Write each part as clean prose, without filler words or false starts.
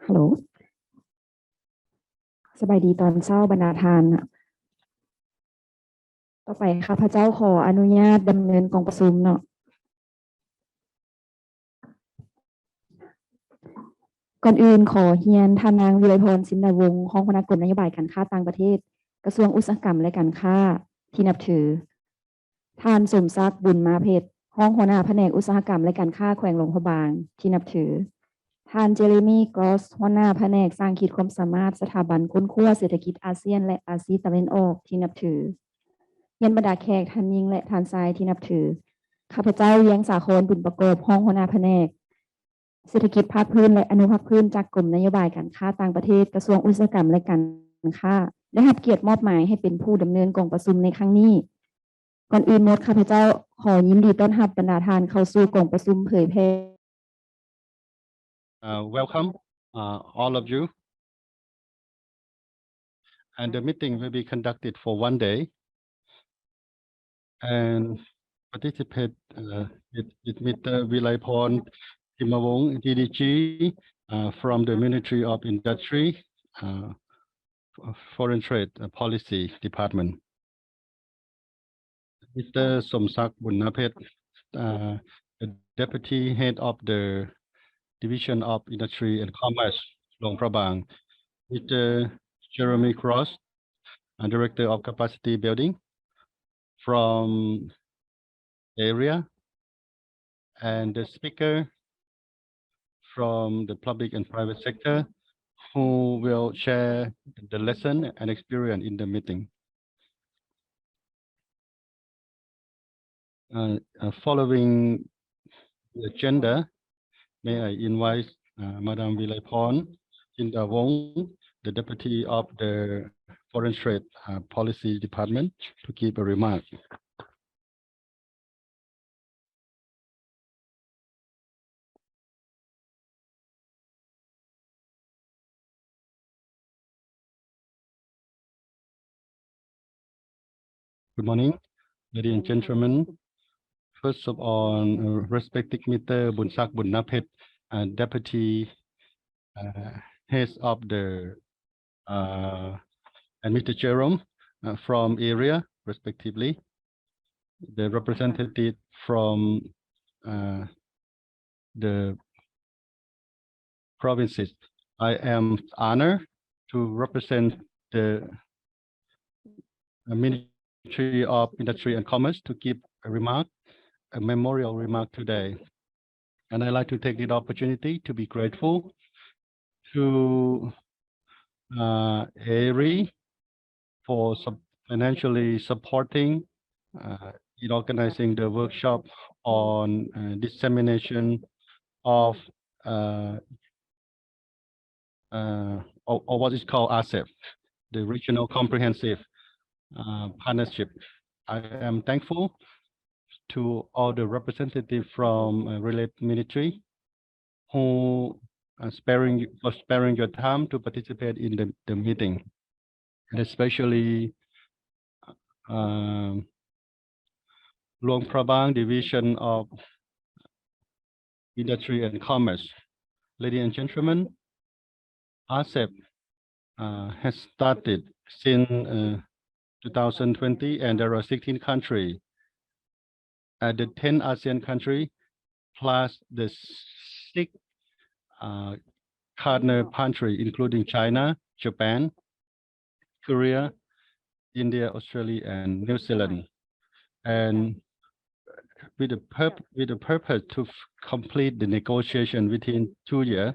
ฮัลโหลสบายดีตอนเช้าบรรดาทานต่อไปข้าพเจ้าขออนุญาตดำเนินกองประชุมเนาะก่อนอื่นขอเฮียนท่านนางวิไลพรสินดาวงศ์ห้องคณะกลนโยบายการค้าต่างประเทศกระทรวงอุตสาหกรรมและการค้าที่นับถือท่านสมศักดิ์บุญมาเพชรห้องหัวหน้าแผนกอุตสาหกรรมและการค้าแขวงหลวงพระบางที่นับถือท่านเจเรมี่กรอสหัวหน้าแผนกสร้างขีดความสามารถสถาบันค้นคว้าเศรษฐกิจอาเซียนและอาเซียนตะวันออกที่นับถือยันบรรดาแขกท่านยิ่งและท่านทรายที่นับถือข้าพเจ้าเลี้ยงสาครบุญประกอบห้องหัวหน้าแผนกเศรษฐกิจภาคพื้นและอนุภาคพื้นจากกรมนโยบายการค้าต่างประเทศกระทรวงอุตสาหกรรมและการค้าได้รับเกียรติมอบหมายให้เป็นผู้ดำเนินกองประชุมในครั้งนี้ก่อนอื่นหมดข้าพเจ้าขอยินดีต้อนรับบรรดาทานเข้าสู่กองประชุมเผยแพร่ Welcome, all of you. And the meeting will be conducted for 1 day. And participate with Mr. Vilayporn Timawong, DDG, from the Ministry of Industry, Foreign Trade Policy Department. Mr. Somsak Bunnapet, the Deputy Head of the Division of Industry and Commerce, Luang Prabang. Mr. Jeremy Cross, Director of Capacity Building from ERIA, and the speaker from the public and private sector who will share the lesson and experience in the meeting. Following the agenda, may I invite Madam Vilayporn Jindawong, the Deputy of the Foreign Trade Policy Department, to give a remark. Good morning, ladies and gentlemen. First of all, respected Mr. Bunsak Bunnapet, Deputy Head of the and Mr. Jerome from ERIA, respectively, the representative from the provinces. I am honored to represent the Ministry of Industry and Commerce to give a memorial remark today. And I'd like to take the opportunity to be grateful to ERIA for financially supporting in organizing the workshop on dissemination of or what is called RCEP, the Regional Comprehensive Partnership. I am thankful to all the representatives from related ministry who are sparing your time to participate in the meeting, and especially Luang Prabang Division of Industry and Commerce. Ladies and gentlemen, RCEP has started since 2020, and there are 16 countries. The 10 ASEAN countries plus the 6 partner countries, including China, Japan, Korea, India, Australia, and New Zealand, and with the purpose to complete the negotiation within 2 years,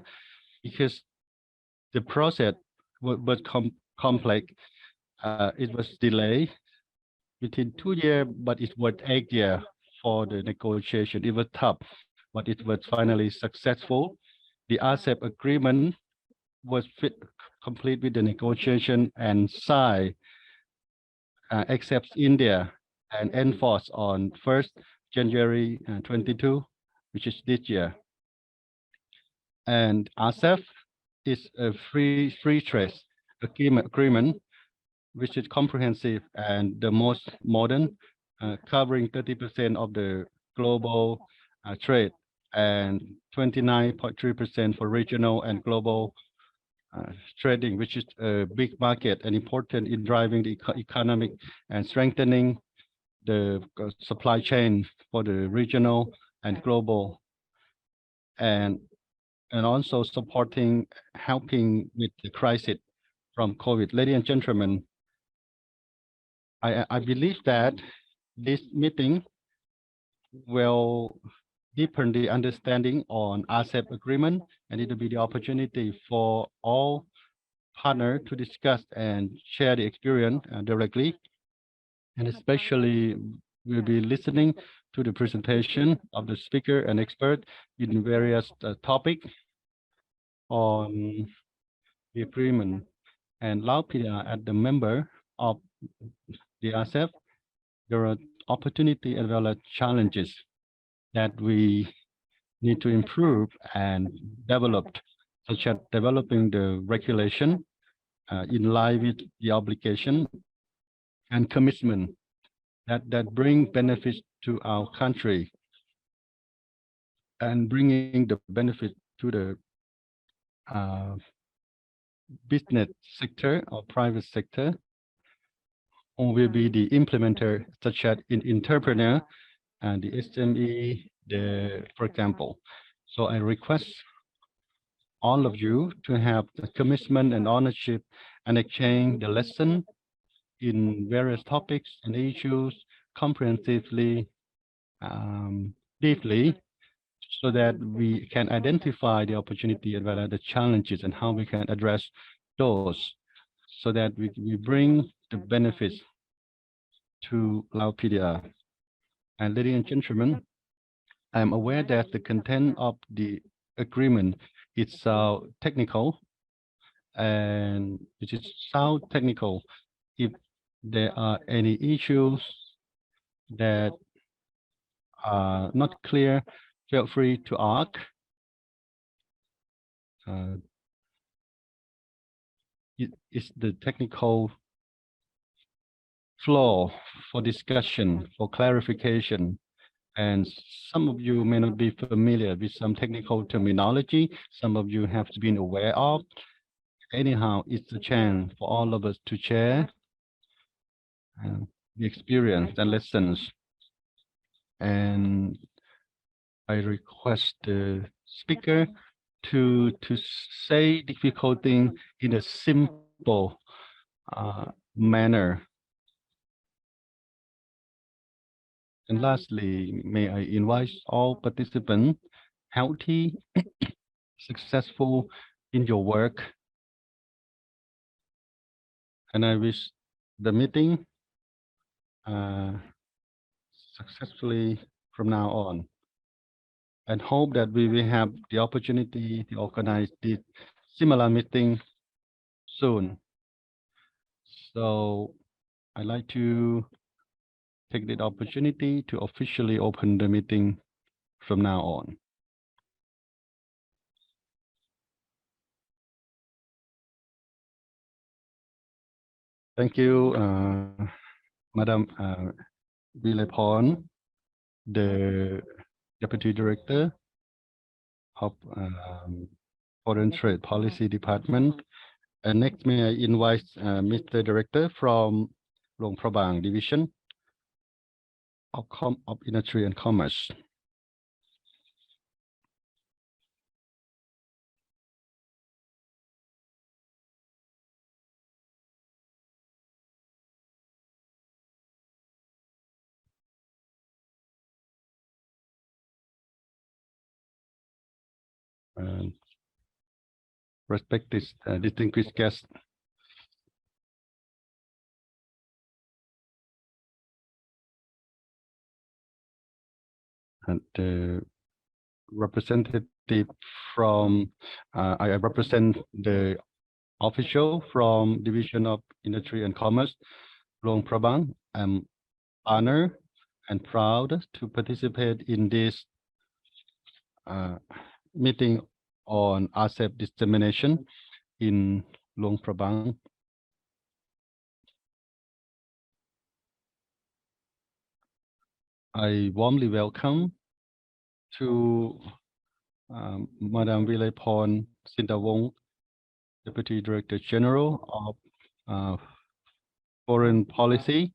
because the process was complex. It was delayed within 2 years, but it was 8 years for the negotiation. It was tough, but it was finally successful. The RCEP agreement was complete with the negotiation and signed, except India, and enforced on 1st January 22, which is this year. And RCEP is a free trade agreement, which is comprehensive and the most modern, covering 30% of the global trade and 29.3% for regional and global trading, which is a big market and important in driving the economic and strengthening the supply chain for the regional and global, and also supporting, helping with the crisis from COVID. Ladies and gentlemen, I believe that this meeting will deepen the understanding on RCEP agreement, and it will be the opportunity for all partners to discuss and share the experience directly. And especially we'll be listening to the presentation of the speaker and expert in various topics on the agreement. And Lao PDR, as the member of the RCEP, there are opportunity as well as challenges that we need to improve and develop, such as developing the regulation in line with the obligation and commitment that bring benefits to our country and bringing the benefit to the business sector or private sector, or will be the implementer, such as in entrepreneur and the SME, for example. So I request all of you to have the commitment and ownership and exchange the lesson in various topics and issues comprehensively, deeply, so that we can identify the opportunity as well as the challenges and how we can address those, so that we bring the benefits to Lao PDR. And ladies and gentlemen, I am aware that the content of the agreement is technical, and it is so technical. If there are any issues that are not clear, feel free to ask. It is the technical floor for discussion, for clarification. And some of you may not be familiar with some technical terminology. Some of you have been aware of. Anyhow, it's a chance for all of us to share the experience and lessons. And I request the speaker to say difficult thing in a simple manner. And lastly, may I invite all participants healthy, successful in your work. And I wish the meeting successfully from now on, and hope that we will have the opportunity to organize this similar meeting soon. So I'd like to take the opportunity to officially open the meeting from now on. Thank you, Madam Vilepon, the Deputy Director of Foreign Trade Policy Department. And next, may I invite Mr. Director from Luang Prabang Division of Industry and Commerce. Respected distinguished guests, and representative from I represent the official from Division of Industry and Commerce, Luang Prabang. I'm honored and proud to participate in this meeting on RCEP dissemination in Luang Prabang. I warmly welcome to Madam Vilepon Sintawong, Deputy Director General of Foreign Policy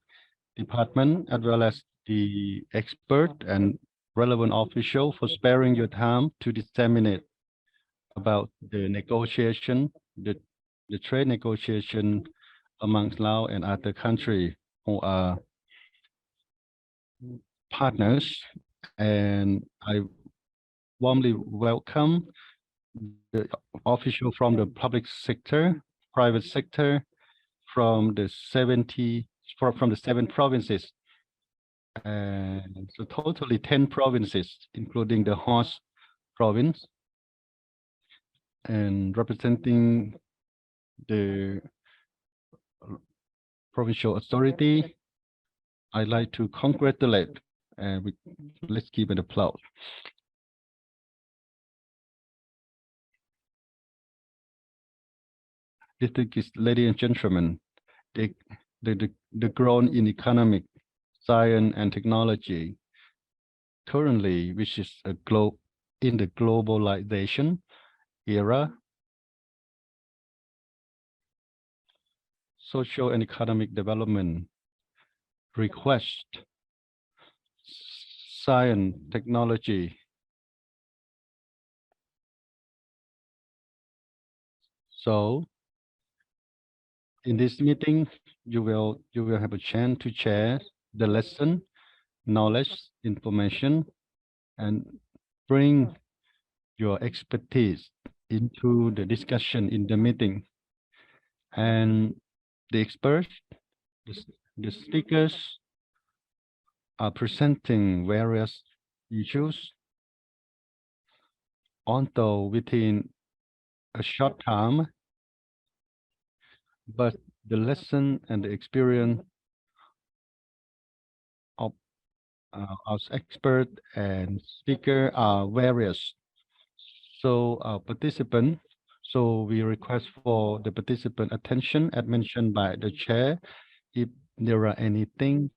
Department, as well as the expert and relevant official for sparing your time to disseminate about the negotiation, the trade negotiation amongst Laos and other countries who are partners. And I warmly welcome the official from the public sector, private sector, from the 7 provinces, and so totally 10 provinces, including the host province, and representing the provincial authority. I'd like to congratulate, and let's give an applause. Distinguished ladies and gentlemen, the growth in economic, science, and technology currently, which is in the globalization era, social and economic development request science, technology. So in this meeting, you will have a chance to share the lesson, knowledge, information, and bring your expertise into the discussion in the meeting. And the experts, the speakers are presenting various issues, although within a short time, but the lesson and the experience of our expert and speaker are various. So we request for the participant attention as mentioned by the chair. If there are anything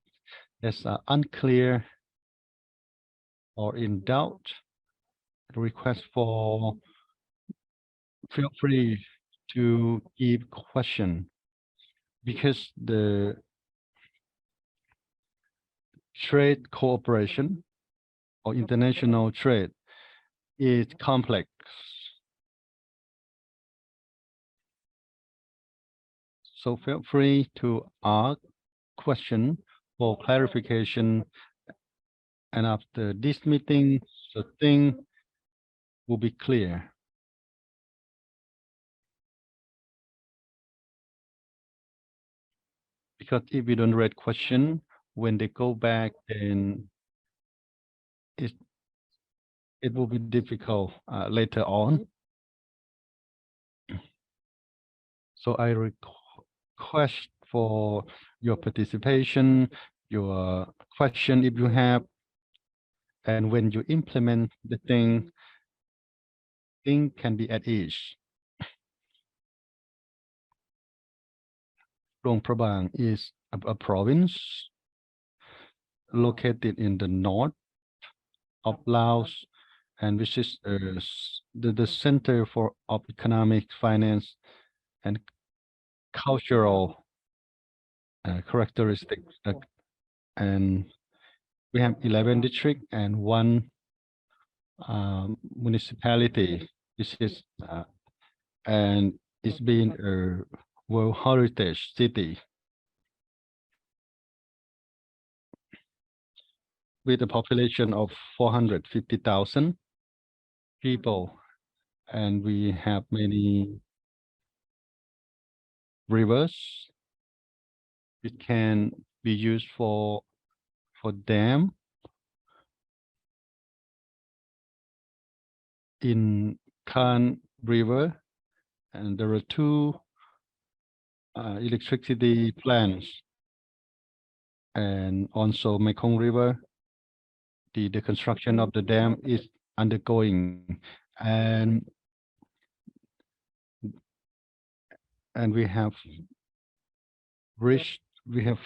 that's unclear or in doubt, request for feel free to give question, because the trade cooperation or international trade is complex. So feel free to ask question for clarification, and after this meeting, the thing will be clear. Because if we don't read question, when they go back, then it will be difficult later on. So I request for your participation, your question if you have, and when you implement the thing can be at ease. Luang Prabang is a province located in the north of Laos, and which is the center of economic, finance, and cultural characteristics. And we have 11 districts and 1 municipality. This is and it's been a World Heritage City with a population of 450,000 people, and we have many rivers. It can be used for dam in Khan River, and there are 2 electricity plants, and also Mekong River. The construction of the dam is undergoing, and we have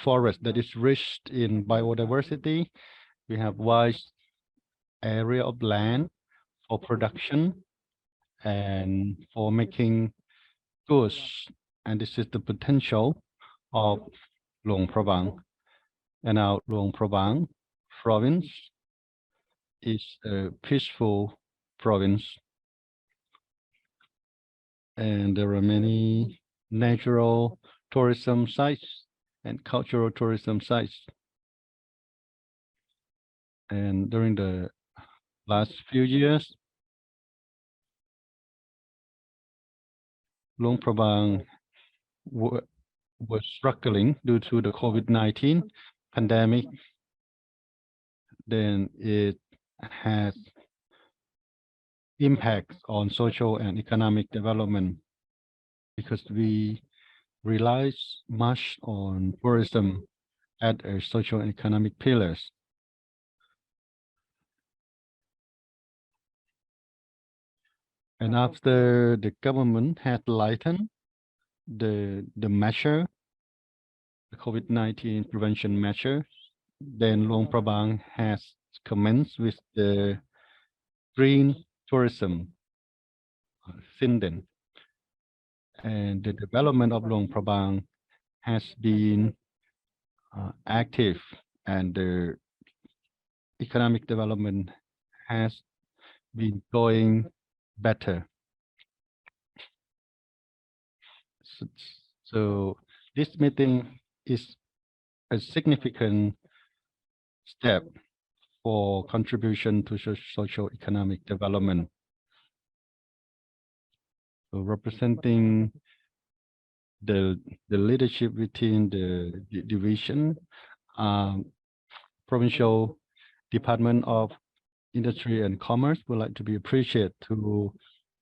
forest that is rich in biodiversity. We have wide area of land for production and for making goods, and this is the potential of Luang Prabang. And now Luang Prabang province is a peaceful province, and there are many natural tourism sites and cultural tourism sites. And during the last few years, Luang Prabang was struggling due to the COVID-19 pandemic. Then it has impacts on social and economic development because we relies much on tourism as a social and economic pillars. And after the government had lightened the measure, the COVID-19 prevention measure, then Luang Prabang has commenced with the green tourism since then. And the development of Luang Prabang has been active, and the economic development has been going better. So this meeting is a significant step for contribution to social economic development. So representing the leadership within the division, Provincial Department of Industry and Commerce would like to be appreciated to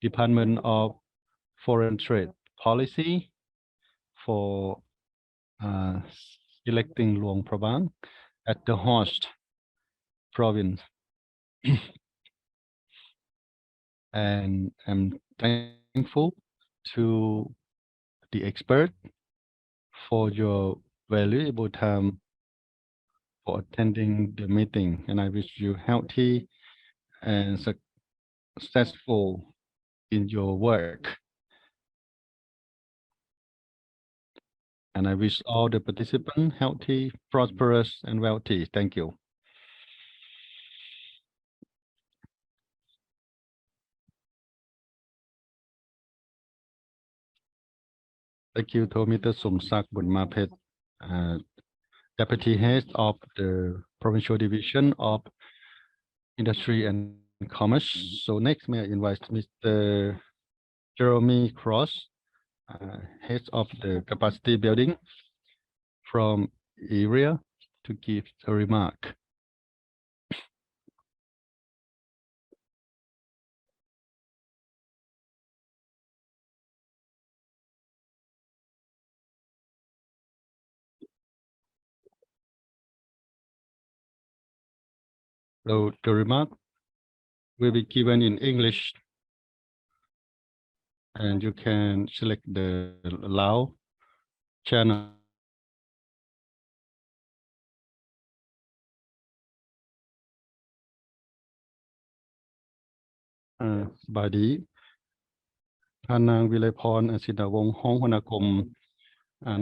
Department of Foreign Trade Policy for selecting Luang Prabang as the host province. And I'm thankful to the expert for your valuable time for attending the meeting, and I wish you healthy and successful in your work. And I wish all the participants healthy, prosperous, and wealthy. Thank you. Thank you to Mr. Somsak Bunmapet, Deputy Head of the Provincial Division of Industry and Commerce. So next, may I invite Mr. Jeremy Cross, Head of the Capacity Building from ERIA, to give a remark. So the remark will be given in English, and you can select the Lao channel.สบายดีท่านนางวิไลพร สินวงศ์ห้องหัวหน้ากรม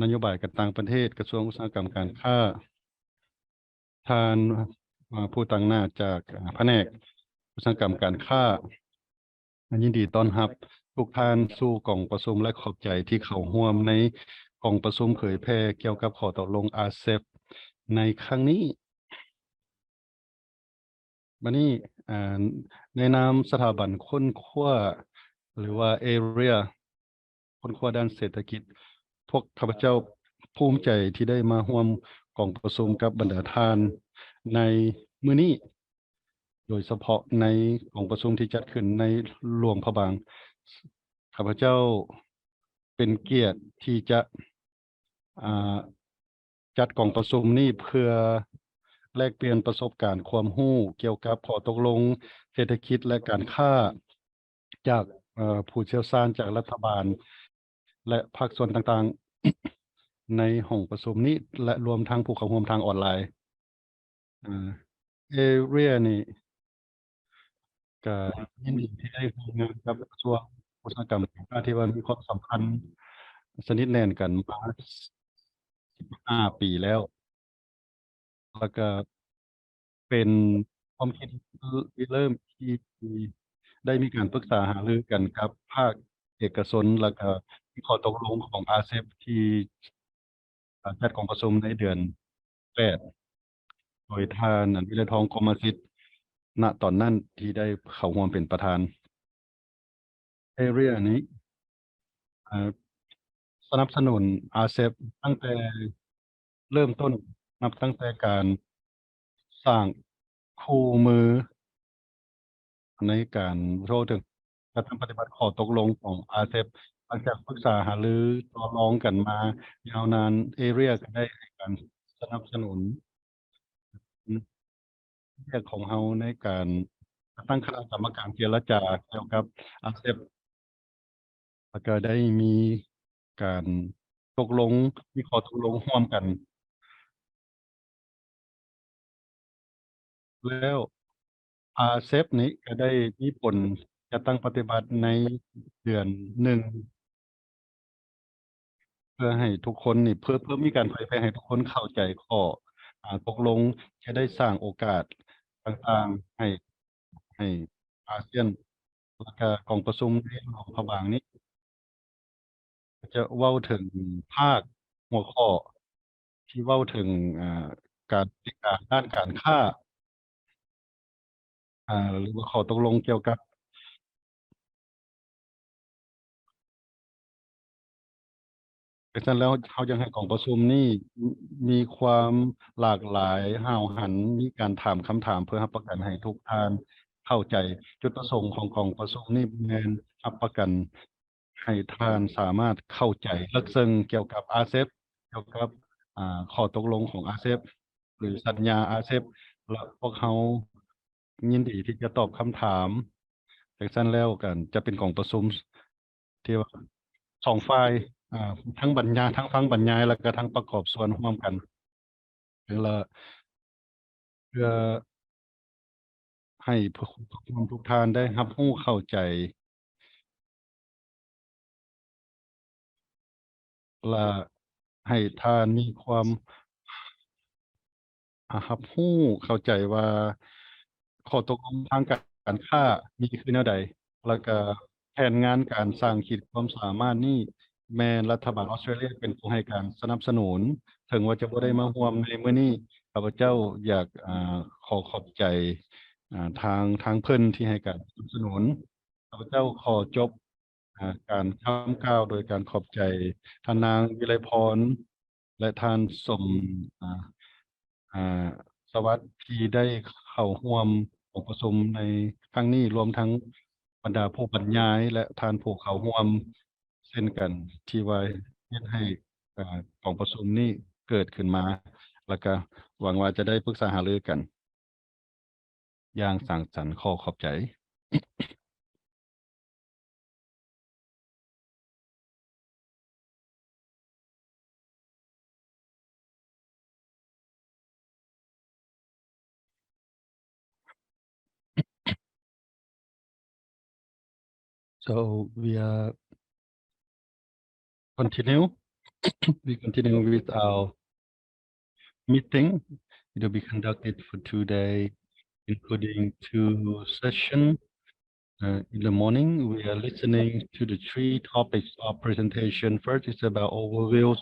นโยบายการต่างประเทศกระทรวงอุตสาหกรรมการค้าท่านผู้ต่างหน้าจากแผนกอุตสาหกรรมการค้ายินดีต้อนรับทุกท่านสู่กล่องประชุมและขอบใจที่เข้าร่วมในกล่องประชุมเผยแพร่เกี่ยวกับข้อตกลง RCEP ในครั้งนี้วันนี้ในนามสถาบันค้นคว้าหรือว่า ERIA ค้นคว้าด้านเศรษฐกิจพวกข้าพเจ้าภูมิใจที่ได้มาร่วมกล่องประชุมกับบรรดาท่านในมื้อนี้โดยเฉพาะในกล่องประชุมที่จัดขึ้นในหลวงพระบางข้าพเจ้าเป็นเกียรติที่จะจัดกล่องประชุมนี้เพื่อแลกเปลี่ยนประสบการณ์ความรู้เกี่ยวกับข้อตกลงเศรษฐกิจและการค้าจากผู้เชี่ยวชาญจากรัฐบาลและภาคส่วนต่างๆในห้องประชุมนี้และรวมทั้งผู้เข้าร่วมทางออนไลน์ERIA นี่ก็ยินดีที่ได้ร่วมงานกับกระทรวงอุ อุตสาหกรรมที่ว่ามีความสัมพันธ์สนิทแน่นกันมา15 ปีแล้ว แล้วก็เป็นความคิดเริ่มที่ได้มีการปรึกษาหารือกันกับภาคเอกชนแล้วก็มีข้อตกลงของอาเซียนที่จัดกองประชุมในเดือน8โดยท่านวิไลทองกรมสิทธิ์ณตอนนั้นที่ได้เข้าร่วมเป็นประธานเอเรียนี้เอ่อสนับสนุนอาเซียนตั้งแต่เริ่มต้นนับตั้งแต่การสร้างคู่มือในการโทษถึงการทำปฏิบัติข้อตกลงของอาเซียนหลังจากปรึกษาหารือต่อรองกันมายาวนานเอเรียก็ได้ให้การสนับสนุนเรื่องของเราในการตั้งคณะกรรมการเจรจาเกี่ยวกับอาเซียนแล้วก็ได้มีการตกลงมีข้อตกลงร่วมกัน แล้วอาเซฟนี้ก็ได้มีผลจะตั้งปฏิบัติในเดือนหนึ่งเพื่อให้ทุกคนนี่เพื่อมีการเผยแพร่ให้ทุกคนเข้าใจข้อตกลงจะได้สร้างโอกาสต่างๆให้อาเซียนและก็กองประชุมในหลวงพระบางนี้จะเว้าถึงภาคหัวข้อที่เว้าถึงการบริการด้านการค้าหรือว่าข้อตกลงเกี่ยวกับ ดังนั้นแล้วเขายังให้กองประชุมนี่มีความหลากหลายห้าวหันมีการถามคำถามเพื่อรับประกันให้ทุกท่านเข้าใจจุดประสงค์ของกองประชุมนี่แม่นรับประกันให้ท่านสามารถเข้าใจลึกซึ้งเกี่ยวกับอาเซ p เกี่ยวกับข้อตกลงของอาเซ p หรือสัญญาอาเซ p และพวกเขายินดีที่จะตอบคำถามจากนั้นแล้วกันจะเป็นกองประชุมที่ว่า2 ฝ่ายอ่าทั้งบรรยายทั้งฟังบรรยายแล้วก็ทั้งประกอบส่วนร่วมกันเพื่อให้ทุกท่านได้รับรู้เข้าใจและให้ท่านมีความรับรู้เข้าใจว่าข้อตกลงทางการค้ามีคือแนวใดแล้วก็แผนงานการสร้างขีดความสามารถนี่แม้รัฐบาลออสเตรเลียเป็นผู้ให้การสนับสนุนถึงว่าจะบ่ได้มาร่วมในมื้อนี้ข้าพเจ้าอยากขอขอบใจทางเพิ่นที่ให้การสนับสนุนข้าพเจ้าขอจบการคำกล่าวโดยการขอบใจท่านนางวิไลพรและท่านสมอ่าอ่าสวัสดิ์ที่ได้เข้าร่วมองค์ประชุมในครั้งนี้รวมทั้งบรรดาผู้บรรยายและท่านผู้เข้าร่วมเช่นกันที่ว่าเฮ็ดให้องค์ประชุมนี้เกิดขึ้นมาแล้วก็หวังว่าจะได้ปรึกษาหารือกันอย่างสร้างสรรค์ขอขอบใจ So continue we continue with our meeting. It will be conducted for 2 days, including 2 sessions. In the morning, we are listening to the 3 topics of presentation. First is about overviews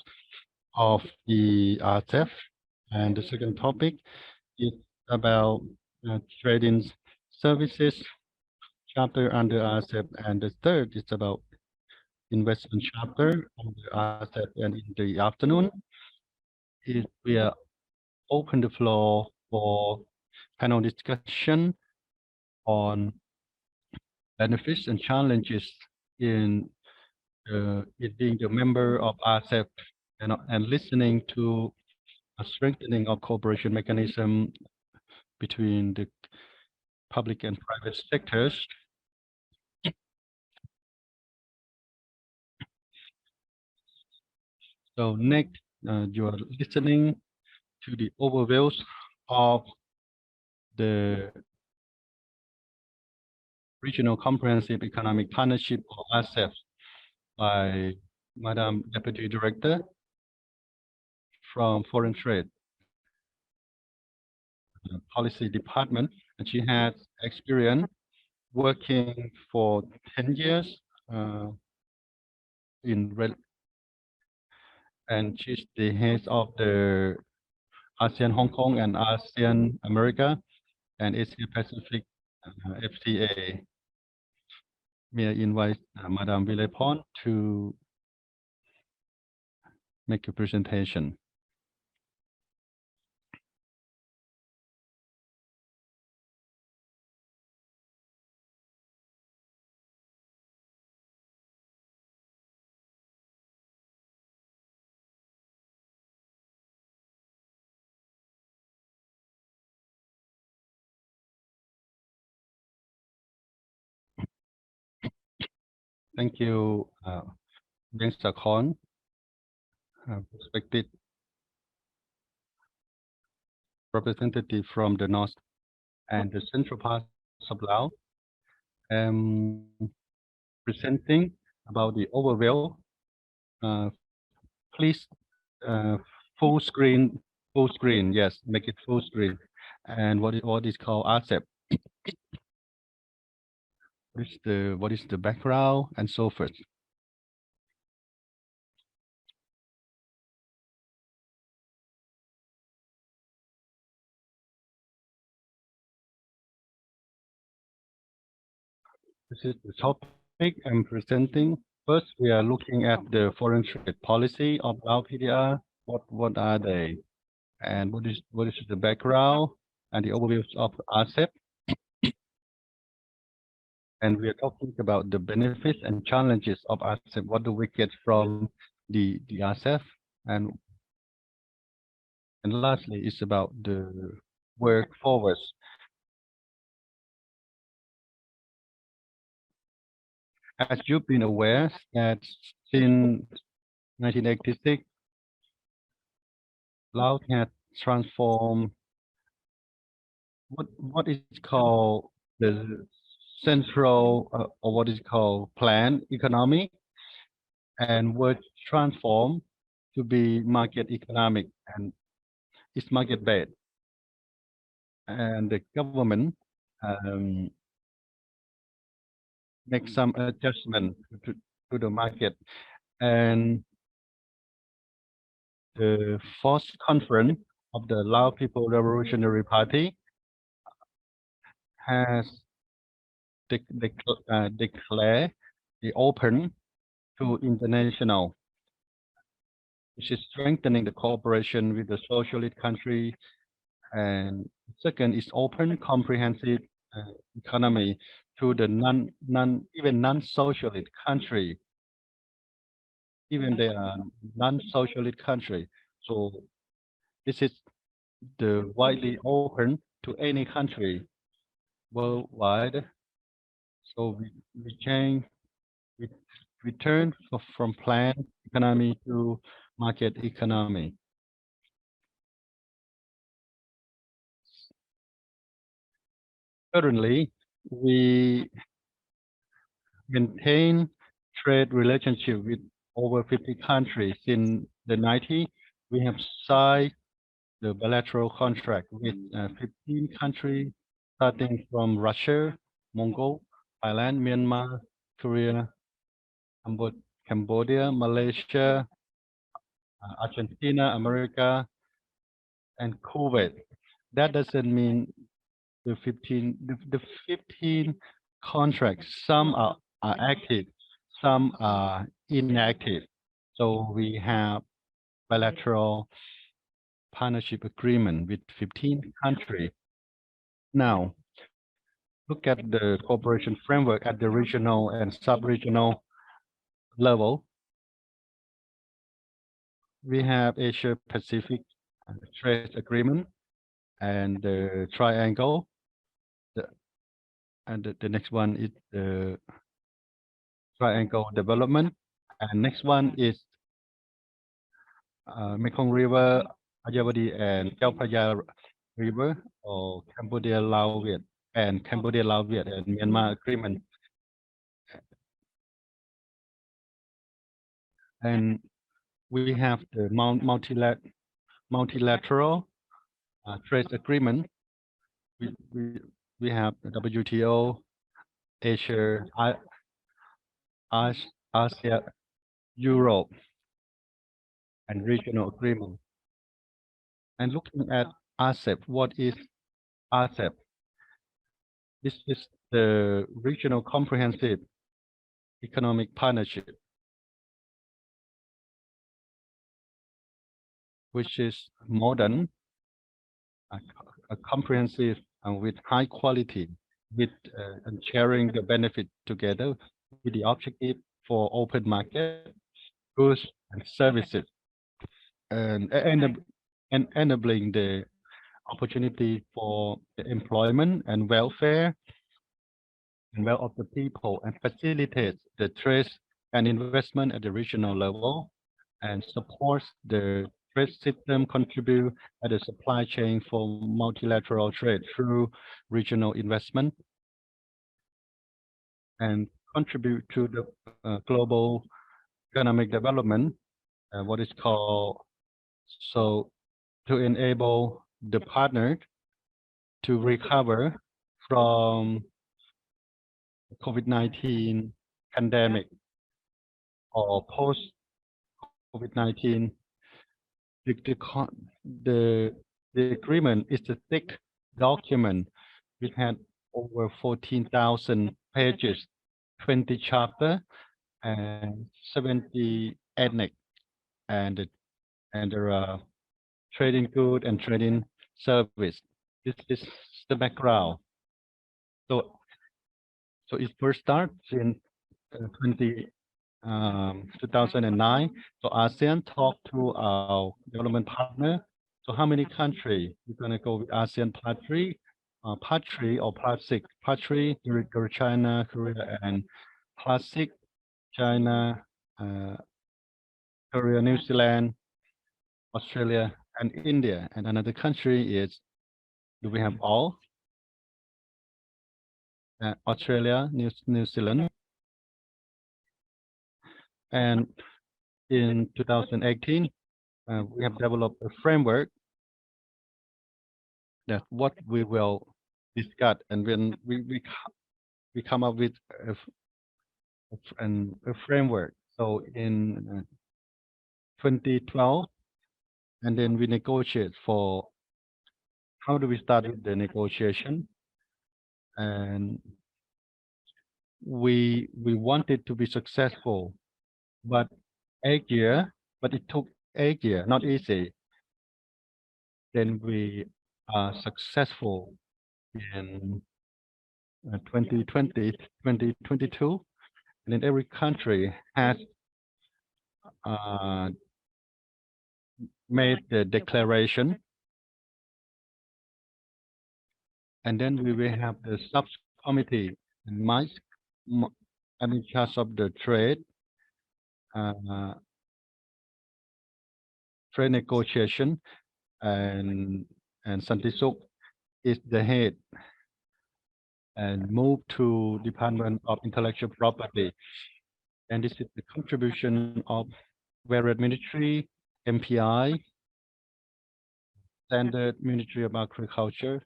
of the RCEP, and the second topic is about trading services chapter under RCEP, and the third is about investment chapter under RCEP. And in the afternoon, we are open the floor for panel discussion on benefits and challenges in being the member of RCEP and listening to a strengthening of cooperation mechanism between the public and private sectors. So next, you are listening to the overviews of the Regional Comprehensive Economic Partnership or RCEP by Madam Deputy Director from Foreign Trade Policy Department, and she has experience working for 10 years and she's the head of the ASEAN Hong Kong and ASEAN America and Asia Pacific FTA. May I invite Madam Vilepon to make a presentation. Thank you, Yang Sakon, respected representative from the north and the central part of Laos. Presenting about the overview. Please full screen, yes, make it full screen. And what is called RCEP. What is the background and so forth. This is the topic I'm presenting. First, we are looking at the foreign trade policy of Lao PDR. What are they? And what is the background and the overview of RCEP? And we are talking about the benefits and challenges of RCEP. What do we get from the RCEP? And lastly, it's about the work forward. As you've been aware that since 1986, Laos had transformed what is called the central or what is called planned economy, and was transformed to be market economic, and it's market based. And the government make some adjustment to the market, and the fourth conference of the Lao People Revolutionary Party has declared the open to international, which is strengthening the cooperation with the socialist country. And second is open comprehensive economy to the non-socialist country, even they are non-socialist country. So this is the widely open to any country worldwide. So we turn from planned economy to market economy. Currently, we maintain trade relationship with over 50 countries. In the 90s, we have signed the bilateral contract with 15 countries, starting from Russia, Mongol, Thailand, Myanmar, Korea, Cambodia, Malaysia, Argentina, America, and Kuwait. That doesn't mean the 15 contracts, some are active, some are inactive. So we have bilateral partnership agreement with 15 countries. Now, look at the cooperation framework at the regional and sub-regional level. We have Asia Pacific Trade Agreement and the Triangle. And the next one is the Triangle Development. And next one is Mekong River, Ayeyarwady, and Chao Phraya River, or Cambodia, Laos, and Cambodia, Laos, Vietnam, and Myanmar Agreement. And we have the multilateral trade agreement. We have the WTO, Asia, Asia, Europe, and regional agreement. And looking at RCEP, what is RCEP? This is the Regional Comprehensive Economic Partnership, which is modern, a comprehensive and with high quality, with and sharing the benefit together with the objective for open market, goods and services, and enabling the opportunity for the employment and welfare and well of the people, and facilitates the trade and investment at the regional level, and supports the trade system, contribute at the supply chain for multilateral trade through regional investment, and contribute to the global economic development, what is called, so to enable the partner to recover from COVID-19 pandemic or post COVID-19. The agreement is a thick document which had over 14,000 pages, 20 chapters, and 70 annex, and there are trading good and trading service. This is the background. So it first starts in 2009. So ASEAN talked to our development partner. So how many countries? We're going to go with ASEAN part 3, part 3 or part 6. Part 3, China, Korea, and part 6, China, Korea, New Zealand, Australia, and India. And another country is, do we have all? Australia, New Zealand. And in 2018, we have developed a framework that what we will discuss, and when we come up with a framework. So in 2012, and then we negotiate for how do we start with the negotiation, and we wanted to be successful, but 8 years, but it took 8 years, not easy. Then we are successful in 2020, 2022, and then every country has made the declaration, and then we will have the subcommittee and MOIC, I'm in charge of the trade negotiation, and Santisuk is the head and move to Department of Intellectual Property. And this is the contribution of various ministry, MPI, Standard Ministry of Agriculture,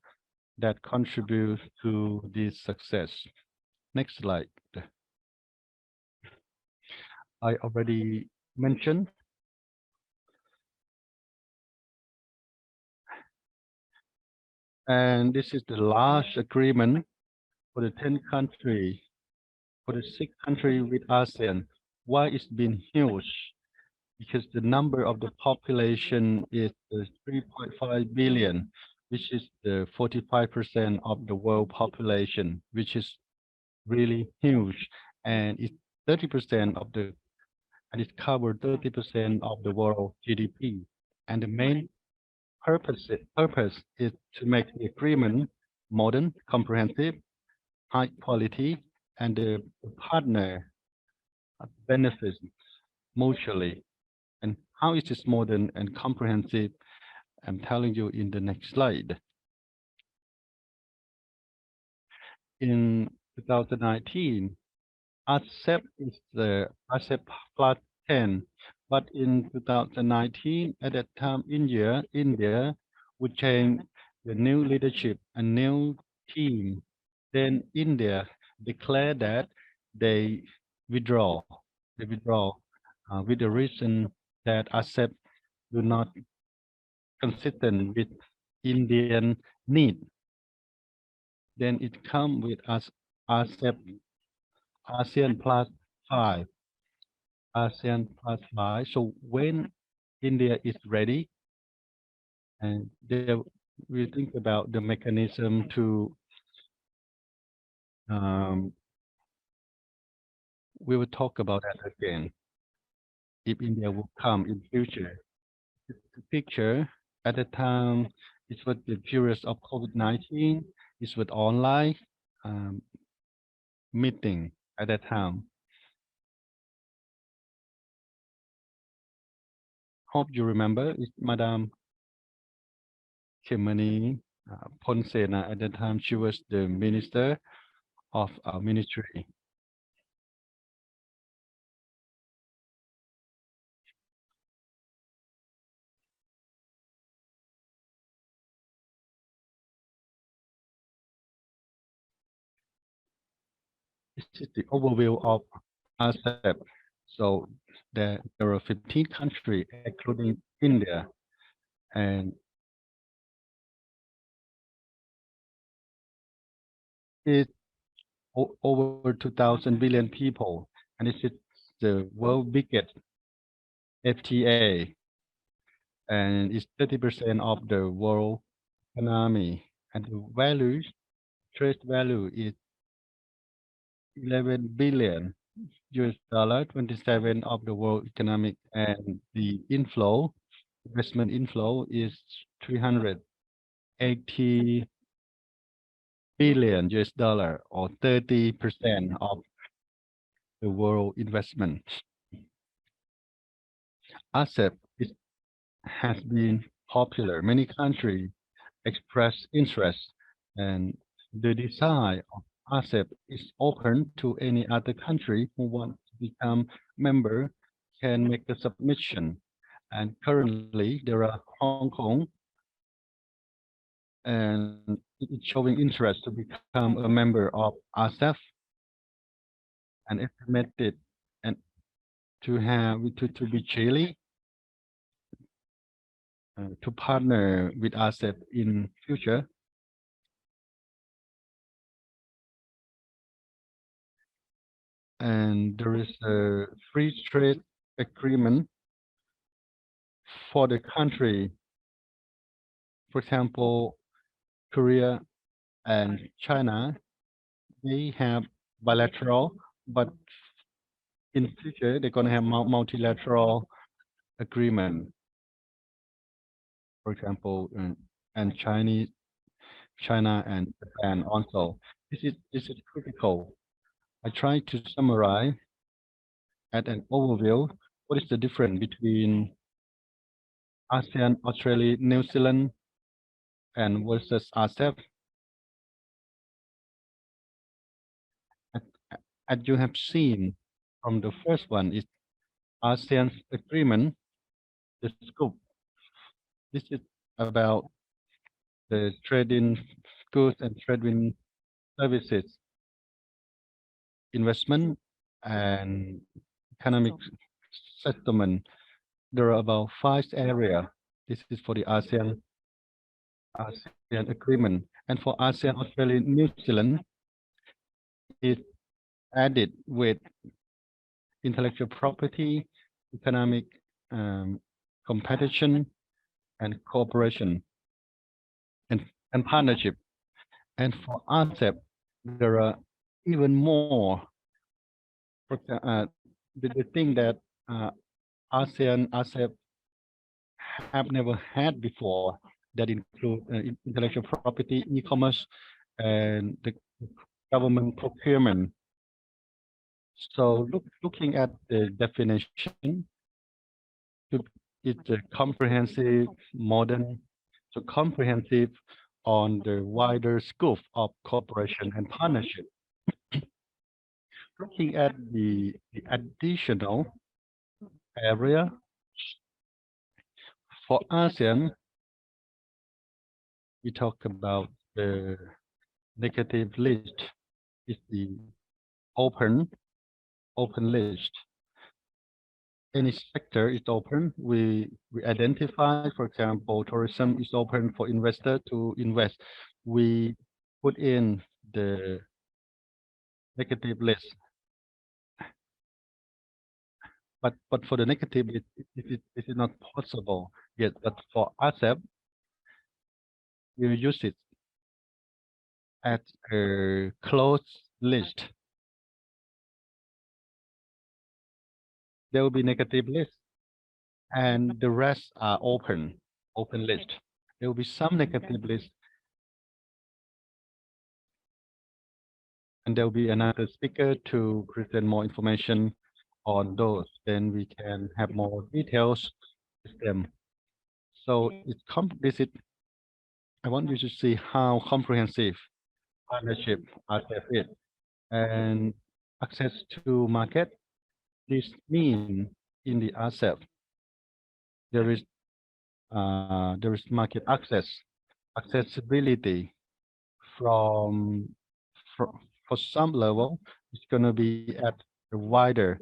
that contribute to this success. Next slide. I already mentioned. And this is the large agreement for the 10 countries, for the 6 countries with ASEAN. Why it's been huge? Because the number of the population is 3.5 billion, which is the 45% of the world population, which is really huge. And it's 30% of the, and it covers 30% of the world GDP. And the main purpose is to make the agreement modern, comprehensive, high quality, and the partner benefits mutually. And how is this modern and comprehensive? I'm telling you in the next slide. in 2019, RCEP is the RCEP plus 10, but in 2019, at that time, India would change the new leadership, a new team. Then India declared that they withdraw, with the reason that RCEP do not consistent with Indian need. Then it come with us RCEP ASEAN plus 5. ASEAN plus 5. So when India is ready, and they will think about the mechanism to we will talk about that again if India will come in future. The picture at the time it was the period of COVID-19. It was online meeting at that time. Hope you remember, it's Madam Khemani Phonsena. At that time, she was the minister of our ministry. This is the overview of RCEP. So there are 15 countries, including India, and it's over 2,000 billion people, and this is the world biggest FTA, and it's 30% of the world economy, and the value, trade value is 11 billion US dollar, 27 of the world economic, and the inflow, investment inflow is 380 billion US dollar, or 30% of the world investment. RCEP has been popular. Many countries express interest, and the design of RCEP is open to any other country who wants to become member can make a submission. And currently there are Hong Kong, and it's showing interest to become a member of RCEP, and estimated and to be Chile to partner with RCEP in future. And there is a free trade agreement for the country. For example, Korea and China, they have bilateral, but in future they're going to have multilateral agreement. For example, and China and Japan also. This is critical. I try to summarize at an overview what is the difference between ASEAN, Australia, New Zealand, and versus RCEP. As you have seen from the first one is ASEAN's agreement, the scope. This is about the trade in goods and trade in services, investment and economic settlement. There are about 5 areas. This is for the ASEAN agreement. And for ASEAN, Australia, New Zealand, it added with intellectual property, economic competition, and cooperation, and partnership. And for RCEP, there are even more. The thing that RCEP have never had before, that include intellectual property, e-commerce, and the government procurement. So looking at the definition, it's a comprehensive, modern, so comprehensive, on the wider scope of cooperation and partnership. Looking at the additional area for ASEAN, we talk about the negative list is the open list. Any sector is open. We identify, for example, tourism is open for investor to invest. We put in the negative list. But for the negative list, it is not possible yet. But for RCEP, we will use it as a closed list. There will be negative list, and the rest are open list. There will be some negative list, and there will be another speaker to present more information on those. Then we can have more details with them. So I want you to see how comprehensive partnership RCEP is, and access to market. This means in the RCEP there is market accessibility for some level. It's going to be at a wider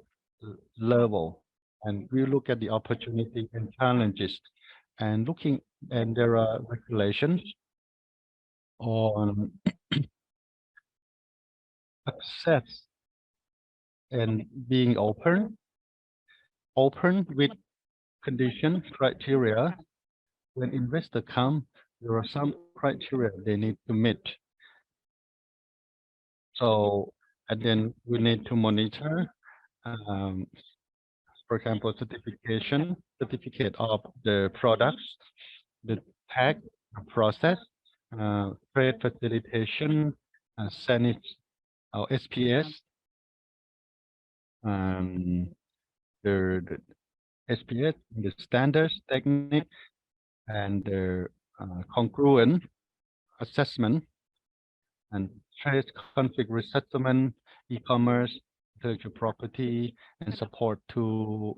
level, and we look at the opportunity and challenges, and there are regulations on access and being open with condition criteria. When investor come, there are some criteria they need to meet. So, and then we need to monitor, for example, certificate of the products, the tag process, trade facilitation, Sanit or SPS, the SPS, the standards technique, and the congruent assessment, and trade conflict resettlement, e-commerce, intellectual property, and support to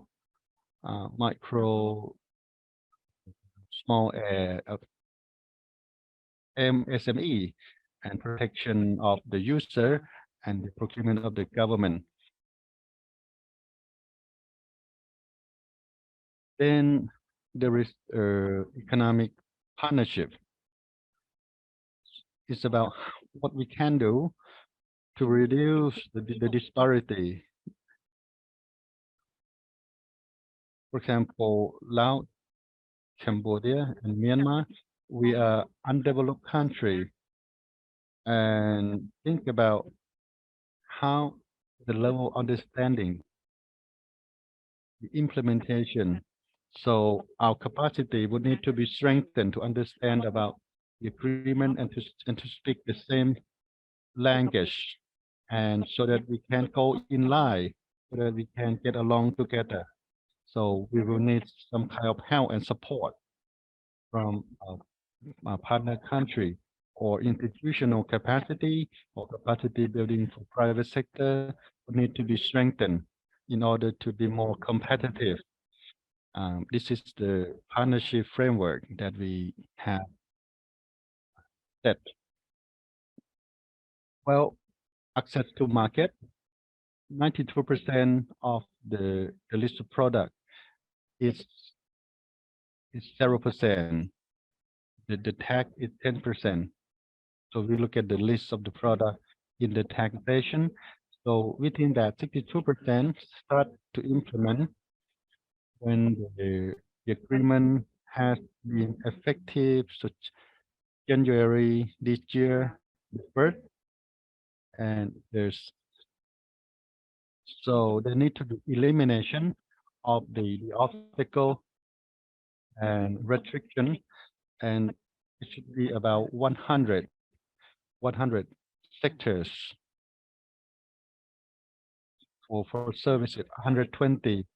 micro, small MSME, and protection of the user and the procurement of the government. Then there is economic partnership. It's about what we can do to reduce the disparity. For example, Laos, Cambodia, and Myanmar, we are undeveloped country, and think about how the level of understanding, the implementation. So our capacity would need to be strengthened to understand about the agreement and to speak the same language, and so that we can go in line, so that we can get along together. So we will need some kind of help and support from our partner country, or institutional capacity or capacity building for private sector will need to be strengthened in order to be more competitive. This is the partnership framework that we have set. Well, access to market, 92% of the list of product is 0%. The tag is 10%. So we look at the list of the product in the taxation. So within that, 62% start to implement when the agreement has been effective. So January this year, the first, and so they need to do elimination of the obstacle and restriction, and it should be about 100 sectors for services, 120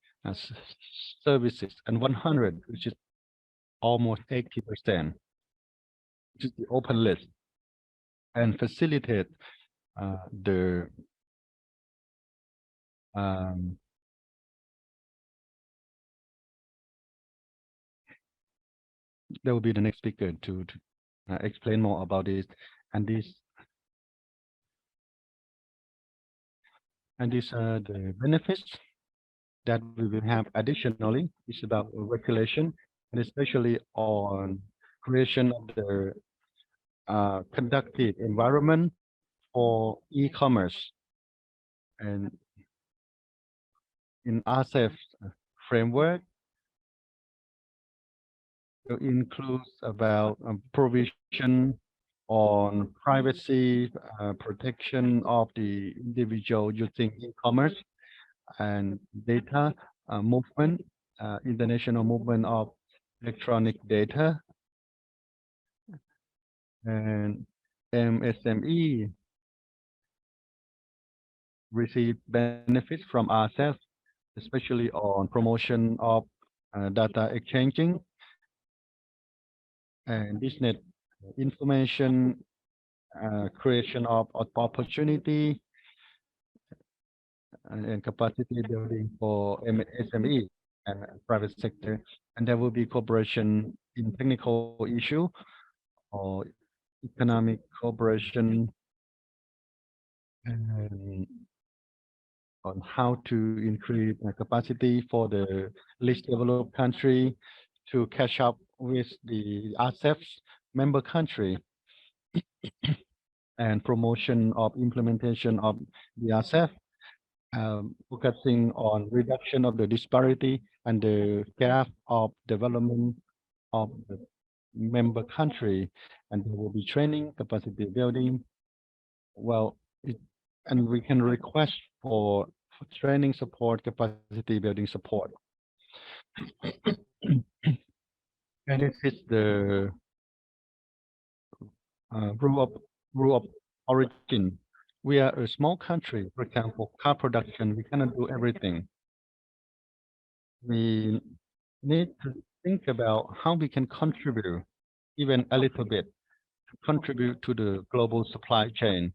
services, and 100, which is almost 80%. which is the open list, and facilitate the that will be the next speaker to explain more about this. And these are the benefits that we will have additionally. It's about regulation, and especially on creation of the conducive environment for e-commerce. And in RCEP framework, it includes about provision on privacy, protection of the individual using e-commerce, and data movement, international movement of electronic data, and MSME receive benefits from RCEP, especially on promotion of data exchanging and business information, creation of opportunity, and capacity building for SME and private sector. And there will be cooperation in technical issue or economic cooperation, and on how to increase capacity for the least developed country to catch up with the RCEP's member country, and promotion of implementation of the RCEP, focusing on reduction of the disparity and the gap of development of the member country. And there will be training, capacity building. Well, and we can request for training support, capacity building support. And this is the rule of origin. We are a small country. For example, car production, we cannot do everything. We need to think about how we can contribute even a little bit, to contribute to the global supply chain.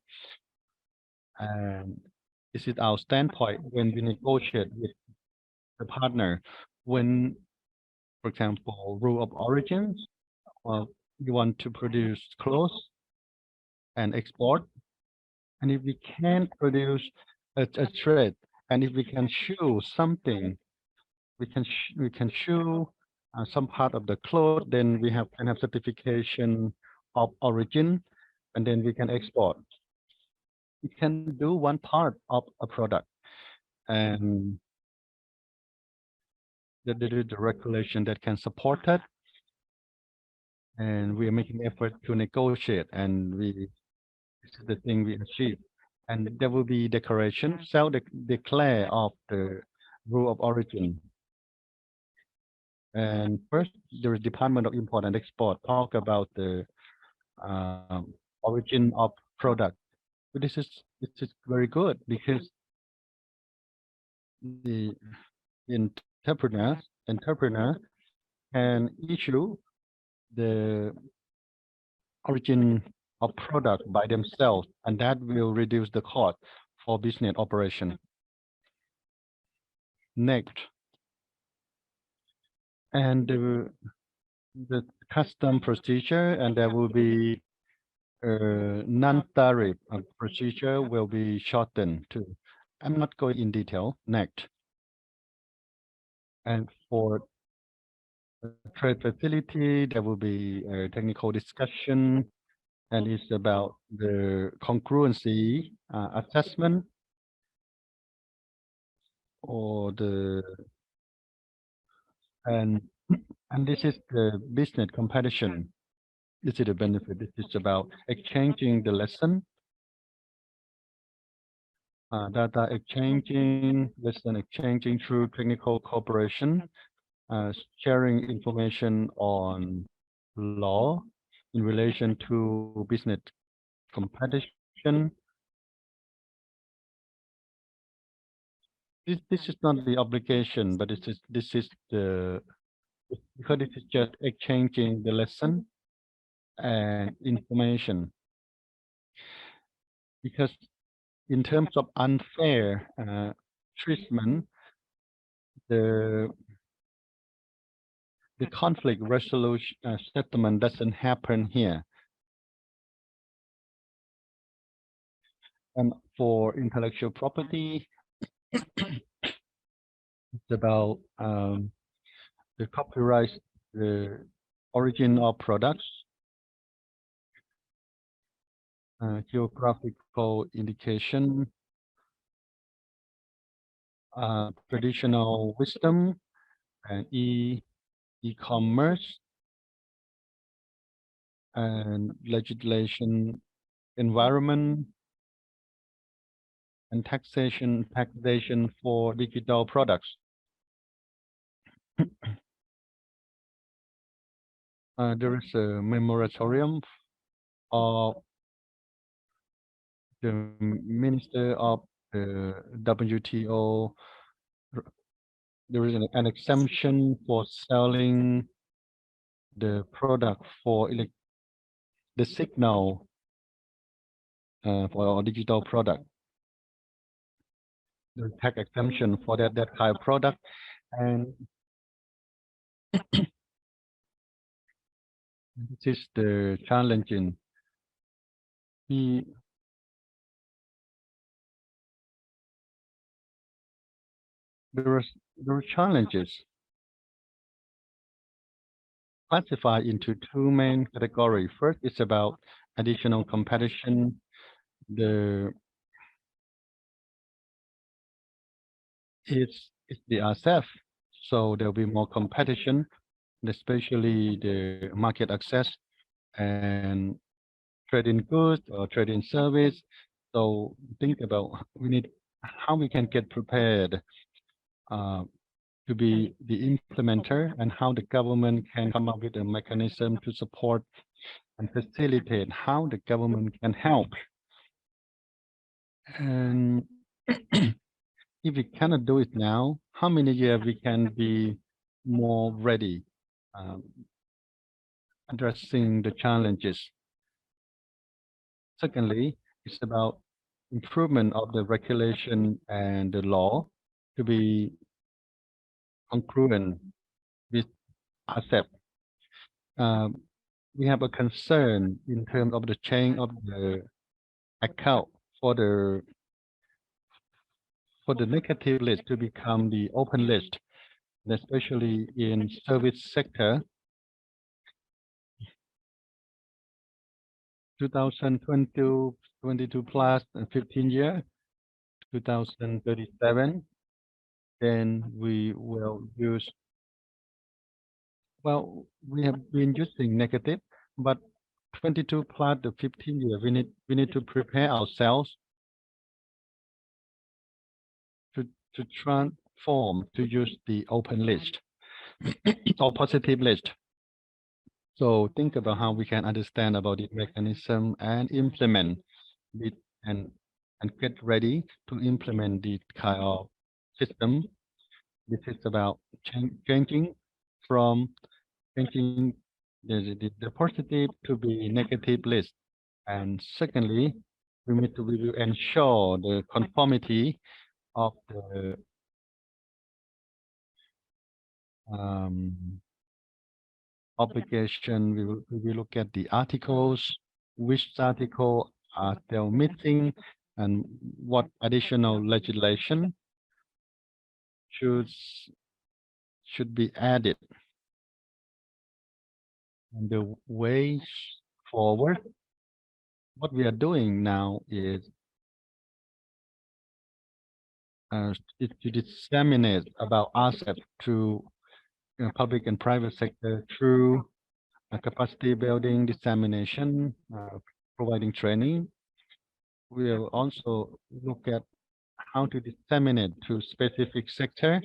And this is our standpoint when we negotiate with the partner. When, for example, rule of origins, well, we want to produce clothes and export. And if we can't produce a thread, and if we can show something, we can show some part of the cloth, then we can have certification of origin, and then we can export. We can do one part of a product, and that is the regulation that can support it. And we are making effort to negotiate, and this is the thing we achieve. And there will be declaration, self-declare of the rule of origin. And first, there is Department of Import and Export talk about the origin of product. But this is very good, because the entrepreneur can issue the origin of product by themselves, and that will reduce the cost for business operation. Next, and the custom procedure, and there will be non-tariff procedure will be shortened too. I'm not going in detail. Next, and for trade facility, there will be a technical discussion, and it's about the congruency assessment, or and this is the business competition. This is the benefit. This is about exchanging the lesson, data exchanging, lesson exchanging through technical cooperation, sharing information on law in relation to business competition. This is not the obligation, but this is the, because it is just exchanging the lesson, and information. Because in terms of unfair treatment, the conflict resolution settlement doesn't happen here. And for intellectual property, it's about the copyright, the origin of products, geographical indication, traditional wisdom, and e-commerce, and legislation, environment, and taxation for digital products. There is a moratorium of the Minister of the WTO. There is an exemption for selling the product for the signal for our digital product. The tax exemption for that kind of product, and this is the challenging. There are challenges classified into two main categories. First, it's about additional competition. It's the RCEP, so there'll be more competition, especially the market access and trade in goods or trade in service. So think about how we can get prepared to be the implementer, and how the government can come up with a mechanism to support and facilitate how the government can help. And if we cannot do it now, how many years we can be more ready addressing the challenges? Secondly, it's about improvement of the regulation and the law to be congruent with RCEP. We have a concern in terms of the change of the account for the negative list to become the open list, especially in service sector. 2022 plus and 15 year, 2037, then we will use, well, we have been using negative, but 22 plus the 15 year, we need to prepare ourselves to transform to use the open list or positive list. So think about how we can understand about the mechanism and implement it, and get ready to implement the kind of system. This is about changing the positive to be negative list. And secondly, we need to ensure the conformity of the obligation. We will look at the articles, which article are still missing, and what additional legislation should be added. And the way forward, what we are doing now is to disseminate about RCEP to public and private sector through capacity building, dissemination, providing training. We'll also look at how to disseminate to specific sector.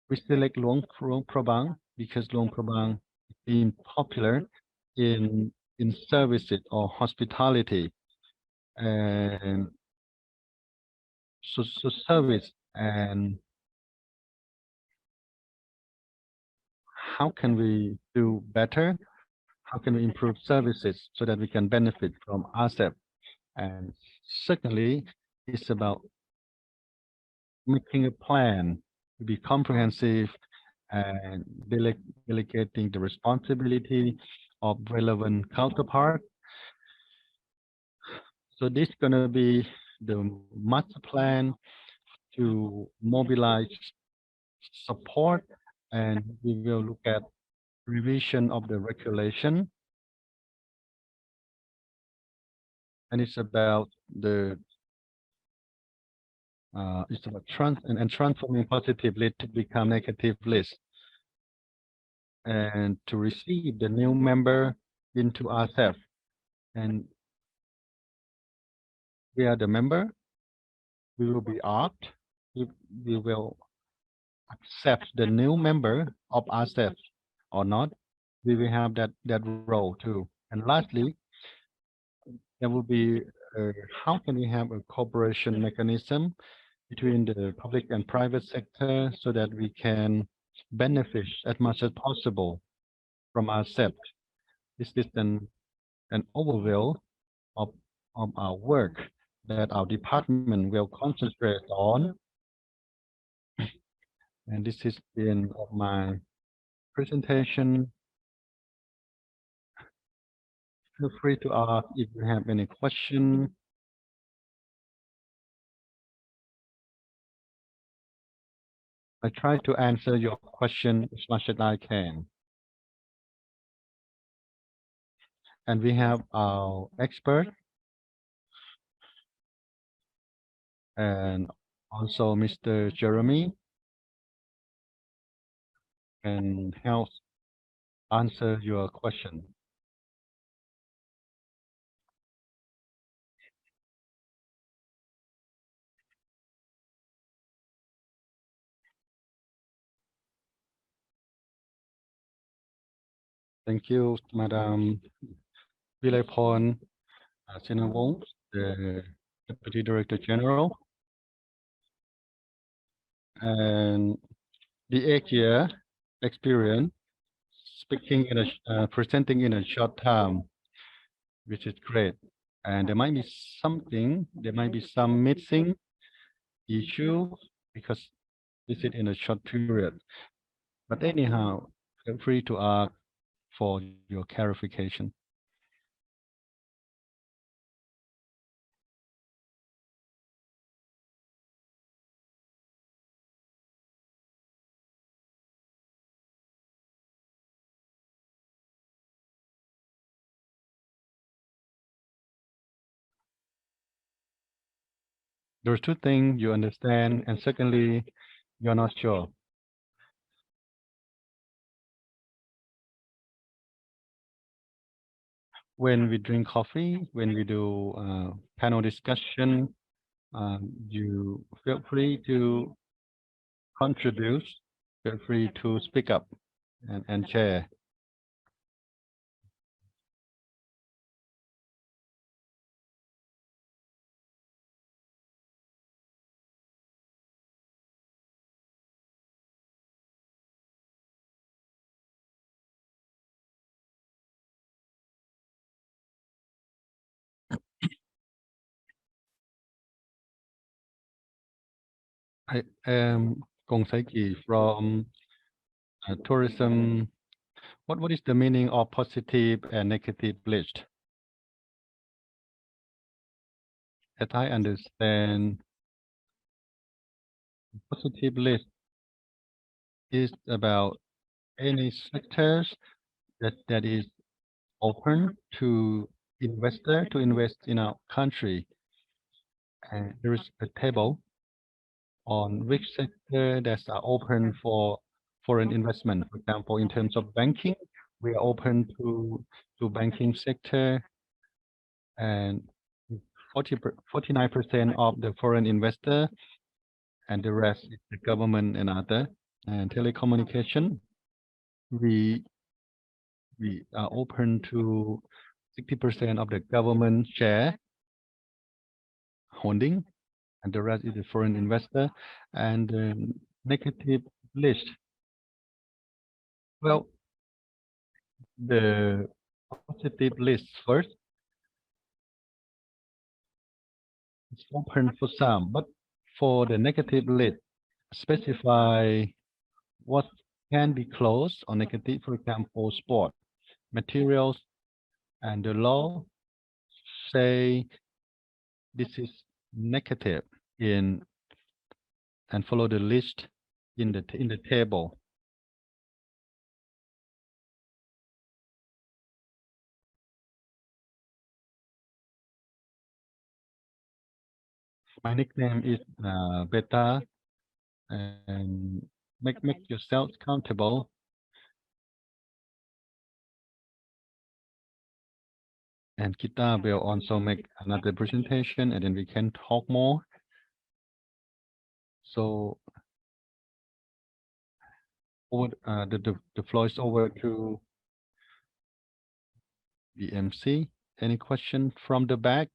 We select Luang Prabang because Luang Prabang is being popular in services or hospitality, and so service. And how can we do better? how can we improve services so that we can benefit from RCEP? And secondly, it's about making a plan to be comprehensive and delegating the responsibility of relevant counterpart. So this is going to be the master plan to mobilize support, and we will look at revision of the regulation. And it's about the it's about transforming positive list to become negative list, and to receive the new member into RCEP. And we are the member. We will be asked if we will accept the new member of RCEP or not. We will have that role too. And lastly, there will be how can we have a cooperation mechanism between the public and private sector so that we can benefit as much as possible from RCEP. This is an overview of our work that our department will concentrate on. And this is the end of my presentation. Feel free to ask if you have any question. I try to answer your question as much as I can. And we have our expert and also Mr. Jeremy can help answer your question. Thank you, Madam Vilayporn Sinawong, the Deputy Director General. And the 8-year experience, speaking in presenting in a short time, which is great. And there might be some missing issue because this is in a short period. But anyhow, feel free to ask for your clarification. There's two things you understand, and secondly, you're not sure. When we drink coffee, when we do panel discussion, you feel free to contribute, feel free to speak up and share. I am Gong Saiki from tourism. What is the meaning of positive and negative list? As I understand, positive list is about any sectors that is open to investor to invest in our country. And there is a table on which sector that are open for foreign investment. For example, in terms of banking, we are open to banking sector, and 49% of the foreign investor, and the rest is the government and other. And telecommunication, we are open to 60% of the government share holding, and the rest is the foreign investor. And the negative list, well, the positive list first. It's open for some, but for the negative list, specify what can be closed or negative, for example, sport, materials, and the law say this is negative in and follow the list in the table. My nickname is Beta, and make yourself countable. And Kita will also make another presentation, and then we can talk more. So over the floor is over to BMC. Any question from the back?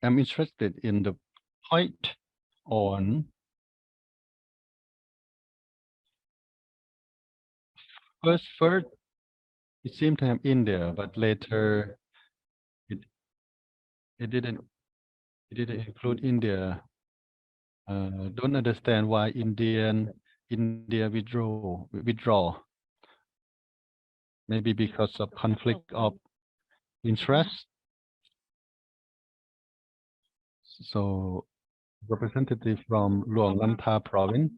I'm interested in the point on first it seemed to have India, but later it didn't include India. Don't understand why India withdraw. Maybe because of conflict of interest. So representative from Luang Prabang.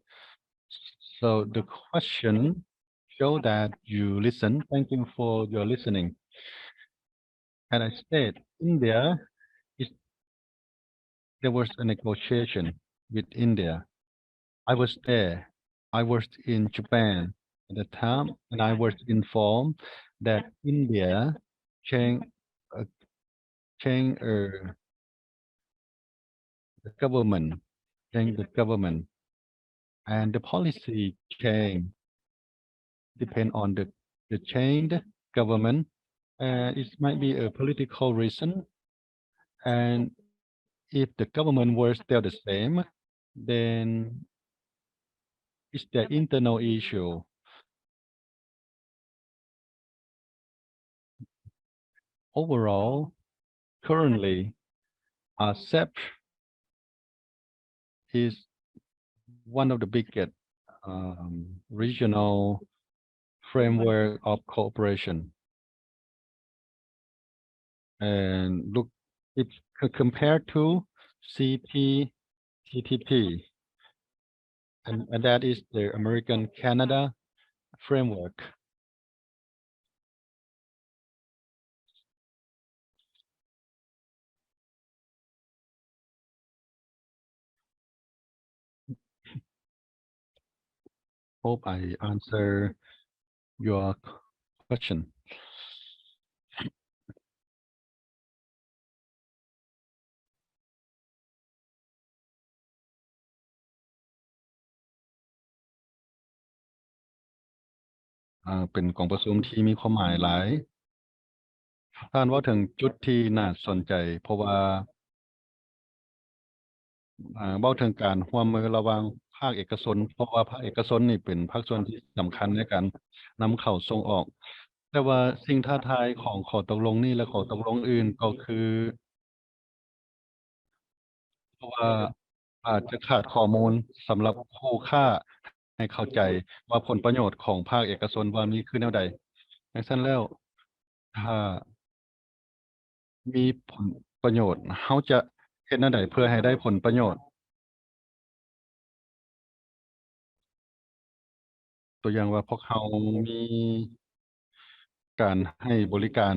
So the question show that you listen. Thank you for your listening. And I said India there was a negotiation with India. I was there. I was in Japan at the time, and I was informed that India changed the government, and the policy change depend on the changed government. It might be a political reason, and if the government were still the same, then it's the internal issue. Overall, currently, RCEP is one of the biggest regional framework of cooperation. And look, if compared to CPTPP, and that is the American-Canada framework. Hope I answer your question. เป็นกองประชุมที่มีความหมายหลายท่านว่าถึงจุดที่น่าสนใจเพราะว่าเว้าถึงการร่วมมือระหว่างภาคเอกชนเพราะว่าภาคเอกชนนี่เป็นภาคส่วนที่สำคัญในการนำเข้าส่งออก แต่ว่าสิ่งท้าทายของข้อตกลงนี้และข้อตกลงอื่นก็คือเพราะว่าอาจจะขาดข้อมูลสำหรับผู้ค้าให้เข้าใจว่าผลประโยชน์ของภาคเอกชนว่ามีคือแนวใดดังนั้นแล้วถ้ามีผลประโยชน์เขาจะเฮ็ดแนวใดเพื่อให้ได้ผลประโยชน์ตัวอย่างว่าพวกเขามีการให้บริการ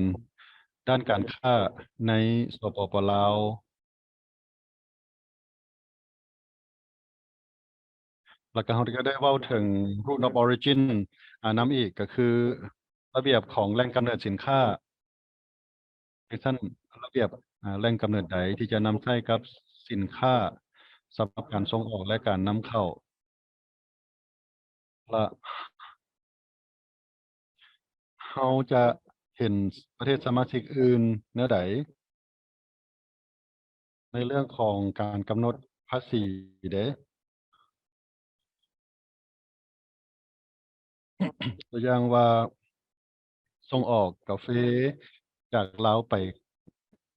ด้านการค้าในสปป.ลาวแล้วก็เขาก็ได้เว้าถึง Rule of Origin นำอีกก็คือระเบียบของแหล่งกำเนิดสินค้าท่านระเบียบแหล่งกำเนิดใดที่จะนำใช้กับสินค้าสำหรับการส่งออกและการนำเข้าและเขาจะเห็นประเทศสมาชิกอื่นแนวใดใน ในเรื่องของการกำหนดภาษีเด้ ตัวอย่างว่าส่งออกกาแฟจากลาวไป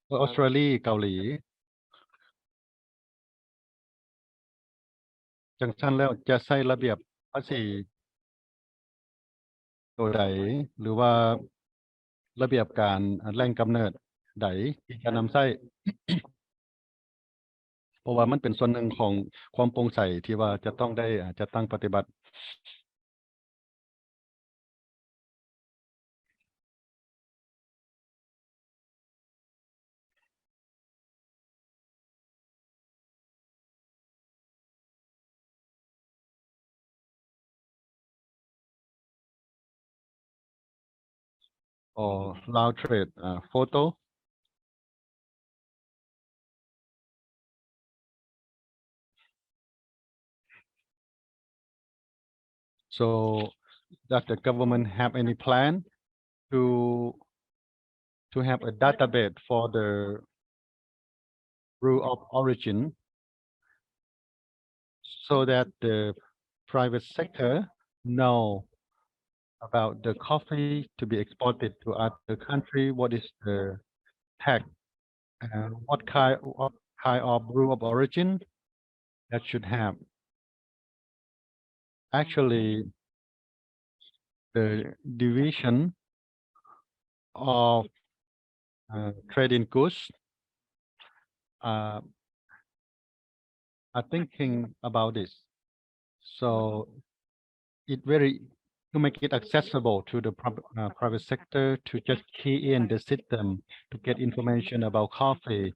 ออสเตรเลียเกาหลีจังซั่นแล้วจะใช้ระเบียบภาษีตัวใดหรือว่าระเบียบการแหล่งกำเนิดใดที่จะนำใช้ เพราะว่ามันเป็นส่วนหนึ่งของความโปร่งใสที่ว่าจะต้องได้จัดตั้งปฏิบัติ or Lao trade photo. So does the government have any plan to have a database for the rule of origin so that the private sector know about the coffee to be exported to other country, what is the tax and what kind of rule of origin that should have. Actually, the division of trading goods are thinking about this. So it very to make it accessible to the private sector to just key in the system to get information about coffee,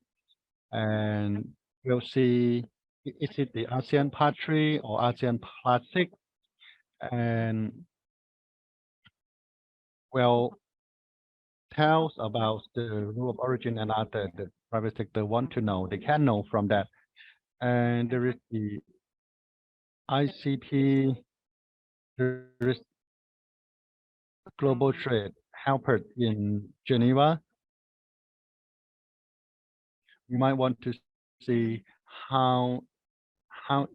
and we'll see is it the ASEAN Part 3 or ASEAN Part 6, and well tells about the rule of origin and other the private sector want to know, they can know from that. And there is the ICP, there is global trade helper in Geneva. You might want to see how how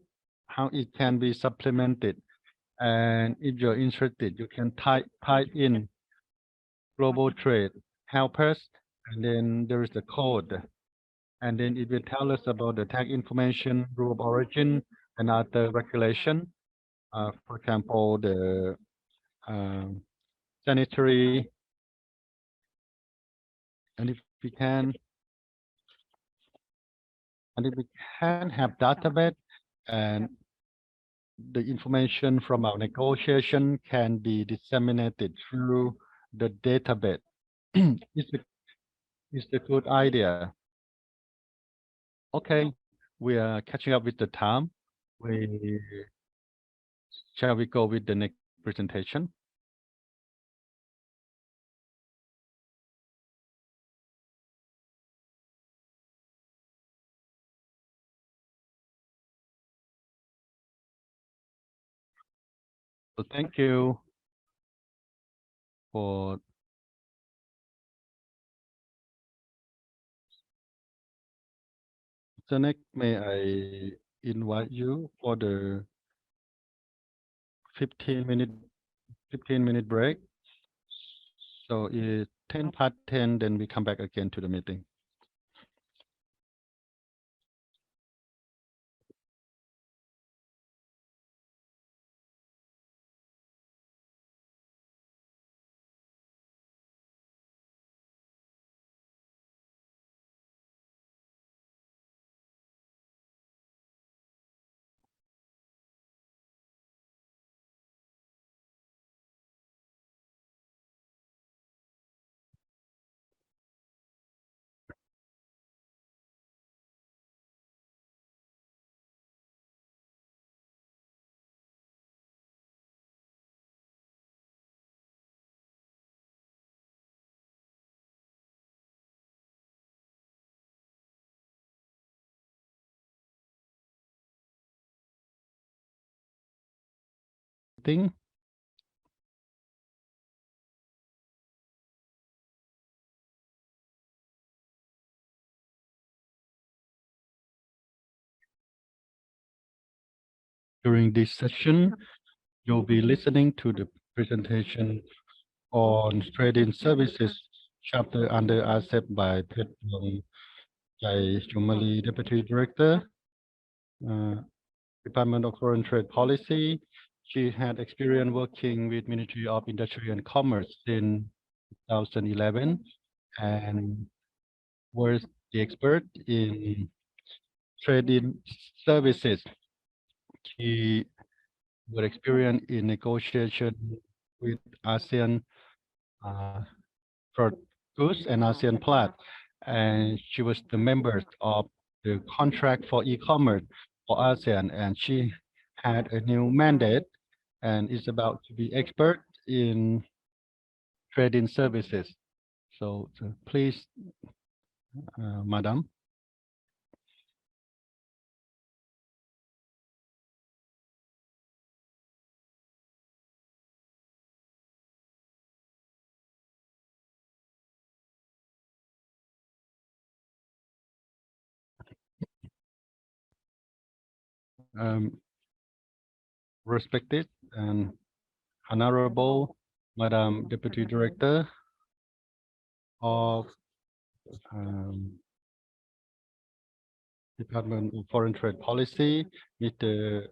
it can be supplemented, and if you're interested you can type in global trade helpers, and then there is the code, and then it will tell us about the tag information, rule of origin, and other regulation. For example, the sanitary, and if we can have database, and the information from our negotiation can be disseminated through the database. It's a good idea. Okay, we are catching up with the time. Shall we go with the next presentation? So thank you for the next. May I invite you for the 15-minute break? So it's 10:10, then we come back again to the meeting. Thing. During this session, you'll be listening to the presentation on trading services chapter under RCEP by Phet Luang Chumali, Deputy Director, Department of Foreign Trade Policy. She had experience working with Ministry of Industry and Commerce in 2011 and was the expert in trading services. She was experienced in negotiation with ASEAN for goods and ASEAN Plus, and she was the member of the contract for e-commerce for ASEAN, and she had a new mandate and is about to be expert in trading services. So please, Madam. Respected and Honorable Madam Deputy Director of Department of Foreign Trade Policy, Mr.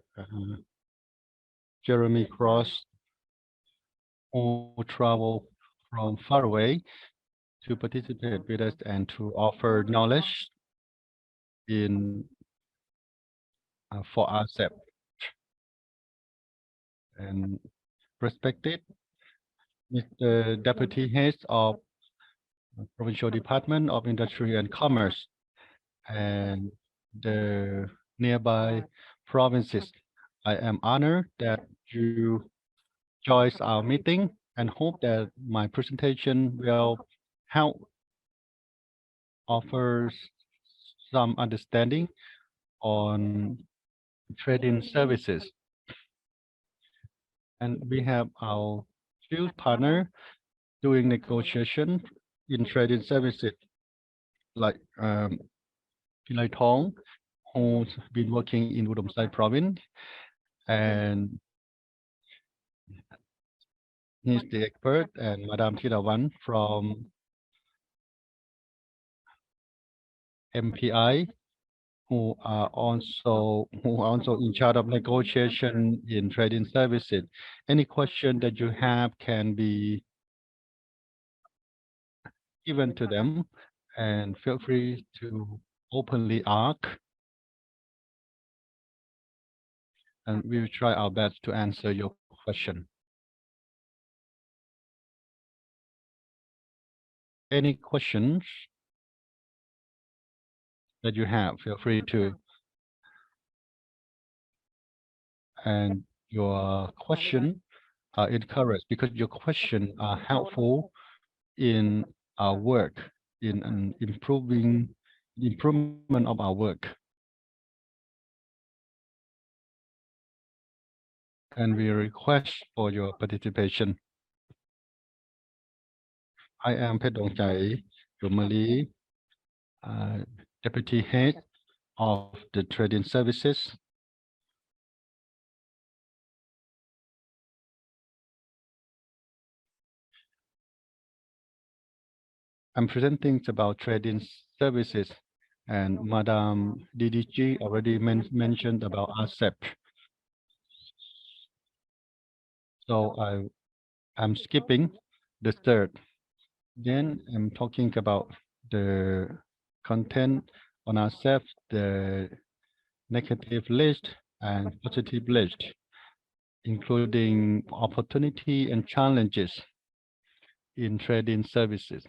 Jeremy Cross, who traveled from far away to participate with us and to offer knowledge in for RCEP. And respected Mr. Deputy Head of Provincial Department of Industry and Commerce and the nearby provinces. I am honored that you joined our meeting and hope that my presentation will help offer some understanding on trading services. And we have our field partner doing negotiation in trading services, like Pilai Thong, who's been working in Udom Sai province, and he's the expert, and Madam Thirawan from MPI, who are also in charge of negotiation in trading services. Any question that you have can be given to them, and feel free to openly ask, and we will try our best to answer your question. Any questions that you have, feel free to. And your question are encouraged because your question are helpful in our work, in an improvement of our work. And we request for your participation. I am Phet Dong Chai Rumali, Deputy Head of the Trading Services. I'm presenting about trading services, and Madam DDG already mentioned about RCEP. So I'm skipping the third. Then I'm talking about the content on RCEP, the negative list and positive list, including opportunity and challenges in trading services.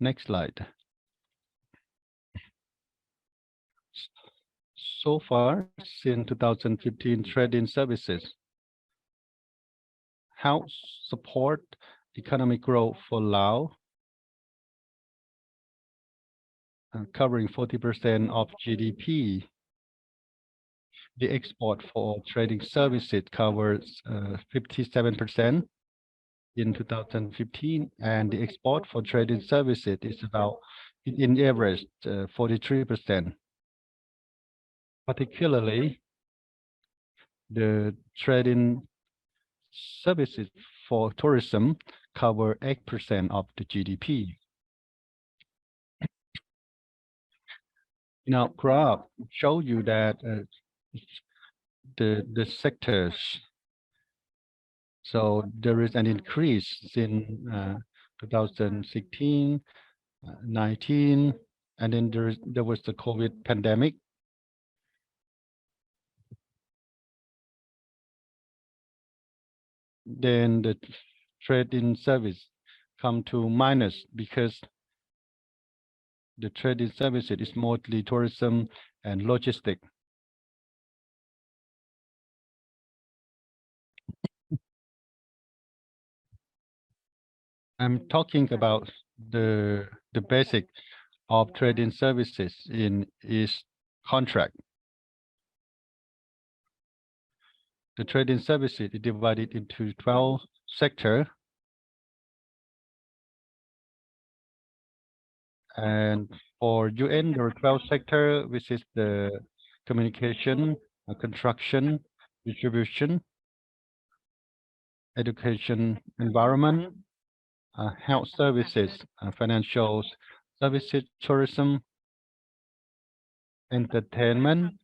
Next slide. So far, since 2015, trading services help support economic growth for Laos, covering 40% of GDP. The export for trading services covers 57% in 2015, and the export for trading services is about, in average, 43%. Particularly, The trading services for tourism cover 8% of the GDP. Now, graph show you that the sectors. So there is an increase in 2016, 19, and then there was the COVID pandemic. Then the trade-in service come to minus because the trade-in services is mostly tourism and logistics. I'm talking about the basic of trade-in services in is contract. The trade-in services is divided into 12 sectors. And for UN, there are 12 sectors, which is the communication, construction, distribution, education, environment, health services, financial services, tourism, entertainment,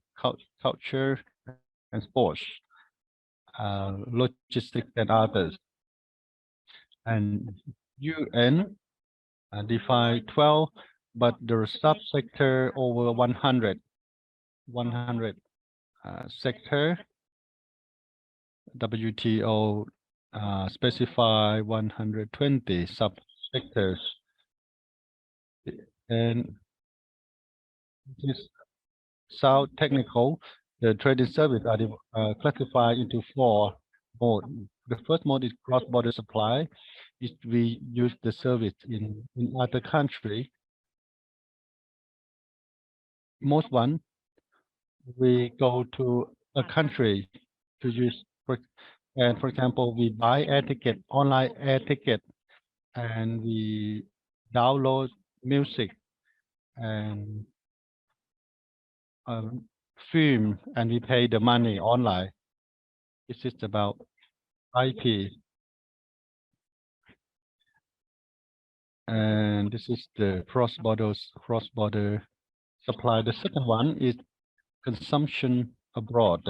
culture, and sports, logistics, and others. And UN define 12, but there are subsector over 100 sector. WTO specify 120 subsectors, and this sound technical. The trading service are classified into 4 modes. The first mode is cross-border supply. Is we use the service in other country. Most one, we go to a country to use, for example, we buy air ticket, online air ticket, and we download music and film, and we pay the money online. This is about IP. And this is the cross-border supply. The second one is consumption abroad.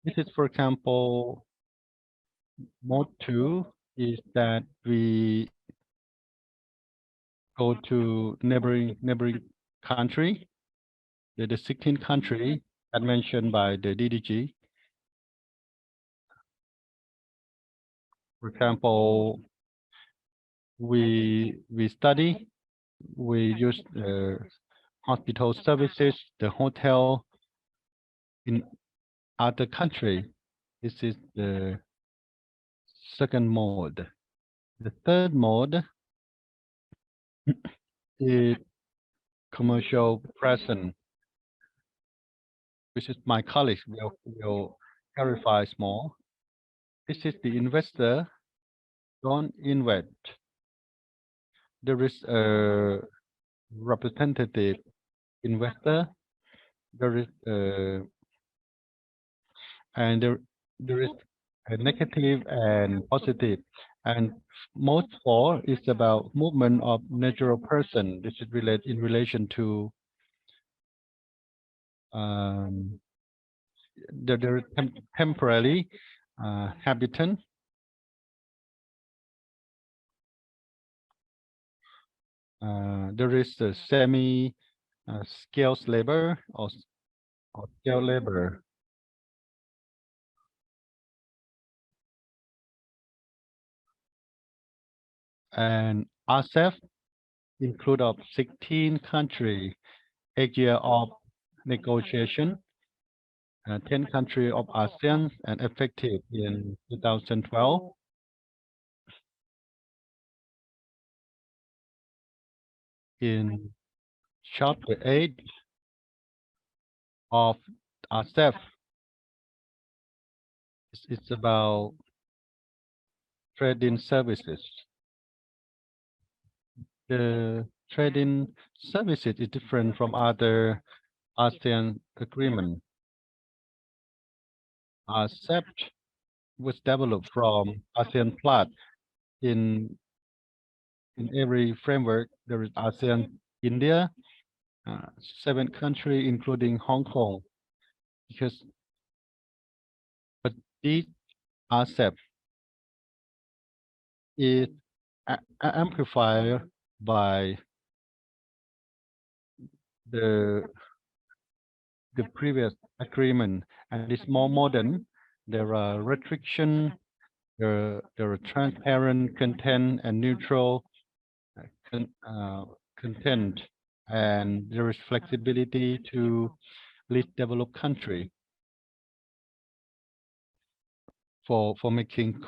This is, for example, mode 2 is that we go to neighboring country. The 16 country as mentioned by the DDG. For example, we study, we use hospital services, the hotel in other country. This is the second mode. The third mode is commercial presence, which is my colleagues will clarify small. This is the investor don't invest. There is a representative investor. There is and there is a negative and positive. And most 4 is about movement of natural person. This is in relation to there is temporary habitant. There is a semi-skilled labor or skilled labor. And RCEP include of 16 countries, 8 years of negotiation, 10 countries of ASEAN, and effective in 2012. In Chapter 8 of RCEP, it's about trading services. The trading services is different from other ASEAN Agreement. RCEP was developed from ASEAN Plus. In every framework, there is ASEAN, India, 7 countries, including Hong Kong. But this RCEP is amplified by the previous agreement, and it's more modern. There are restrictions, there are transparent content and neutral content, and there is flexibility to lead developed country for making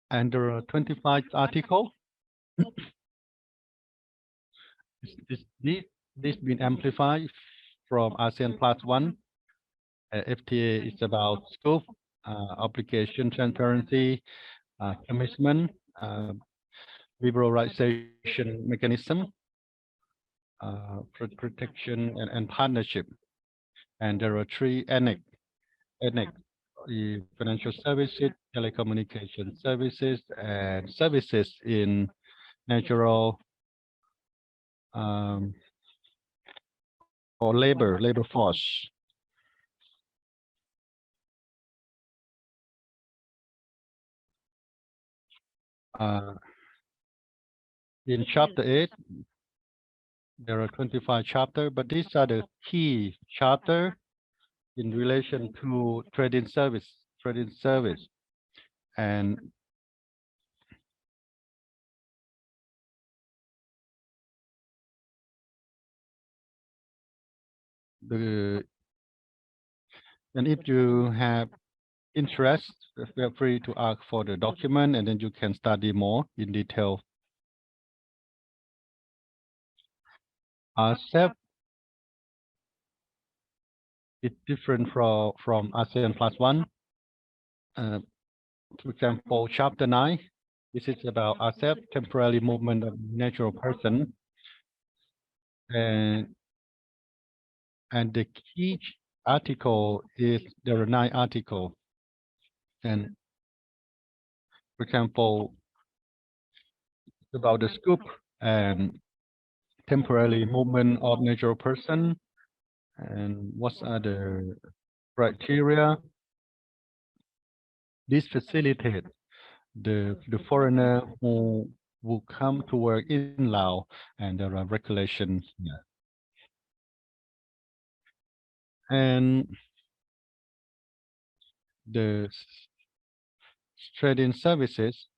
and there are 25 articles. This been amplified from ASEAN Plus 1. FTA is about scope, obligation, transparency, commitment, liberalization mechanism, protection and partnership. And there are 3 annex, the financial services, telecommunication services, and services in natural or labor force. In Chapter 8, there are 25 chapters, but these are the key chapters in relation to trading service, and if you have interest, feel free to ask for the document, and then you can study more in detail. RCEP is different from ASEAN Plus 1. For example, Chapter 9, this is about RCEP, temporary movement of natural person, and the key article is there are 9 articles. And for example, about the scope and temporary movement of natural person, and what are the criteria. This facilitates the foreigner who will come to work in Laos, and there are regulations here. And the trading services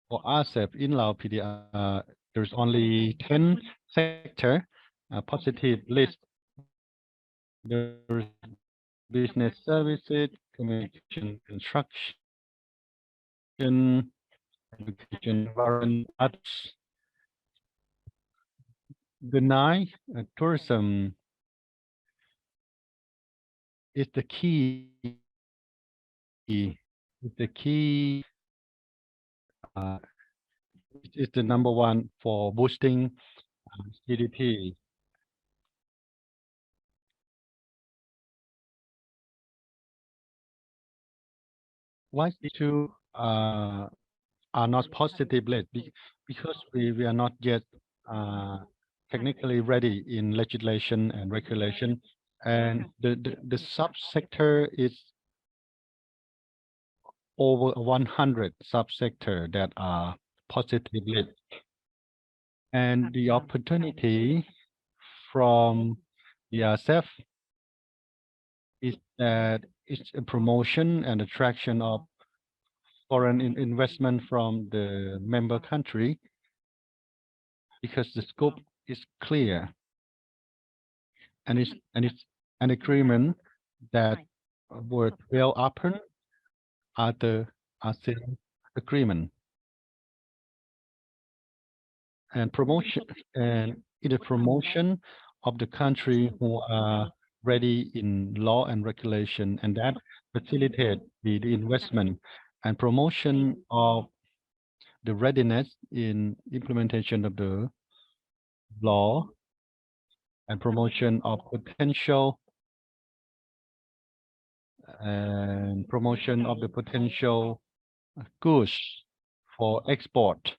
for RCEP in Lao PDR, there's only 10 sectors, a positive list. There's business services, communication, construction, education, environment, arts. The 9, tourism is the key. It's the number 1 for boosting GDP. Why these 2 are not positive list? Because we are not yet technically ready in legislation and regulation, and the subsector is over 100 subsector that are positive list. And the opportunity from the RCEP is that it's a promotion and attraction of foreign investment from the member country, because the scope is clear, and it's an agreement that would well open other ASEAN agreement. And promotion, and in the promotion of the country who are ready in law and regulation, and that facilitate the investment and promotion of the readiness in implementation of the law and promotion of potential goods for export.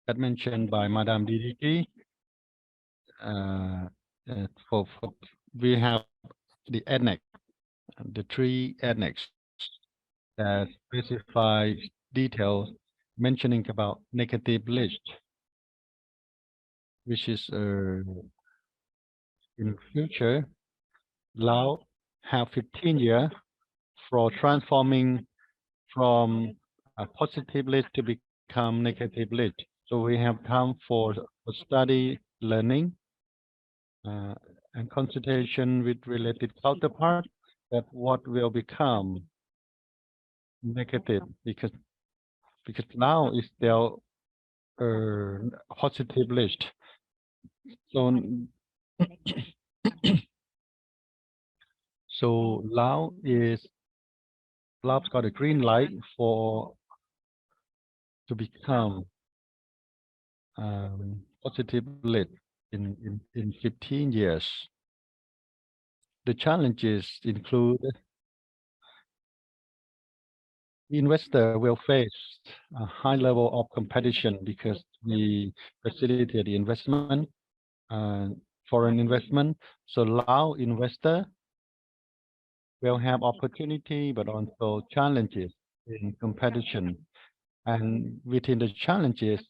That mentioned by Madame Didiki. We have the annex, the 3 annex that specify details mentioning about negative list, which is in future, Laos have 15 years for transforming from a positive list to become negative list. So we have time for study, learning, and consultation with related counterpart that what will become negative because now is still positive list. So so Laos got a green light to become positive list in 15 years. The challenges include investor will face a high level of competition because we facilitate the investment, foreign investment. So Lao investor will have opportunity, but also challenges in competition. And within the challenges,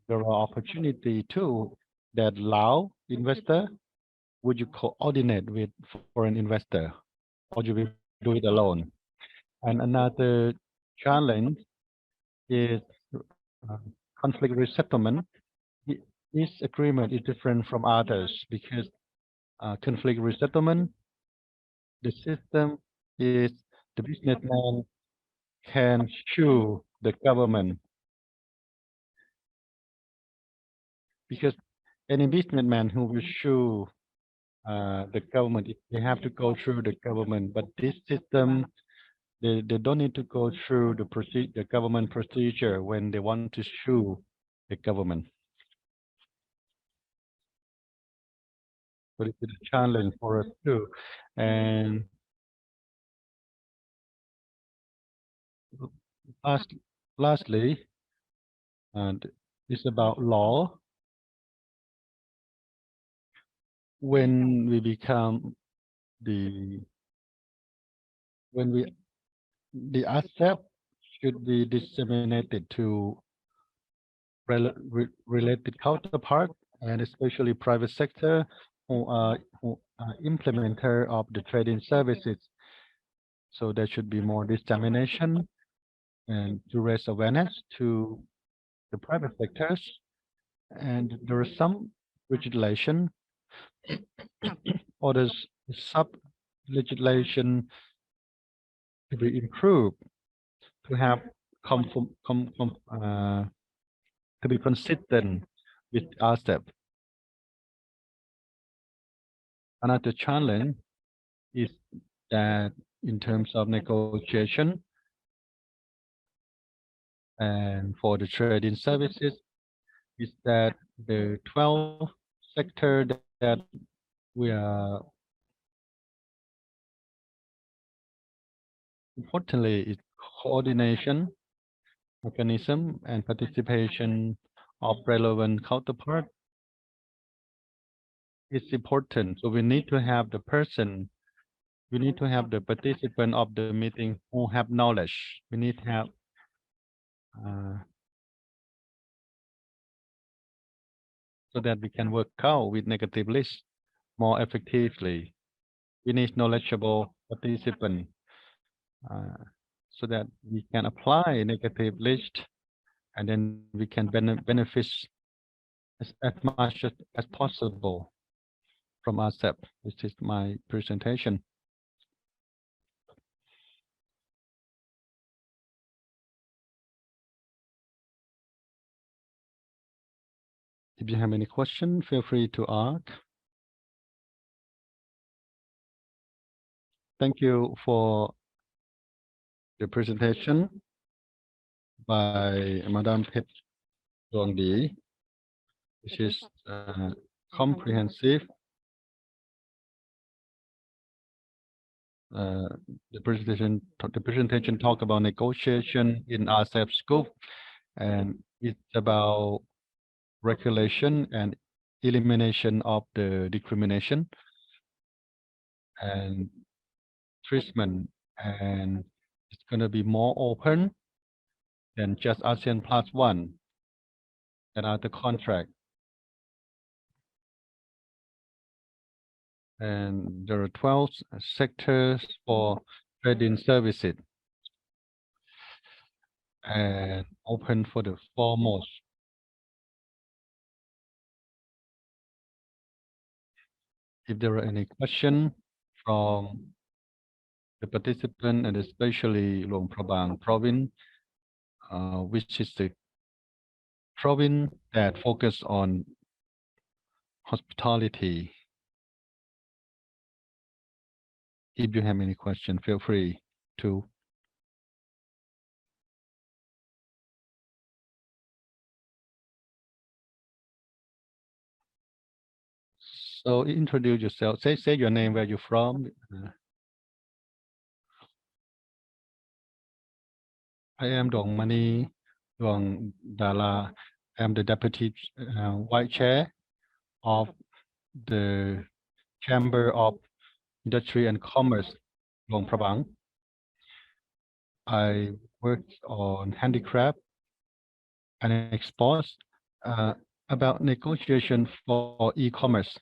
there are opportunity too that Lao investor, would you coordinate with foreign investor or you will do it alone? And another challenge is conflict resettlement. This agreement is different from others because conflict resettlement, the system is the businessman can sue the government because any businessman who will sue the government, they have to go through the government. But this system, they don't need to go through the government procedure when they want to sue the government. So it's a challenge for us too. And lastly, and it's about law. When we become the RCEP should be disseminated to related counterpart and especially private sector who are implementer of the trading services. So there should be more dissemination and to raise awareness to the private sectors. And there is some legislation or the sub legislation to be improved to have to be consistent with RCEP. Another challenge is that in terms of negotiation and for the trading services is that the 12 sector that we are importantly is coordination mechanism and participation of relevant counterpart is important. So we need to have the person, we need to have the participant of the meeting who have knowledge. We need to have so that we can work out with negative list more effectively. We need knowledgeable participant so that we can apply negative list and then we can benefit as much as possible from RCEP. This is my presentation. If you have any question, feel free to ask. Thank you for the presentation by Madam Phet Luang Di, which is comprehensive. The presentation talk about negotiation in RCEP scope, and it's about regulation and elimination of the discrimination and treatment, and it's going to be more open than just ASEAN plus one and other contract. And there are 12 sectors for trading services and open for the foremost. If there are any questions from the participant, and especially Luang Prabang province, which is the province that focus on hospitality. If you have any question, feel free to. So introduce yourself. Say your name, where you're from. I am Dong Mani Luang Dala. I am the deputy vice chair of the Chamber of Industry and Commerce, Luang Prabang. I worked on handicraft and exports, about negotiation for e-commerce.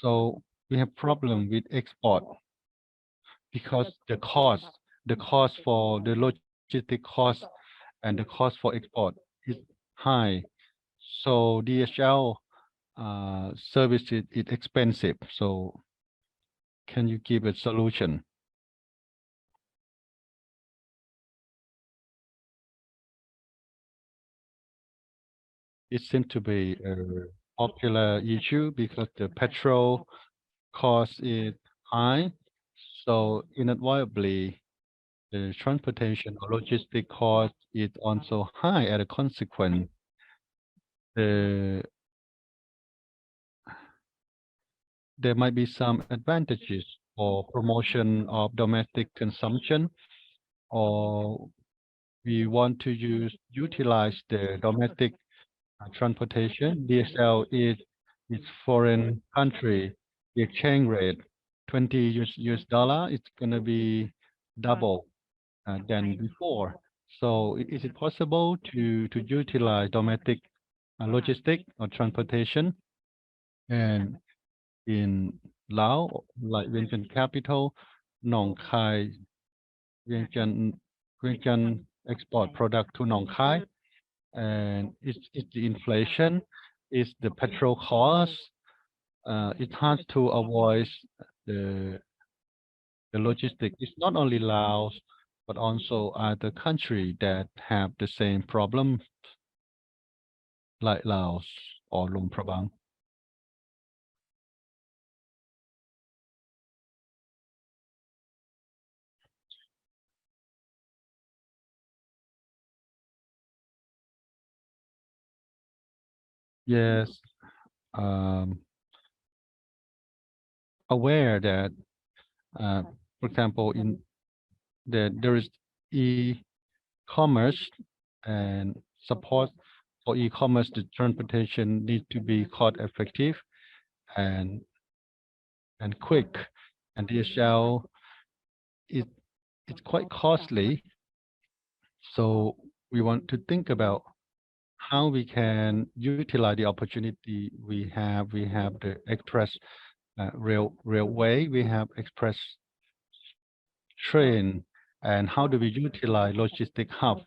So we have problem with export because the cost for the logistic cost and the cost for export is high. So DHL service is expensive. So can you give a solution? It seems to be a popular issue because the petrol cost is high. So inevitably, the transportation or logistic cost is also high. As a consequence, there might be some advantages for promotion of domestic consumption, or we want to utilize the domestic transportation. DSL is foreign country. The exchange rate, 20 US dollar, it's gonna be double than before. So is it possible to utilize domestic logistic or transportation? And in Laos, like Vientiane capital, Nong Khai, Vientiane export product to Nong Khai, and it's the inflation, it's the petrol cost. It's hard to avoid the logistic. It's not only Laos, but also other countries that have the same problem, like Laos or Luang Prabang. Yes, aware that, for example, in there is e-commerce, and support for e-commerce, the transportation needs to be cost effective and quick, and DHL it's quite costly. So we want to think about how we can utilize the opportunity we have. We have the express railway, we have express train, and how do we utilize logistic hub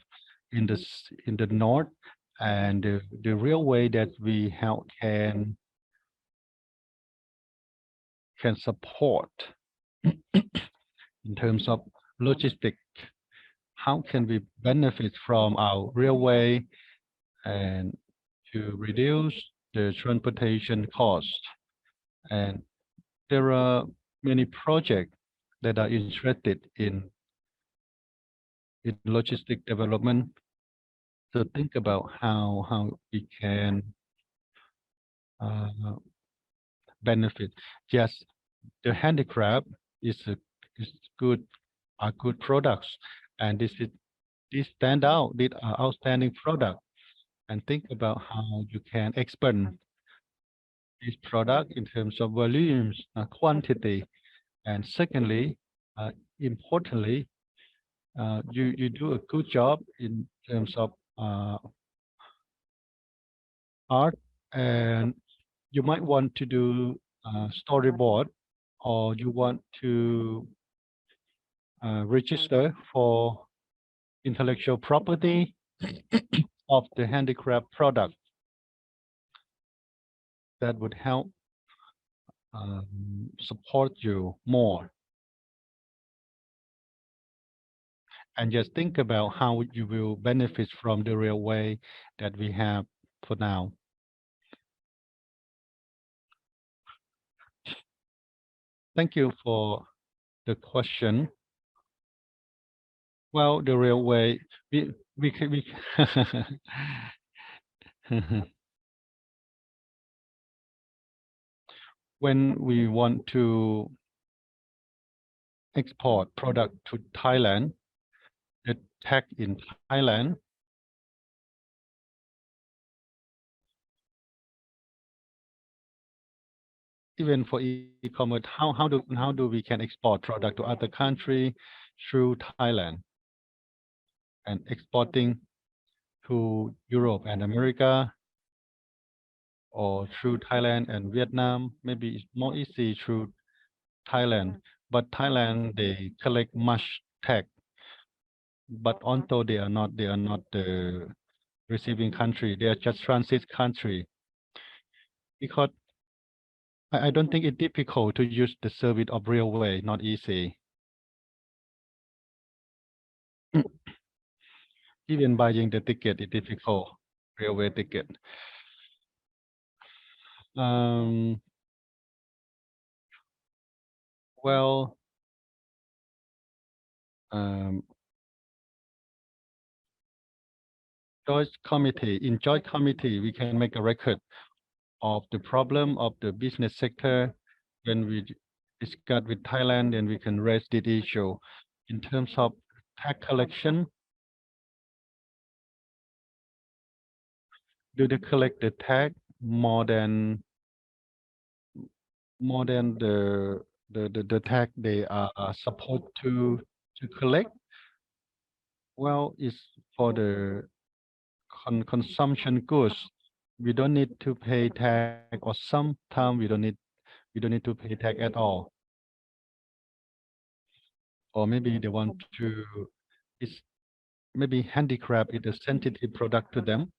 in the north, and the railway that we have can support in terms of logistic. How can we benefit from our railway and to reduce the transportation cost? And there are many projects that are interested in logistic development. So think about how we can benefit. Yes, the handicraft is good, are good products, and these stand out. These are outstanding products. And think about how you can expand this product in terms of volumes, quantity, and secondly, importantly, you do a good job in terms of art, and you might want to do storyboard, or you want to register for intellectual property of the handicraft product. That would help support you more. And just think about how you will benefit from the railway that we have for now. Thank you for the question. Well, the railway, we when we want to export product to Thailand, the tax in Thailand even for e-commerce, how do we can export product to other country through Thailand, and exporting to Europe and America, or through Thailand and Vietnam? Maybe it's more easy through Thailand, but Thailand, they collect much tax, but although they are not the receiving country, they are just transit country, because I don't think it's difficult to use the service of railway, not easy. Even buying the ticket is difficult, railway ticket. Well, in joint committee, we can make a record of the problem of the business sector. When we discuss with Thailand, then we can raise this issue. In terms of tax collection, do they collect the tax more than the tax they are supposed to collect? Well, it's for the consumption goods. We don't need to pay tax, or sometimes we don't need to pay tax at all. Or maybe they want to, maybe handicraft is a sensitive product to them.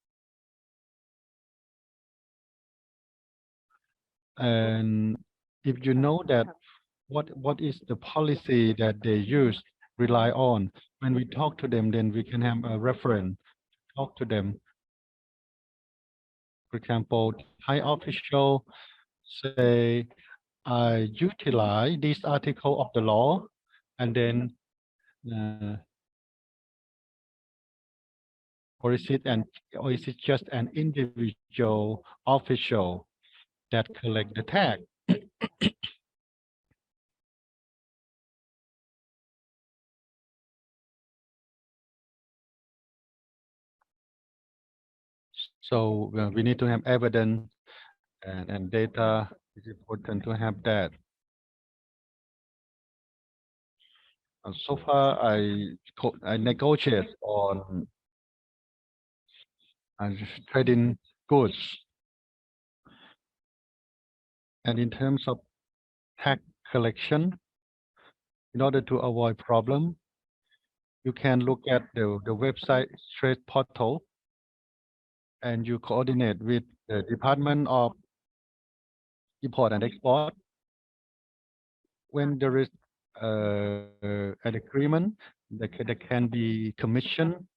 And if you know that what is the policy that they use, rely on, when we talk to them, then we can have a reference, talk to them. For example, Thai official say, I utilize this article of the law, and then or is it just an individual official that collect the tax? So we need to have evidence and data. It's important to have that. So far, I negotiate on trading goods. And in terms of tax collection, in order to avoid problem, you can look at the website trade portal, and you coordinate with the Department of Import and Export. When there is an agreement, there can be commission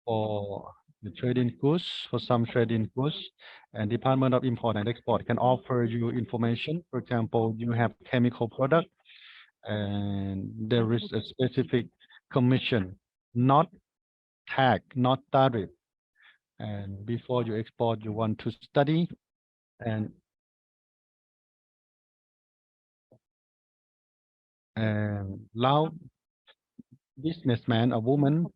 for the trading goods, for some trading goods, and Department of Import and Export can offer you information. For example, you have chemical product, and there is a specific commission, not tag, not tariff. And before you export, you want to study and Lao businessman or woman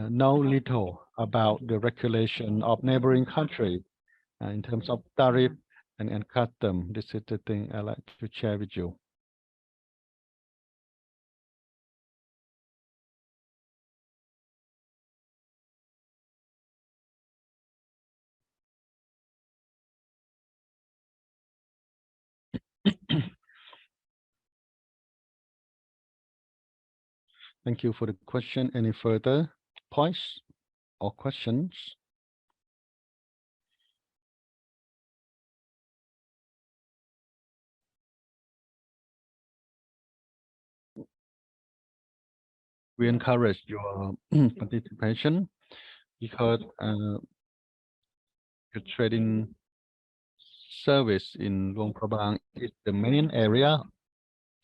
know little about the regulation of neighboring country in terms of tariff and custom. This is the thing I like to share with you. Thank you for the question. Any further points or questions? We encourage your participation because the trading service in Luang Prabang is the main area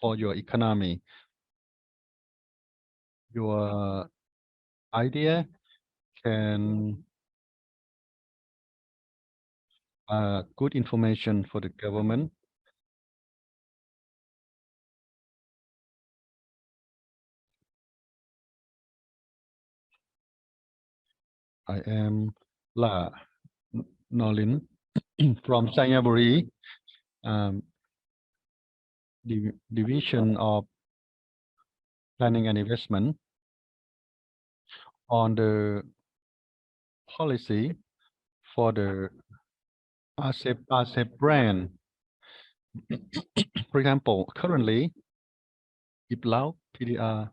for your economy. Your idea can good information for the government. I am La Nolin from Sanyaburi, Division of Planning and Investment, on the policy for the RCEP brand. For example, currently, if Lao PDR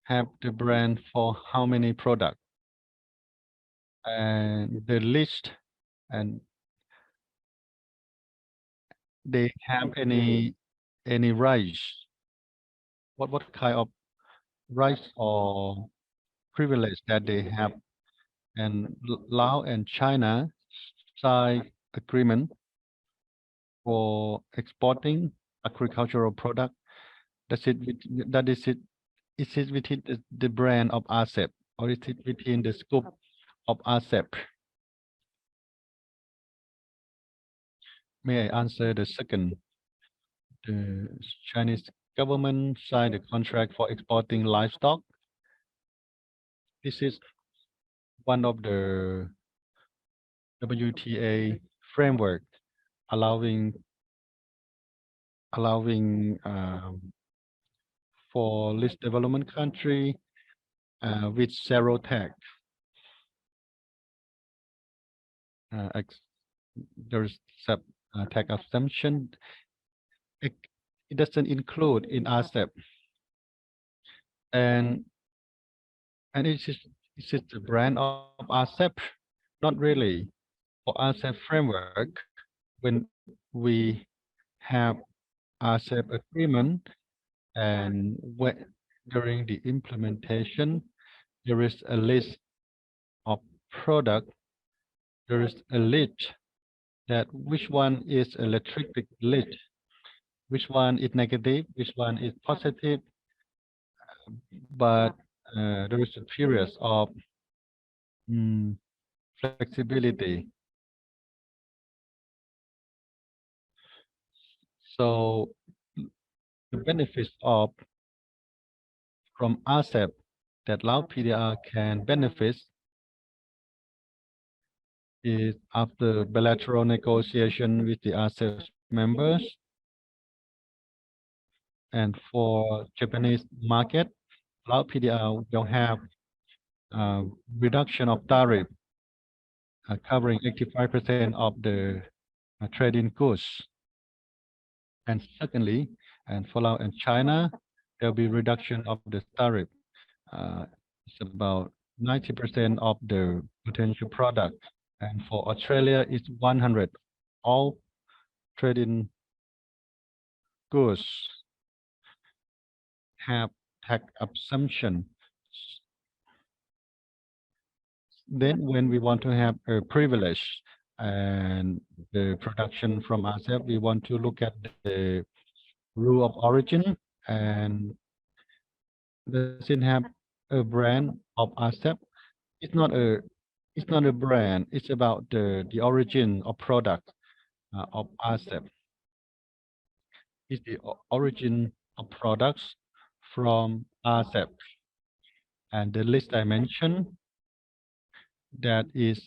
have the brand for how many products, and the list, and they have any rights, what kind of rights or privilege that they have, and Lao and China sign agreement for exporting agricultural product. Is it within the brand of RCEP, or is it within the scope of RCEP? May I answer the second? The Chinese government signed a contract for exporting livestock. This is one of the WTA framework allowing for least development country with zero tax. There's tax exemption. It doesn't include in RCEP, and is it the brand of RCEP? Not really. For RCEP framework, when we have RCEP agreement, and during the implementation, there is a list of product. There is a list that which one is electric list, which one is negative, which one is positive. But there is a period of flexibility. So the benefits from RCEP that Lao PDR can benefit is after bilateral negotiation with the RCEP members. And for Japanese market, Lao PDR will have reduction of tariff covering 85% of the trading goods. And secondly, and for Laos and China, there'll be reduction of the tariff. It's about 90% of the potential product. And for Australia, it's 100. All trading goods have tax exemption. Then when we want to have a privilege and the production from RCEP, we want to look at the rule of origin, and does it have a brand of RCEP? It's not a brand. It's about the origin of product of RCEP. It's the origin of products from RCEP, and the list I mentioned that is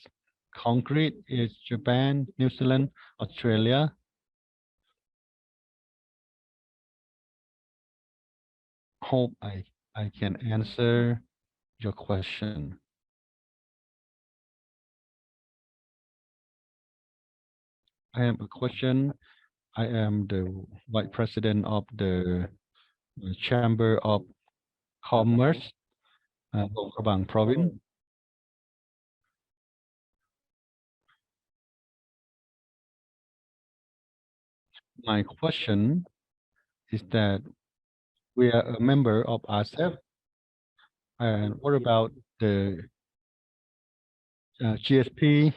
concrete is Japan, New Zealand, Australia. Hope I can answer your question. I have a question. I am the Vice President of the Chamber of Commerce, Luang Prabang Province. My question is that we are a member of RCEP, and what about the GSP?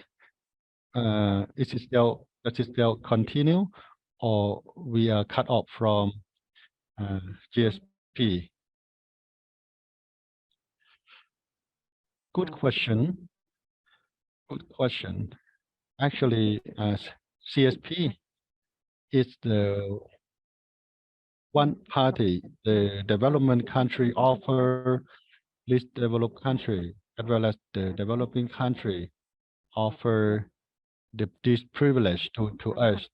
Does it still continue, or we are cut off from GSP? Good question. Good question. Actually, CSP is the one party the development country offer least developed country as well as the developing country offer this privilege to us.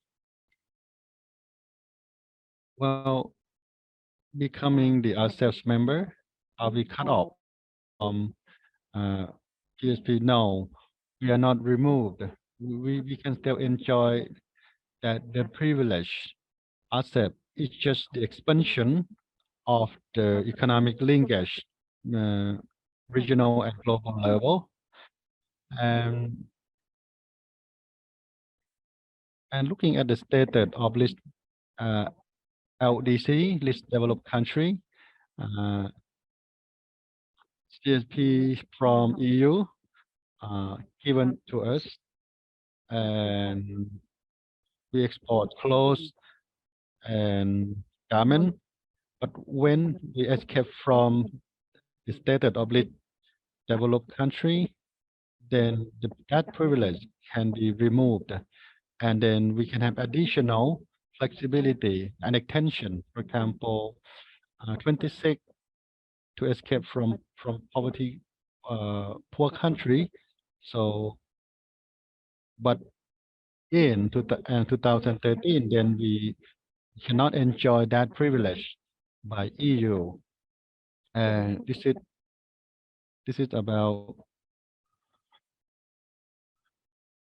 Well, becoming the RCEP member, are we cut off from GSP? No, we are not removed. We can still enjoy that the privilege. RCEP is just the expansion of the economic linkage, regional and global level, and looking at the status of list LDC, list developed country, CSP from EU given to us, and we export clothes and garment. But when we escape from the status of list developed country, then that privilege can be removed, and then we can have additional flexibility and extension. For example, 26 to escape from poverty, poor country. So, but in 2013, then we cannot enjoy that privilege by EU, and this is about.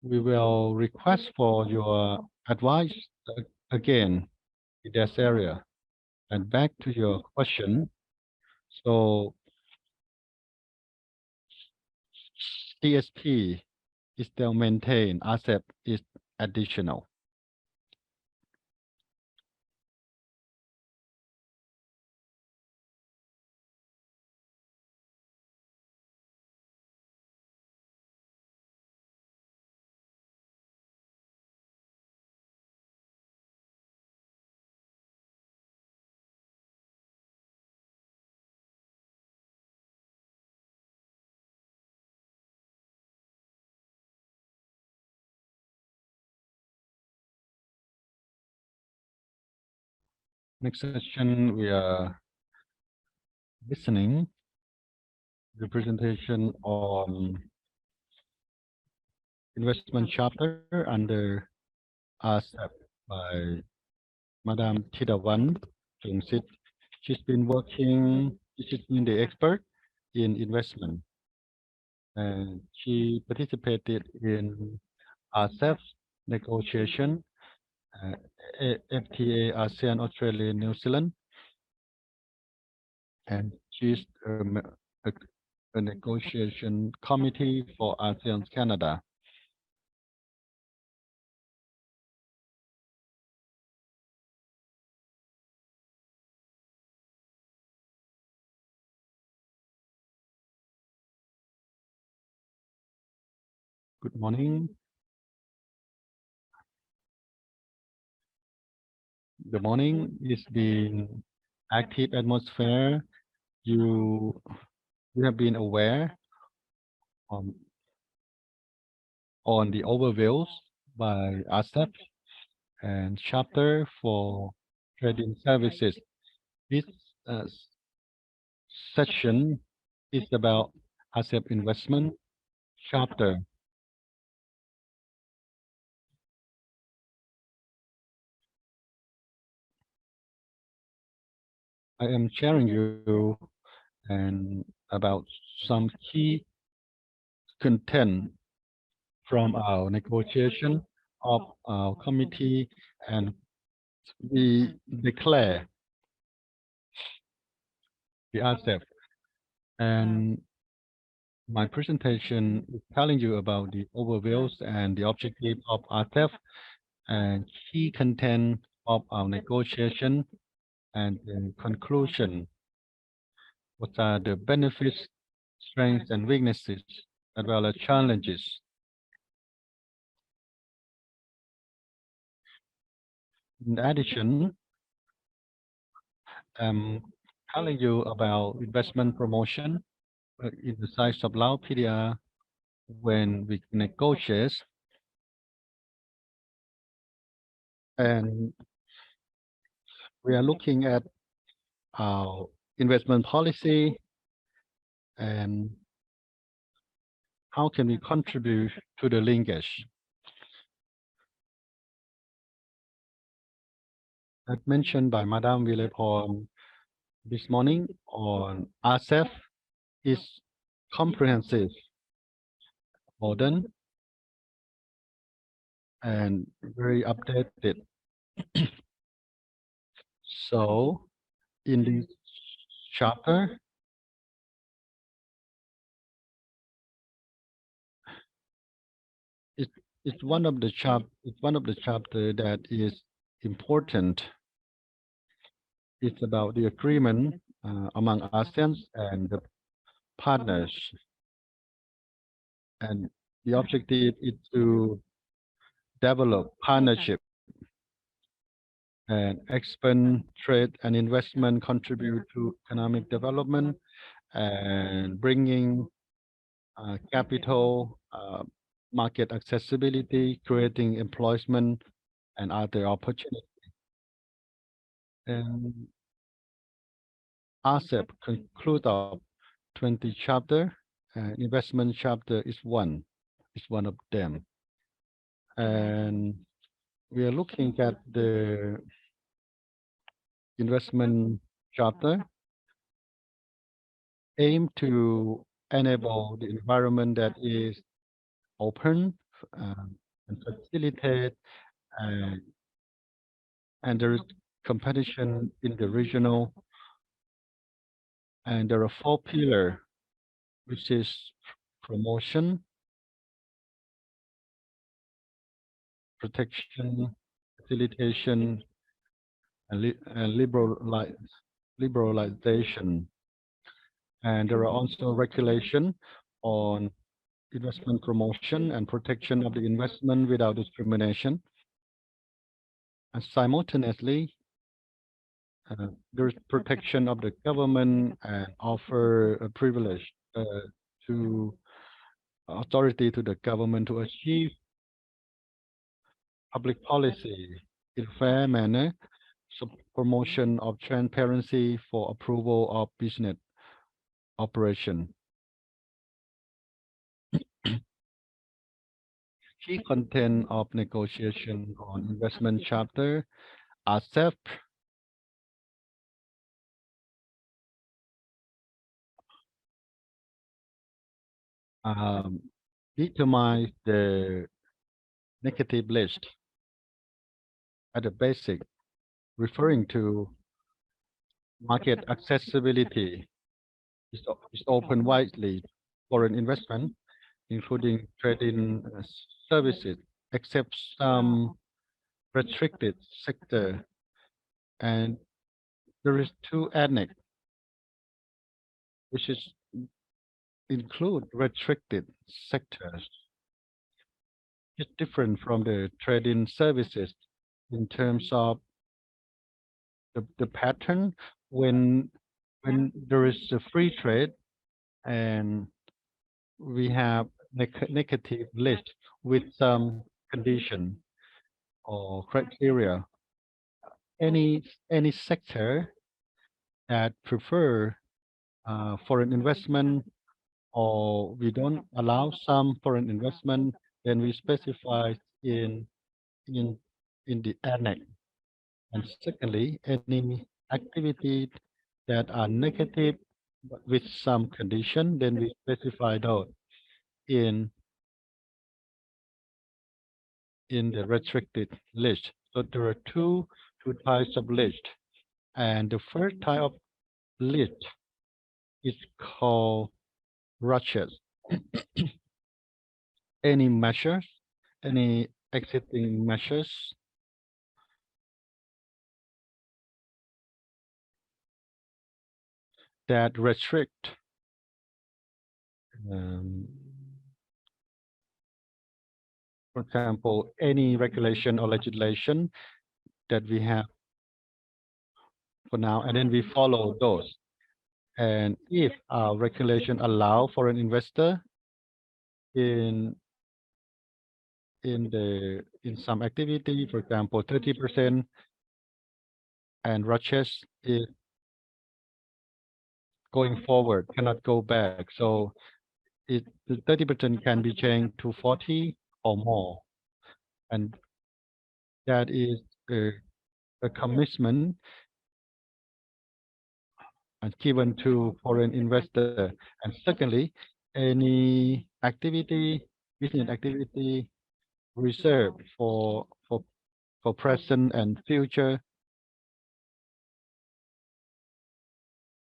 We will request for your advice again in this area. And back to your question. So CSP is still maintained, RCEP is additional. Next session, we are listening the presentation on investment chapter under RCEP by Madam Thidawan Jungsit. She's been the expert in investment, and she participated in RCEP negotiation, FTA, ASEAN, Australia, New Zealand, and she's a negotiation committee for ASEAN Canada. Good morning. The morning is been active atmosphere. You have been aware on the overviews by RCEP and chapter for trading services. This section is about RCEP investment chapter. I am sharing you and about some key content from our negotiation of our committee, and we declare the RCEP. And my presentation is telling you about the overviews and the objective of RCEP and key content of our negotiation and the conclusion. What are the benefits, strengths, and weaknesses, as well as challenges? In addition, I'm telling you about investment promotion in the size of Lao PDR when we negotiate, and we are looking at our investment policy and how can we contribute to the linkage. As mentioned by Madame Vilepon this morning on RCEP is comprehensive, modern, and very updated. So in this chapter, it's one of the chapter that is important. It's about the agreement among ASEAN and the partners, and the objective is to develop partnership and expand trade and investment, contribute to economic development, and bringing capital, market accessibility, creating employment, and other opportunities. And RCEP conclude of 20 chapter, investment chapter is one of them. And we are looking at the investment chapter, aim to enable the environment that is open and facilitate, and there is competition in the regional, and there are 4 pillars, which is promotion, protection, facilitation, and liberalization. And there are also regulation on investment promotion and protection of the investment without discrimination. And simultaneously, there is protection of the government and offer a privilege to authority to the government to achieve public policy in a fair manner, so promotion of transparency for approval of business operation. Key content of negotiation on investment chapter RCEP determine the negative list at the basic, referring to market accessibility is open widely foreign investment, including trading services, except some restricted sector. And there is 2 annex, which is include restricted sectors. it's different from the trading services in terms of the pattern when there is a free trade and we have negative list with some condition or criteria. Any sector that prefer foreign investment or we don't allow some foreign investment, then we specify in in the annex. And secondly, any activity that are negative but with some condition, then we specify those in the restricted list. So there are two types of list, and the first type of list is called rushes. Any measures, any existing measures that restrict for example, any regulation or legislation that we have for now, and then we follow those. And if our regulation allow for an investor in some activity, for example, 30%, and Rushes is going forward, cannot go back. So the 30% can be changed to 40 or more. And that is a commitment given to foreign investor. And secondly, any activity, business activity reserved for present and future,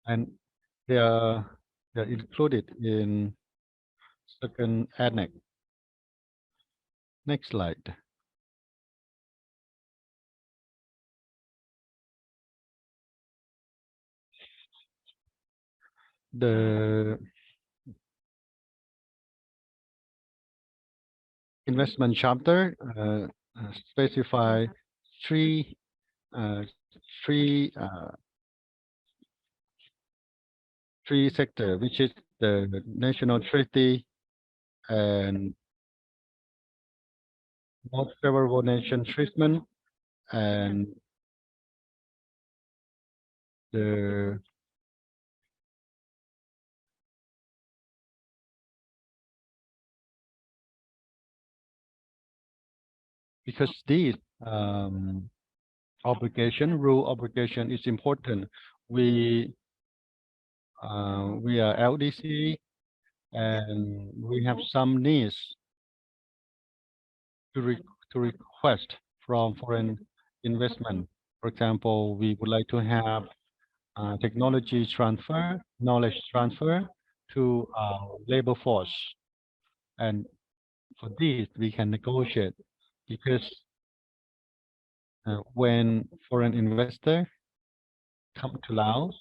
and they are included in second annex. Next slide. The investment chapter specify three sector, which is the national treaty and most favorable nation treatment and the because these rule obligation is important. We are LDC and we have some needs to request from foreign investment. For example, we would like to have technology transfer, knowledge transfer to our labor force. And for this, we can negotiate because when foreign investor come to Laos,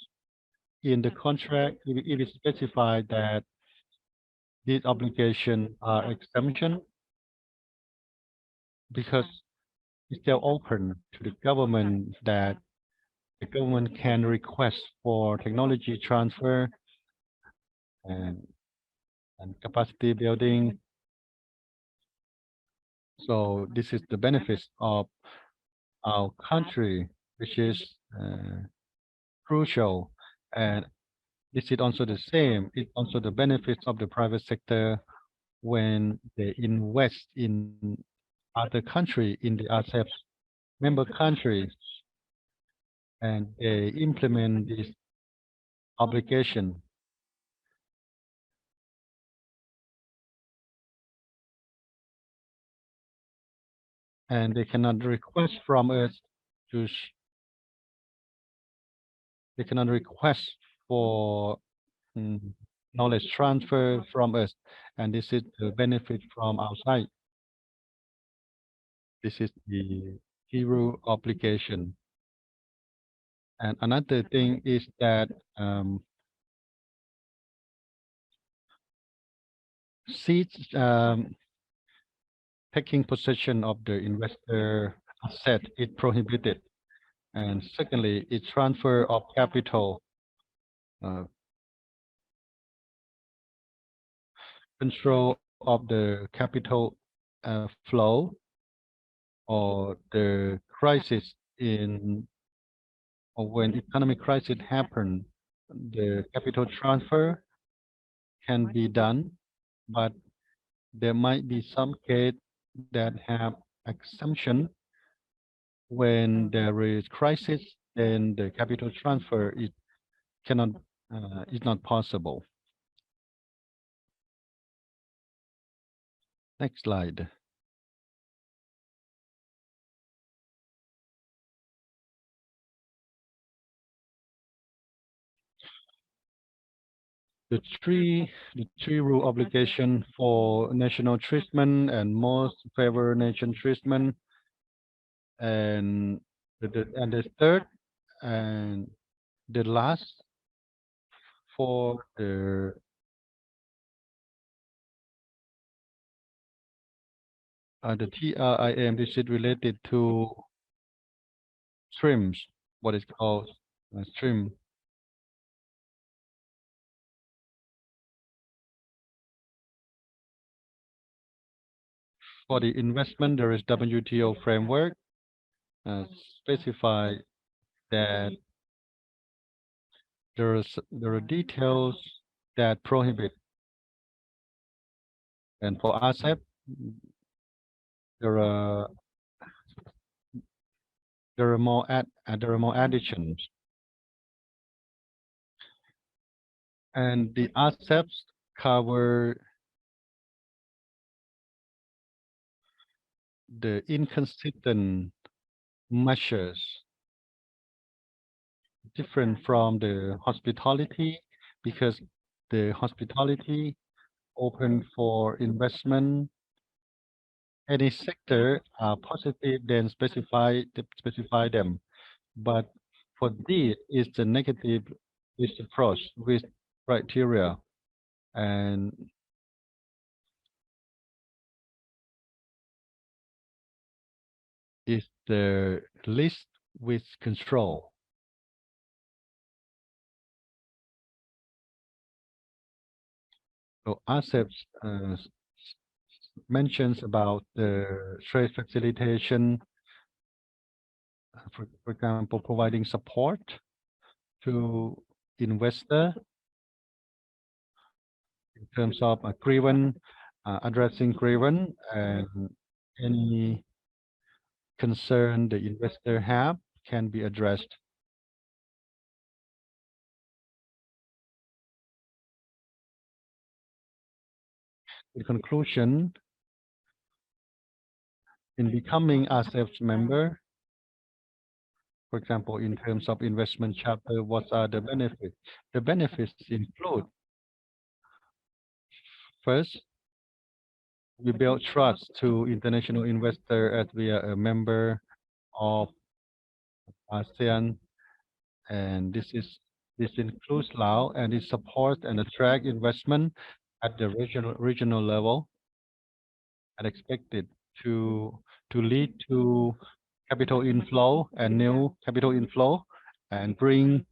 in the contract, it is specified that these obligations are exemption because it's still open to the government that the government can request for technology transfer and capacity building. So this is the benefits of our country, which is crucial. And this is also the same. It's also the benefits of the private sector when they invest in other country in the RCEP member countries and they implement this obligation. And they cannot request from us they cannot request for knowledge transfer from us, and this is the benefit from outside. This is the hero obligation. And another thing is that seeds taking possession of the investor asset is prohibited. And secondly, its transfer of capital, control of the capital flow, or the crisis or when economic crisis happen, the capital transfer can be done, but there might be some case that have exemption. When there is crisis, then the capital transfer is not possible. Next slide. The three rule obligation for national treatment and most favored nation treatment, and the third and the last for the TRIM. This is related to streams, what is called stream. For the investment, there is WTO framework specify that there are details that prohibit, and for RCEP, there are more additions, and the RCEPs cover the inconsistent measures different from the hospitality, because the hospitality open for investment. Any sector are positive, then specify them. But for this is the negative is approach with criteria, and is the list with control. So RCEP mentions about the trade facilitation, for example, providing support to investor in terms of a grievance, addressing grievance, and any concern the investor have can be addressed. In conclusion, in becoming RCEP member, for example, in terms of investment chapter, what are the benefits? The benefits include, first, we build trust to international investor as we are a member of ASEAN, and this includes Laos, and it supports and attract investment at the regional level, and expected to lead to capital inflow and new capital inflow, and bring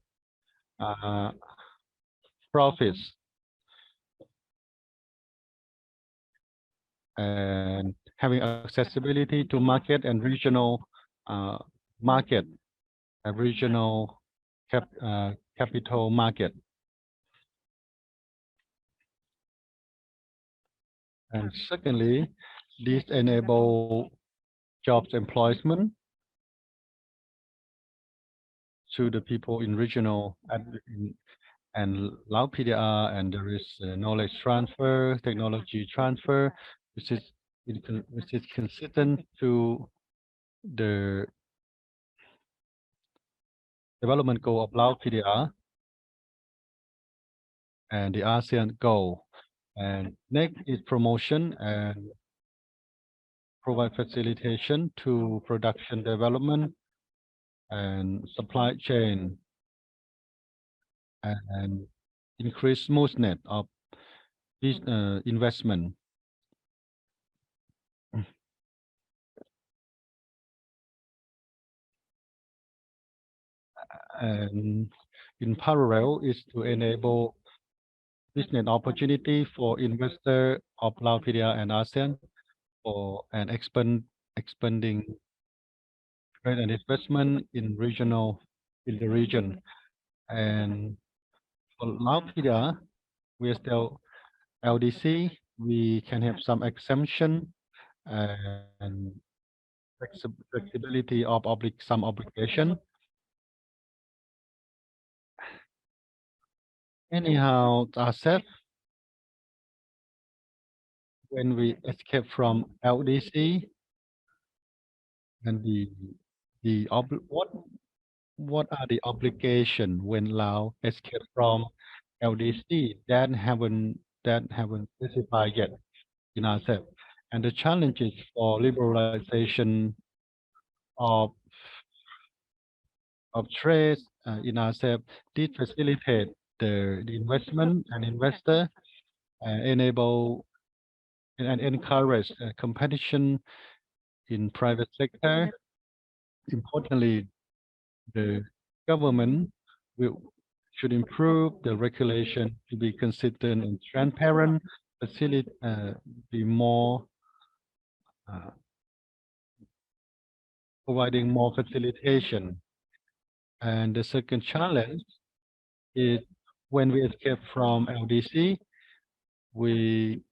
profits, and having accessibility to market and regional market, a regional capital market. And secondly, this enable jobs employment to the people in regional and Lao PDR, and there is knowledge transfer, technology transfer, which is consistent to the development goal of Lao PDR and the ASEAN goal. And next is promotion and provide facilitation to production development and supply chain, and increase smoothness of this investment. And in parallel is to enable business opportunity for investor of Lao PDR and ASEAN for an expanding trade and investment in the region. And for Lao PDR, we are still LDC. We can have some exemption and flexibility of some obligation. Anyhow, RCEP, when we escape from LDC, and what are the obligation when Laos escape from LDC that haven't specified yet in RCEP, and the challenges for liberalization of trade in RCEP did facilitate the investment and investor, enable and encourage competition in private sector. Importantly, the government should improve the regulation to be consistent and transparent, be more providing more facilitation. And the second challenge is when we escape from LDC, we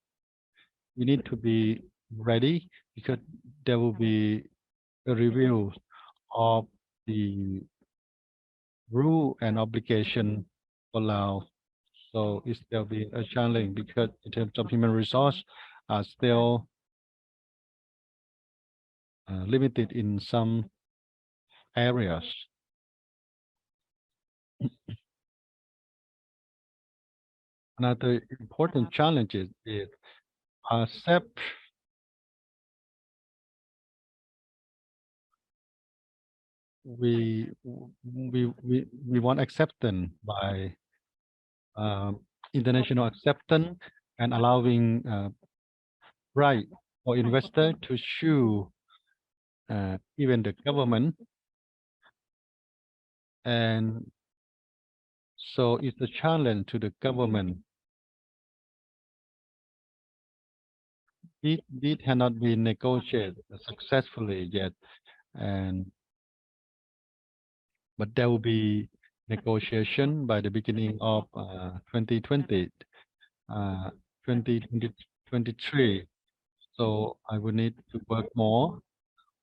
need to be ready because there will be a review of the rule and obligation for Laos. So it's still be a challenge because in terms of human resource are still limited in some areas. Another important challenge is RCEP we want acceptance by international acceptance and allowing right for investor to sue even the government, and so it's a challenge to the government. It cannot be negotiated successfully yet, but there will be negotiation by the beginning of 2023. So I will need to work more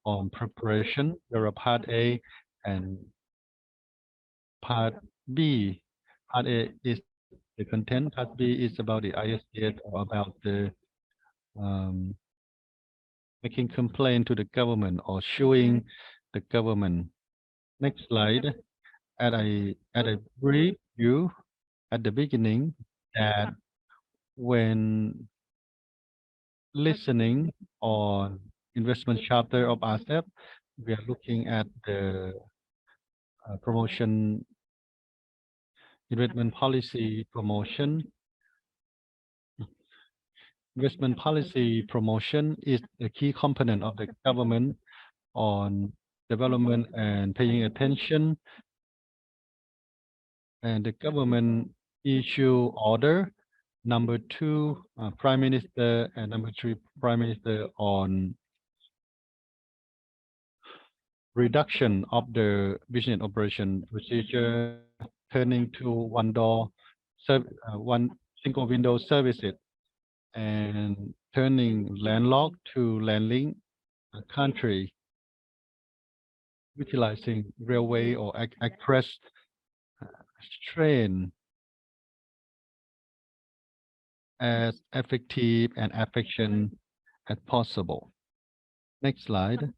on preparation. There are part A and part B. Part A is the content. Part B is about the ISDS or about the making complaint to the government or suing the government. Next slide. As I brief you at the beginning that when listening on investment chapter of RCEP, we are looking at the promotion, investment policy promotion. Investment policy promotion is a key component of the government on development and paying attention. And the government issue order number 2, Prime Minister, and number 3, Prime Minister on reduction of the business operation procedure, turning to one single window services, and turning landlocked to landlink country, utilizing railway or express train as effective and efficient as possible. Next slide.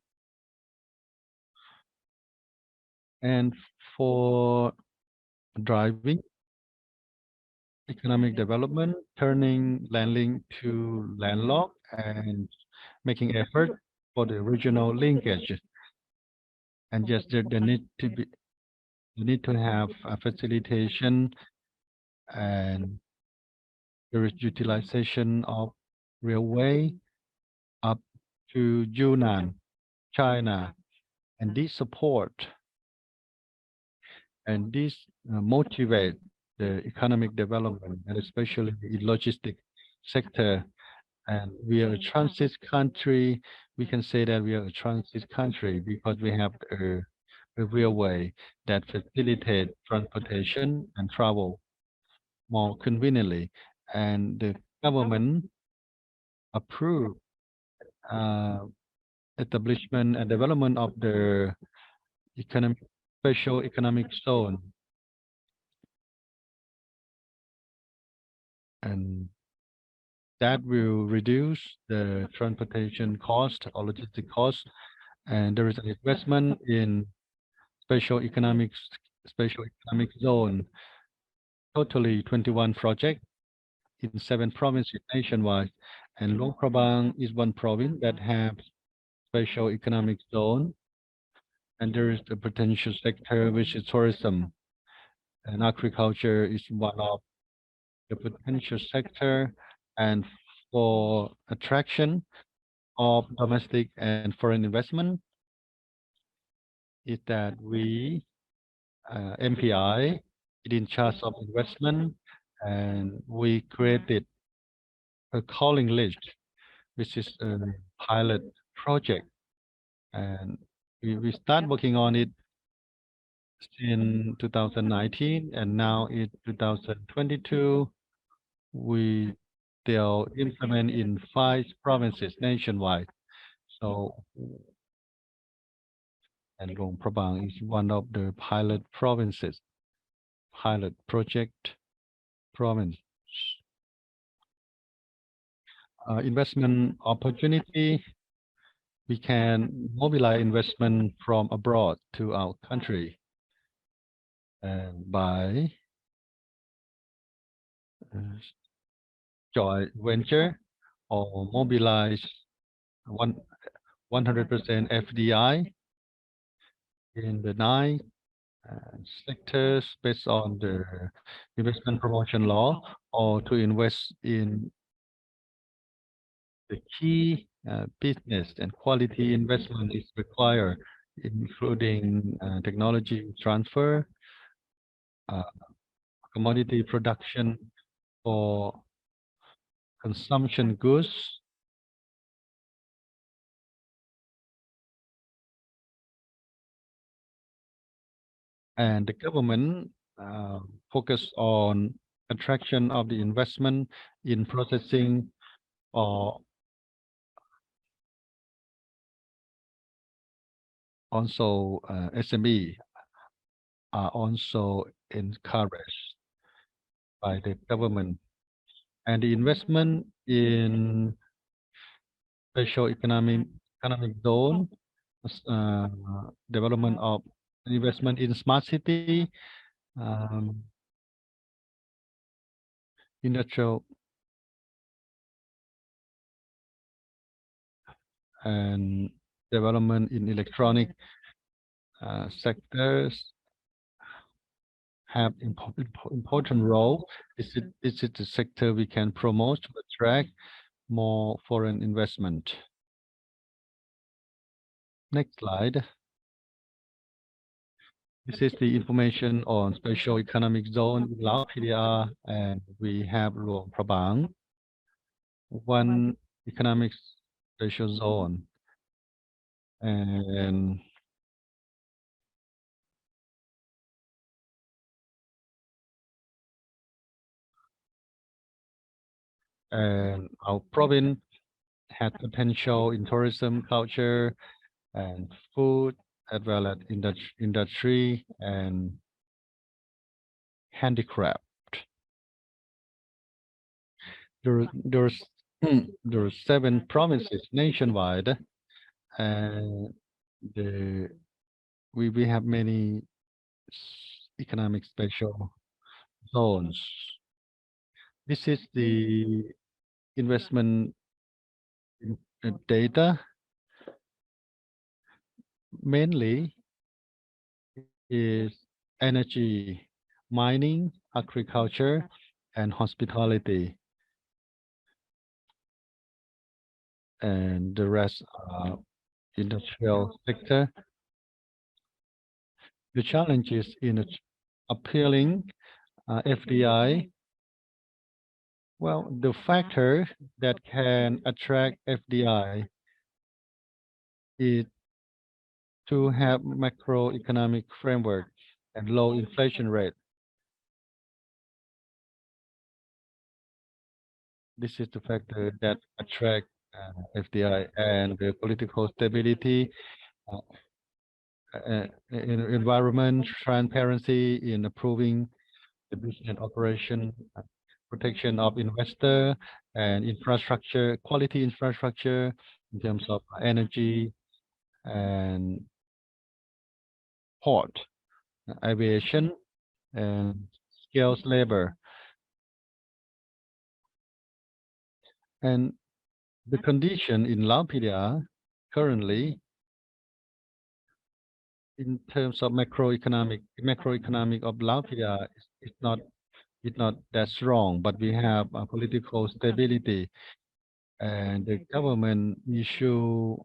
And for driving economic development, turning landlink to landlocked and making effort for the regional linkage. And yes, there need to have a facilitation and there is utilization of railway up to Yunnan, China, and this support and this motivate the economic development, and especially in logistic sector. And we are a transit country. We can say that we are a transit country because we have a railway that facilitate transportation and travel more conveniently, and the government approved establishment and development of the special economic zone, and that will reduce the transportation cost or logistic cost. And there is an investment in special economic zone, totally 21 projects in 7 provinces nationwide. And Luang Prabang is one province that has special economic zone. And there is the potential sector, which is tourism. And agriculture is one of the potential sector. And for attraction of domestic and foreign investment, is that we, MPI, is in charge of investment, and we created a calling list, which is a pilot project. And we start working on it in 2019, and now in 2022, we still implement in 5 provinces nationwide. So, and Luang Prabang is one of the pilot provinces, pilot project province. Investment opportunity, we can mobilize investment from abroad to our country, and by joint venture or mobilize 100% FDI in the 9 sectors based on the investment promotion law, or to invest in the key business and quality investment is required, including technology transfer, commodity production for consumption goods, and the government focus on attraction of the investment in processing or also SME are also encouraged by the government. And the investment in special economic zone, development of investment in smart city, industrial and development in electronic sectors have important role. Is it the sector we can promote to attract more foreign investment? Next slide. This is the information on special economic zone, Lao PDR, and we have Luang Prabang, one economic special zone. And our province had potential in tourism, culture, and food, as well as industry and handicraft. There's 7 provinces nationwide, and we have many economic special zones. This is the investment data. Mainly is energy, mining, agriculture, and hospitality. And the rest are industrial sector. The challenges in appealing FDI. Well, the factor that can attract FDI is to have macroeconomic framework and low inflation rate. This is the factor that attract FDI, and the political stability, environment, transparency in approving the business operation, protection of investor, and infrastructure, quality infrastructure in terms of energy and port, aviation, and skills labor. And the condition in Lao PDR currently, in terms of macroeconomic of Lao PDR is not that strong, but we have a political stability, and the government issue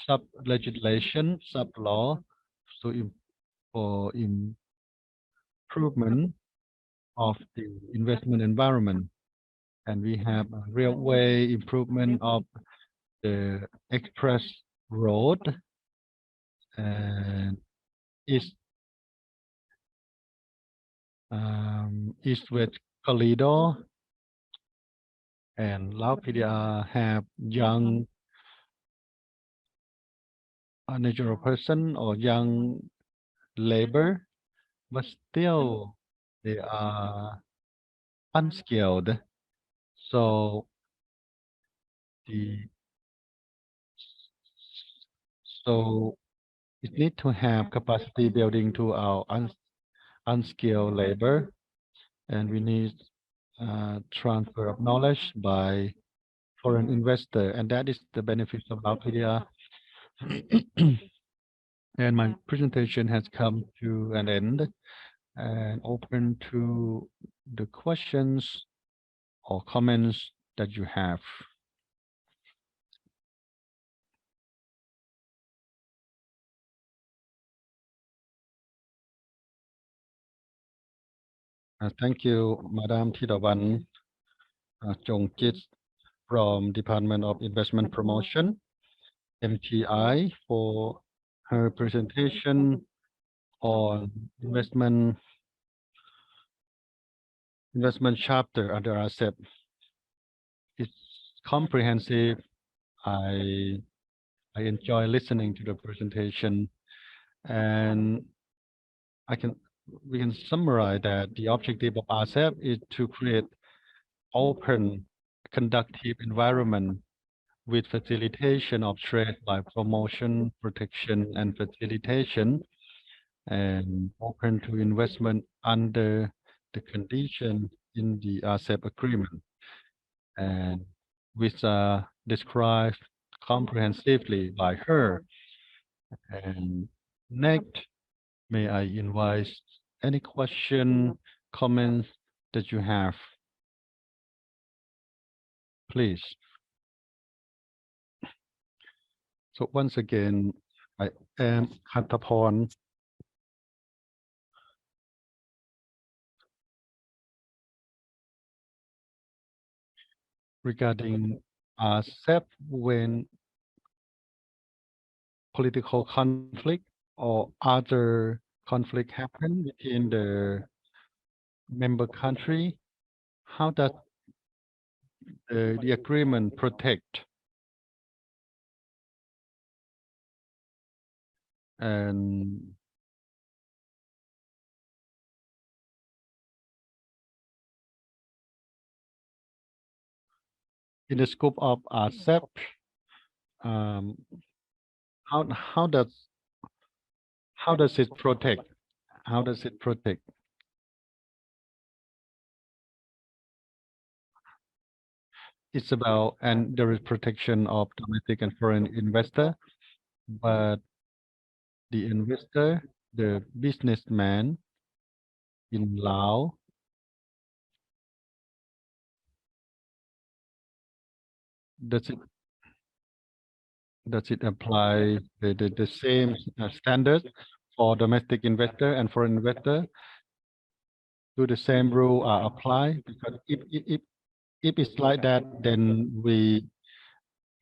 sub legislation, sub law, for improvement of the investment environment, and we have a railway improvement of the express road and east-west corridor, and Lao PDR have young natural person or young labor, but still they are unskilled. So it need to have capacity building to our unskilled labor, and we need transfer of knowledge by foreign investor, and that is the benefit of Lao PDR. And my presentation has come to an end, and open to the questions or comments that you have. Thank you, Madam Thidawan Chongkit from Department of Investment Promotion, MTI, for her presentation on investment chapter under RCEP. It's comprehensive. I enjoy listening to the presentation, and we can summarize that the objective of RCEP is to create open, conducive environment with facilitation of trade by promotion, protection, and facilitation, and open to investment under the condition in the RCEP Agreement, and which are described comprehensively by her. And next, may I invite any question, comments that you have, please. So once again, I am Kantapon. Regarding RCEP, when political conflict or other conflict happen within the member country, how does the agreement protect and in the scope of RCEP, how does it protect? How does it protect? It's about, and there is protection of domestic and foreign investor, but the investor, the businessman in Laos, does it apply the same standard for domestic investor and foreign investor? do the same rule apply? Because if it's like that, then we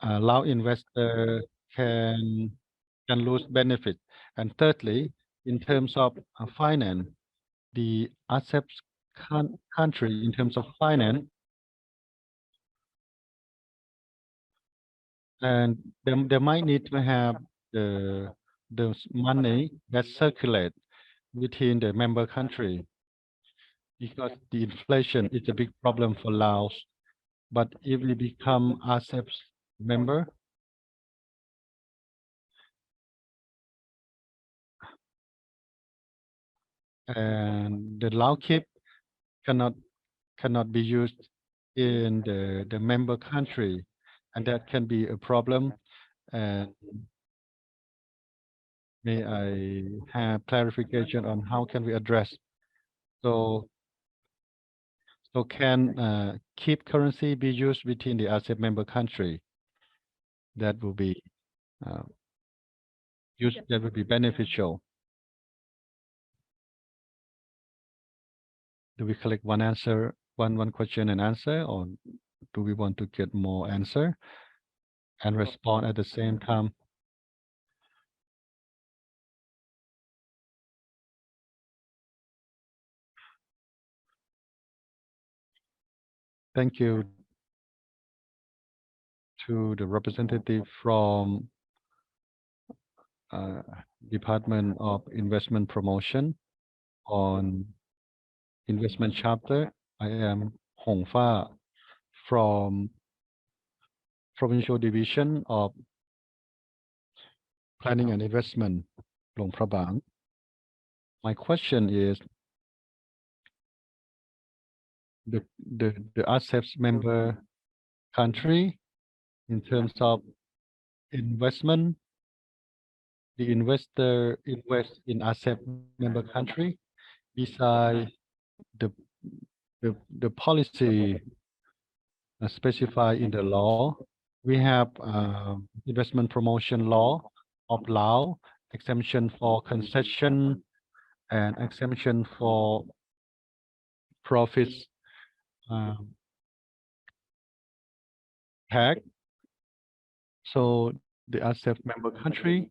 allow investor can lose benefit. And thirdly, in terms of finance, the RCEP country in terms of finance, and they might need to have the money that circulate within the member country, because the inflation is a big problem for Laos. But if we become RCEP member, and the Lao KIP cannot be used in the member country, and that can be a problem. And may I have clarification on how can we address? So can KIP currency be used within the RCEP member country? That will be used. That would be beneficial. Do we collect one answer, one question and answer, or do we want to get more answer and respond at the same time? Thank you to the representative from Department of Investment Promotion on Investment Chapter. I am Hong Fa from Provincial Division of Planning and Investment, Luang Prabang. My question is, the RCEP member country, in terms of investment, the investor invest in RCEP member country, besides the policy specified in the law. We have investment promotion law of Laos, exemption for concession and exemption for profits tax. So the RCEP member country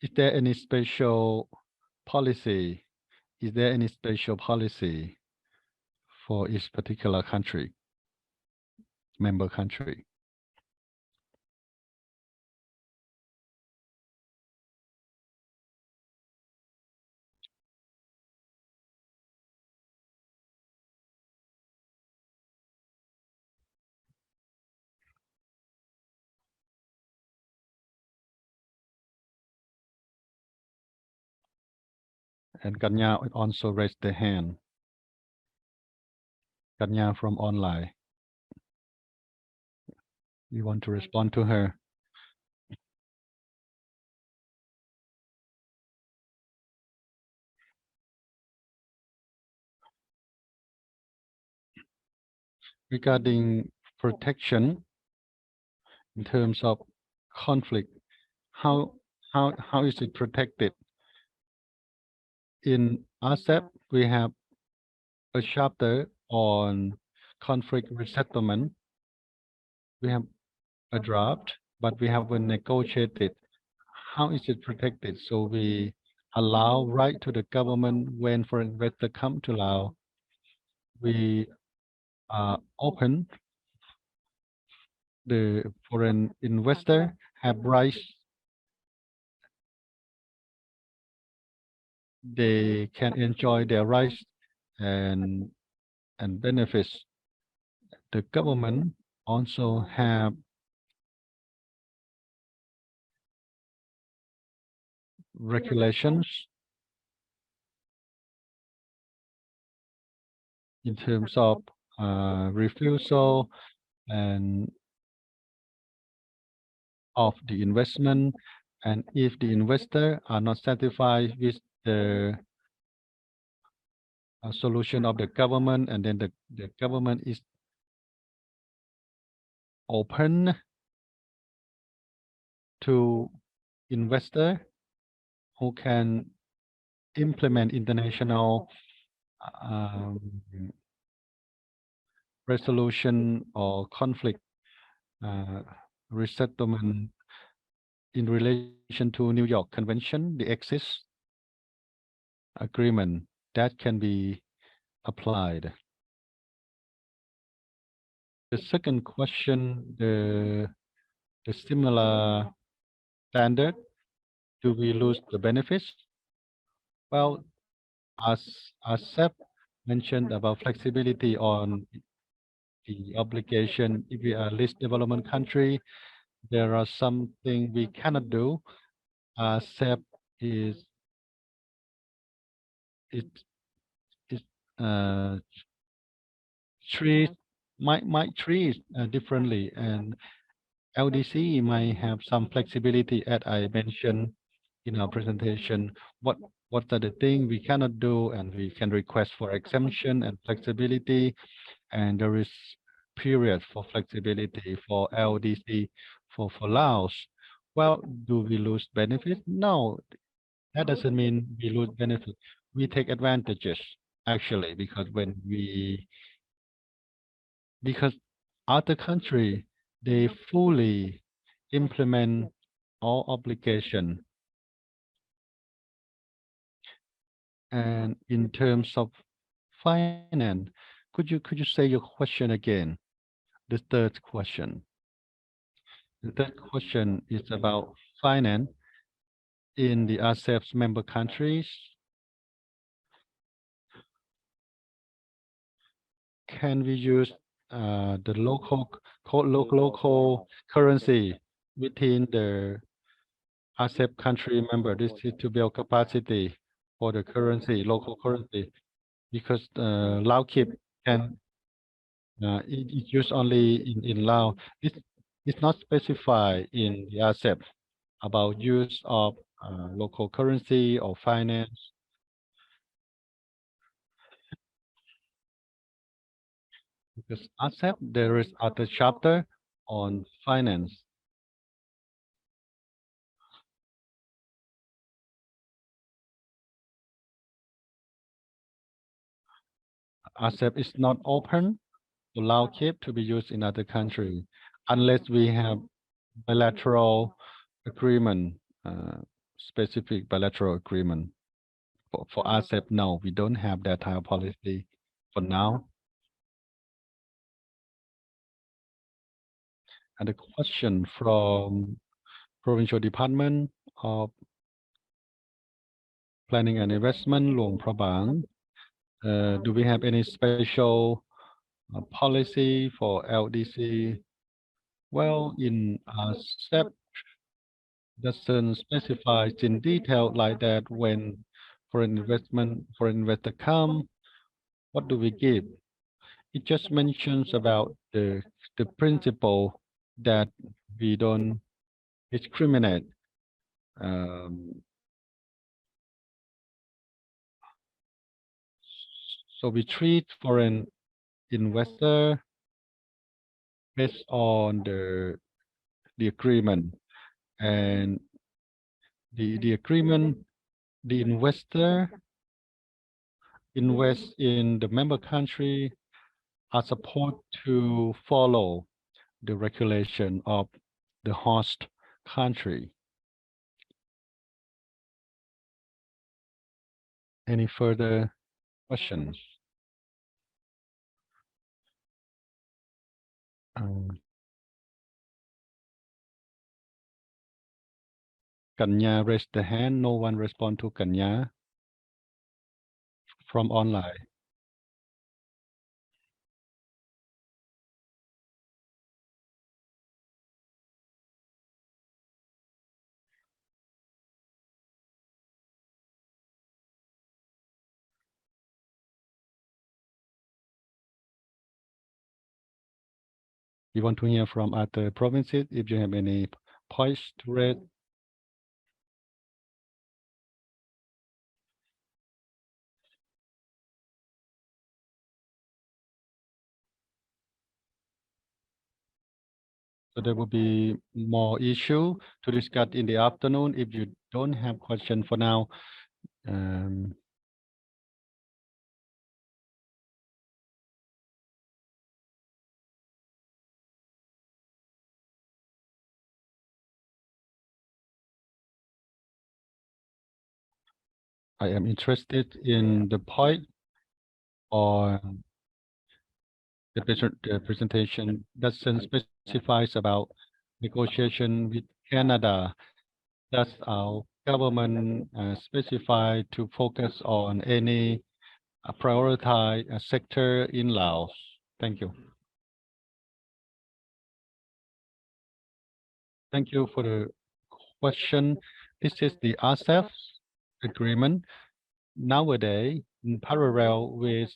is there any special policy? Is there any special policy for each particular country, member country? And Kanya also raised the hand. Kanya from online. You want to respond to her? Regarding protection in terms of conflict, how is it protected? In RCEP, we have a chapter on conflict resettlement. We have a draft, but we haven't negotiated. How is it protected? So we allow right to the government when foreign investor come to Laos. We open the foreign investor have rights. They can enjoy their rights and benefits. The government also have regulations in terms of refusal and of the investment, and if the investor are not satisfied with the solution of the government, and then the government is open to investor who can implement international um, resolution or conflict resettlement in relation to New York Convention, the EXIS agreement that can be applied. The second question, the similar standard, do we lose the benefits? Well, as RCEP mentioned about flexibility on the obligation, if we are least development country, there are something we cannot do. RCEP is treat might treat differently, and LDC might have some flexibility, as I mentioned in our presentation. What are the things we cannot do, and we can request for exemption and flexibility, and there is period for flexibility for LDC for Laos. Well, do we lose benefits? No, that doesn't mean we lose benefit. We take advantages actually, because other country, they fully implement all obligation. And in terms of finance, could you say your question again? The third question. The third question is about finance in the RCEP's member countries. Can we use the local currency within the RCEP country member? This is to build capacity for the currency, local currency, because Lao KIP can it's used only in Laos. It's not specified in the RCEP about use of local currency or finance. Because RCEP, there is other chapter on finance. RCEP is not open to Lao KIP to be used in other country unless we have bilateral agreement, specific bilateral agreement. For RCEP, no, we don't have that type of policy for now. And a question from Provincial Department of Planning and Investment, Luang Prabang. Do we have any special policy for LDC? Well, in RCEP doesn't specify in detail like that. When foreign investor come, what do we give? It just mentions about the principle that we don't discriminate. So we treat foreign investor based on the agreement, and the agreement, the investor invest in the member country are supposed to follow the regulation of the host country. Any further questions? Kanya raised the hand. No one respond to Kanya from online. We want to hear from other provinces if you have any points to raise. So there will be more issue to discuss in the afternoon. If you don't have question for now, I am interested in the point on the presentation that specifies about negotiation with Canada. Does our government specify to focus on any prioritized sector in Laos? Thank you. Thank you for the question. This is the RCEP agreement. Nowadays, in parallel with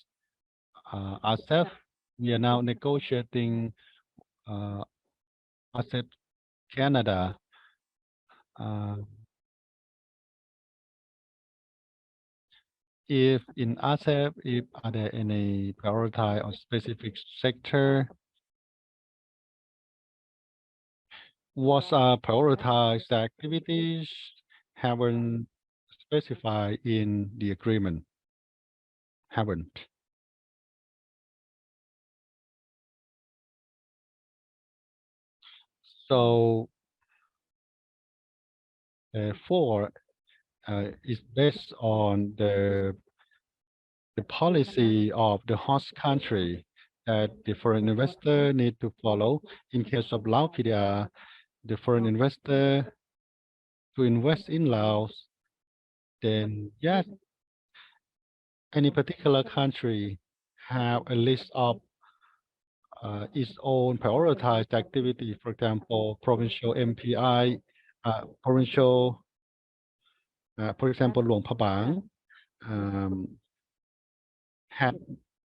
RCEP, we are now negotiating RCEP Canada. If in RCEP, if are there any prioritized or specific sector? What are prioritized activities haven't specified in the agreement? Haven't. So therefore, is based on the policy of the host country that the foreign investor need to follow. In case of Lao PDR, the foreign investor to invest in Laos, then yes, any particular country have a list of its own prioritized activity. For example, provincial MPI, provincial, for example, Luang Prabang had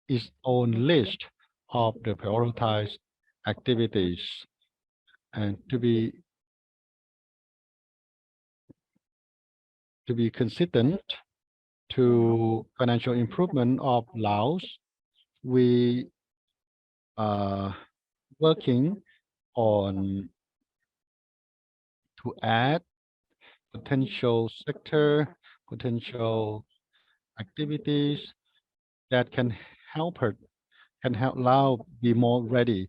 its own list of the prioritized activities, and to be consistent to financial improvement of Laos, we are working on to add potential sector, potential activities that can help Laos be more ready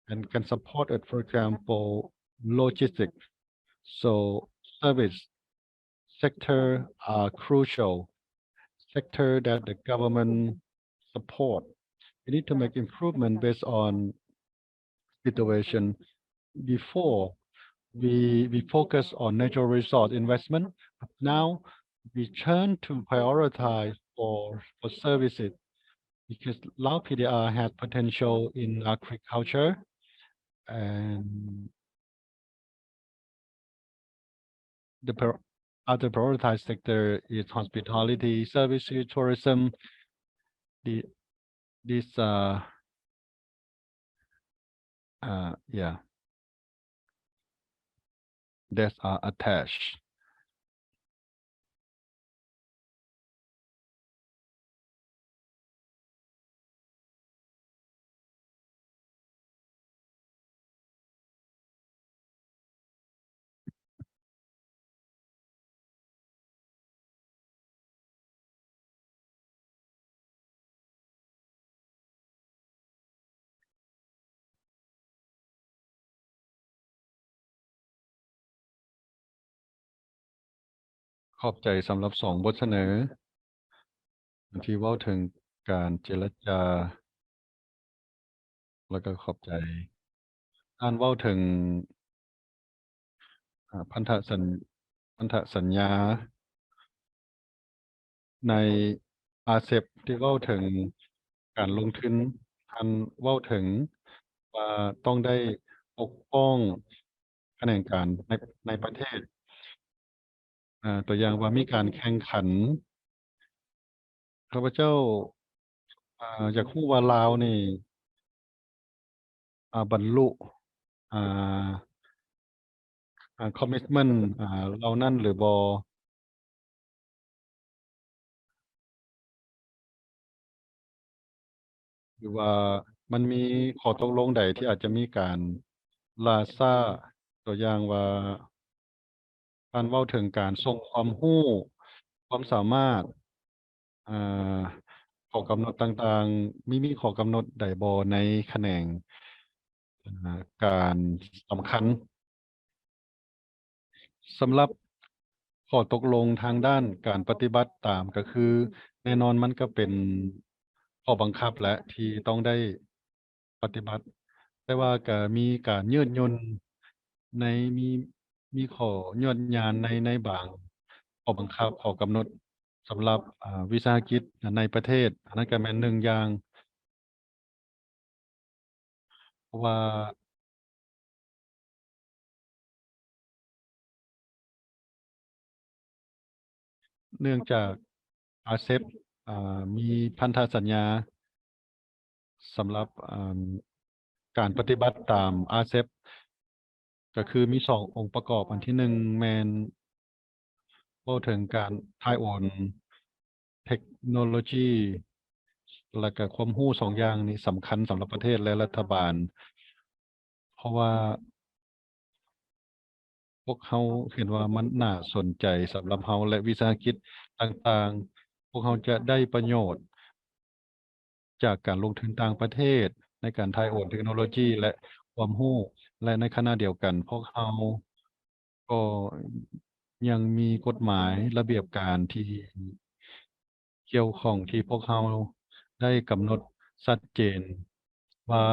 and can support it. For example, logistics. So service sector are crucial sector that the government support. We need to make improvement based on situation. Before we focus on natural resource investment. Now we turn to prioritize for services because Lao PDR has potential in agriculture and the other prioritized sector is hospitality, services, tourism. Yeah, that are attached. ขอบใจสำหรับสองบทเสนอที่เว้าถึงการเจรจาแล้วก็ขอบใจการเว้าถึงพันธสัญญาในอาเซปที่เว้าถึงการลงทุนท่านเว้าถึงว่าต้องได้ปกป้องคะแนนการในประเทศตัวอย่างว่ามีการแข่งขันข้าพเจ้าอยากรู้ว่าลาวนี่บรรลุcommitment เหล่านั้นหรือบ่หรือว่ามันมีข้อตกลงใดที่อาจจะมีการ ลาซาตัวอย่างว่าการเว้าถึงการส่งความรู้ความสามารถอ่าข้อกำหนดต่างๆมีข้อกำหนดใดบ่ในแขนงการสำคัญสำหรับข้อตกลงทางด้านการปฏิบัติตามก็คือแน่นอนมันก็เป็นข้อบังคับและที่ต้องได้ปฏิบัติ แต่ว่าก็มีการยืดหยุ่นในมีข้อยืดหยุ่นในบางข้อบังคับข้อกำหนดสำหรับวิสาหกิจในประเทศอันนั้นก็แม่นหนึ่งอย่างเพราะว่าเนื่องจาก RCEP มีพันธสัญญาสำหรับการปฏิบัติตาม RCEP ก็คือมี2องค์ประกอบอันที่1แม่นเว้าถึงการถ่ายโอนเทคโนโลยีและก็ความรู้2อย่างนี้สำคัญสำหรับประเทศและรัฐบาล เพราะว่าพวกเขาเห็นว่ามันน่าสนใจสำหรับเราและวิสาหกิจต่างๆ พวกเขาจะได้ประโยชน์จากการลงทุนต่างประเทศในการถ่ายโอนเทคโนโลยีและความรู้และในขณะเดียวกันพวกเขาก็ยังมีกฎหมายระเบียบการที่เกี่ยวข้องที่พวกเขาได้กำหนดชัดเจนว่า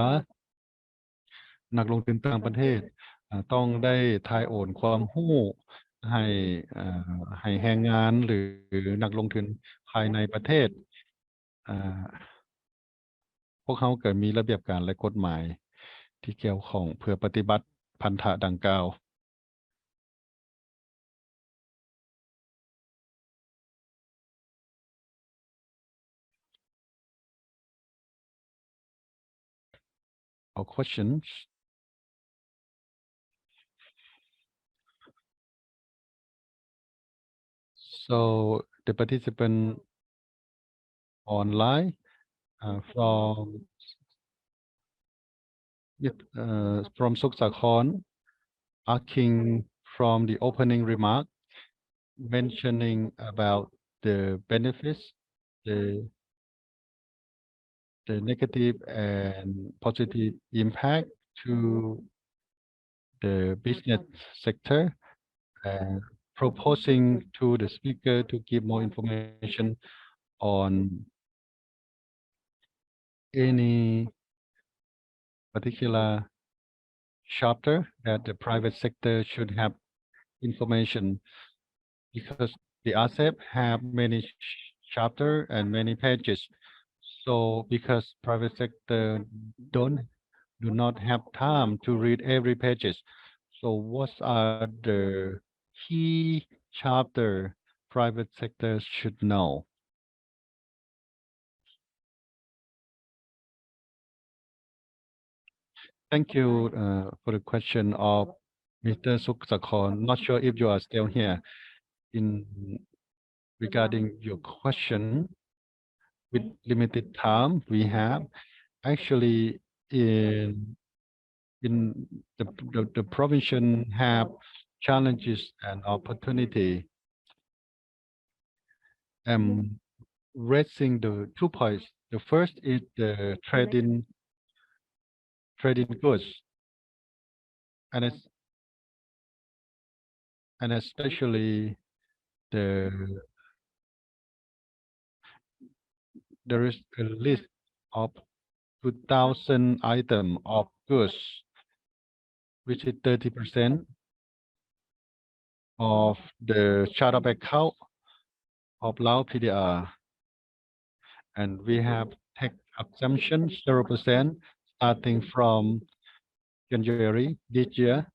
นักลงทุนต่างประเทศต้องได้ถ่ายโอนความรู้ให้ให้แรงงานหรือนักลงทุนภายในประเทศอ่าพวกเขาก็มีระเบียบการและกฎหมายที่เกี่ยวข้องเพื่อปฏิบัติพันธะดังกล่าว or questions. So the participant online from Suksakhon asking from the opening remark mentioning about the benefits, the negative and positive impact to the business sector and proposing to the speaker to give more information on any particular chapter that the private sector should have information because the RCEP have many chapter and many pages. So because private sector do not have time to read every pages. So what are the key chapter private sector should know? Thank you for the question of Mr. Suksakhon. Not sure if you are still here. In regarding your question, with limited time we have actually in the provision have challenges and opportunity. Raising the 2 points. The first is the trading goods, and especially there is a list of 2,000 items of goods, which is 30% of the chart of account of Lao PDR. And we have tax exemption 0% starting from January this year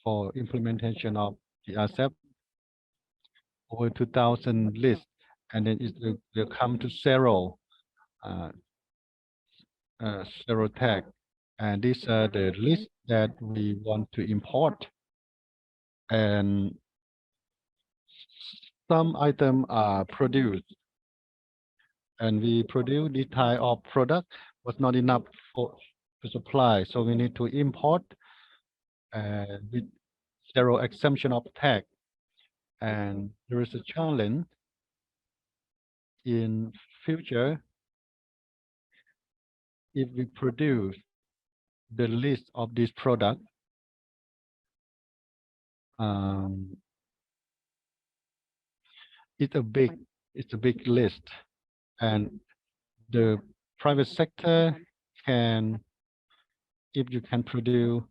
for implementation of the RCEP over 2,000 lists, and then it will come to zero tax. And these are the lists that we want to import. And some items are produced, and we produce this type of product was not enough to supply, so we need to import with zero exemption of tax. And there is a challenge in future if we produce the list of these products. It's a big list, and the private sector can, if you can produce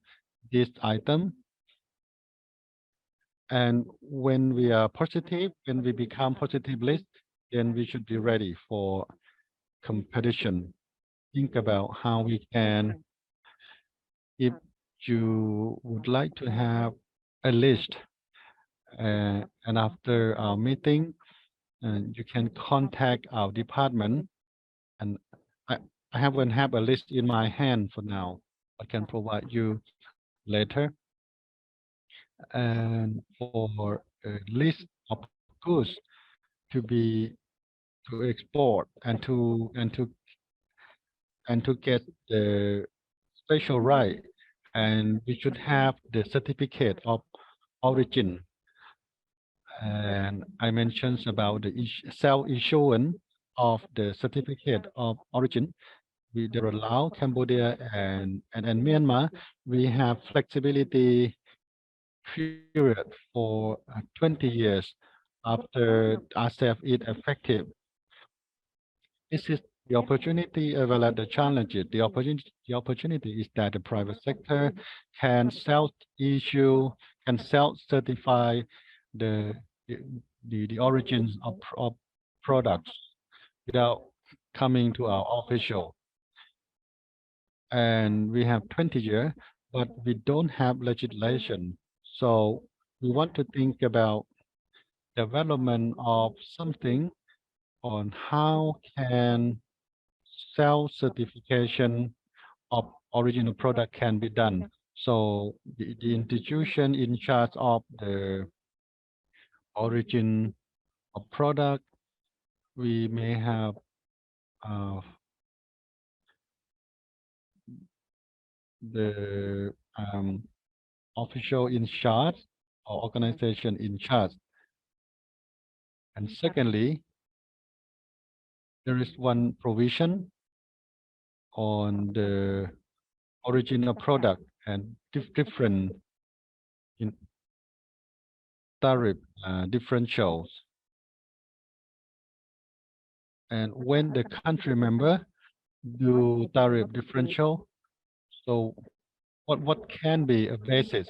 this item, and when we are positive, when we become positive list, then we should be ready for competition. Think about how we can, if you would like to have a list, and after our meeting, you can contact our department, and I haven't have a list in my hand for now. I can provide you later. And for a list of goods to export and to get the special right, and we should have the certificate of origin. And I mentioned about the self-issuance of the certificate of origin. There are Laos, Cambodia, and Myanmar. We have flexibility period for 20 years after RCEP is effective. This is the opportunity as well as the challenges. The opportunity is that the private sector can self-issue, can self-certify the origins of products without coming to our official. And we have 20 years, but we don't have legislation. So we want to think about development of something on how can self-certification of original product can be done. So the institution in charge of the origin of product, we may have the official in charge or organization in charge. And secondly, there is one provision on the original product and different in tariff differentials. And when the country member do tariff differential, so what can be a basis?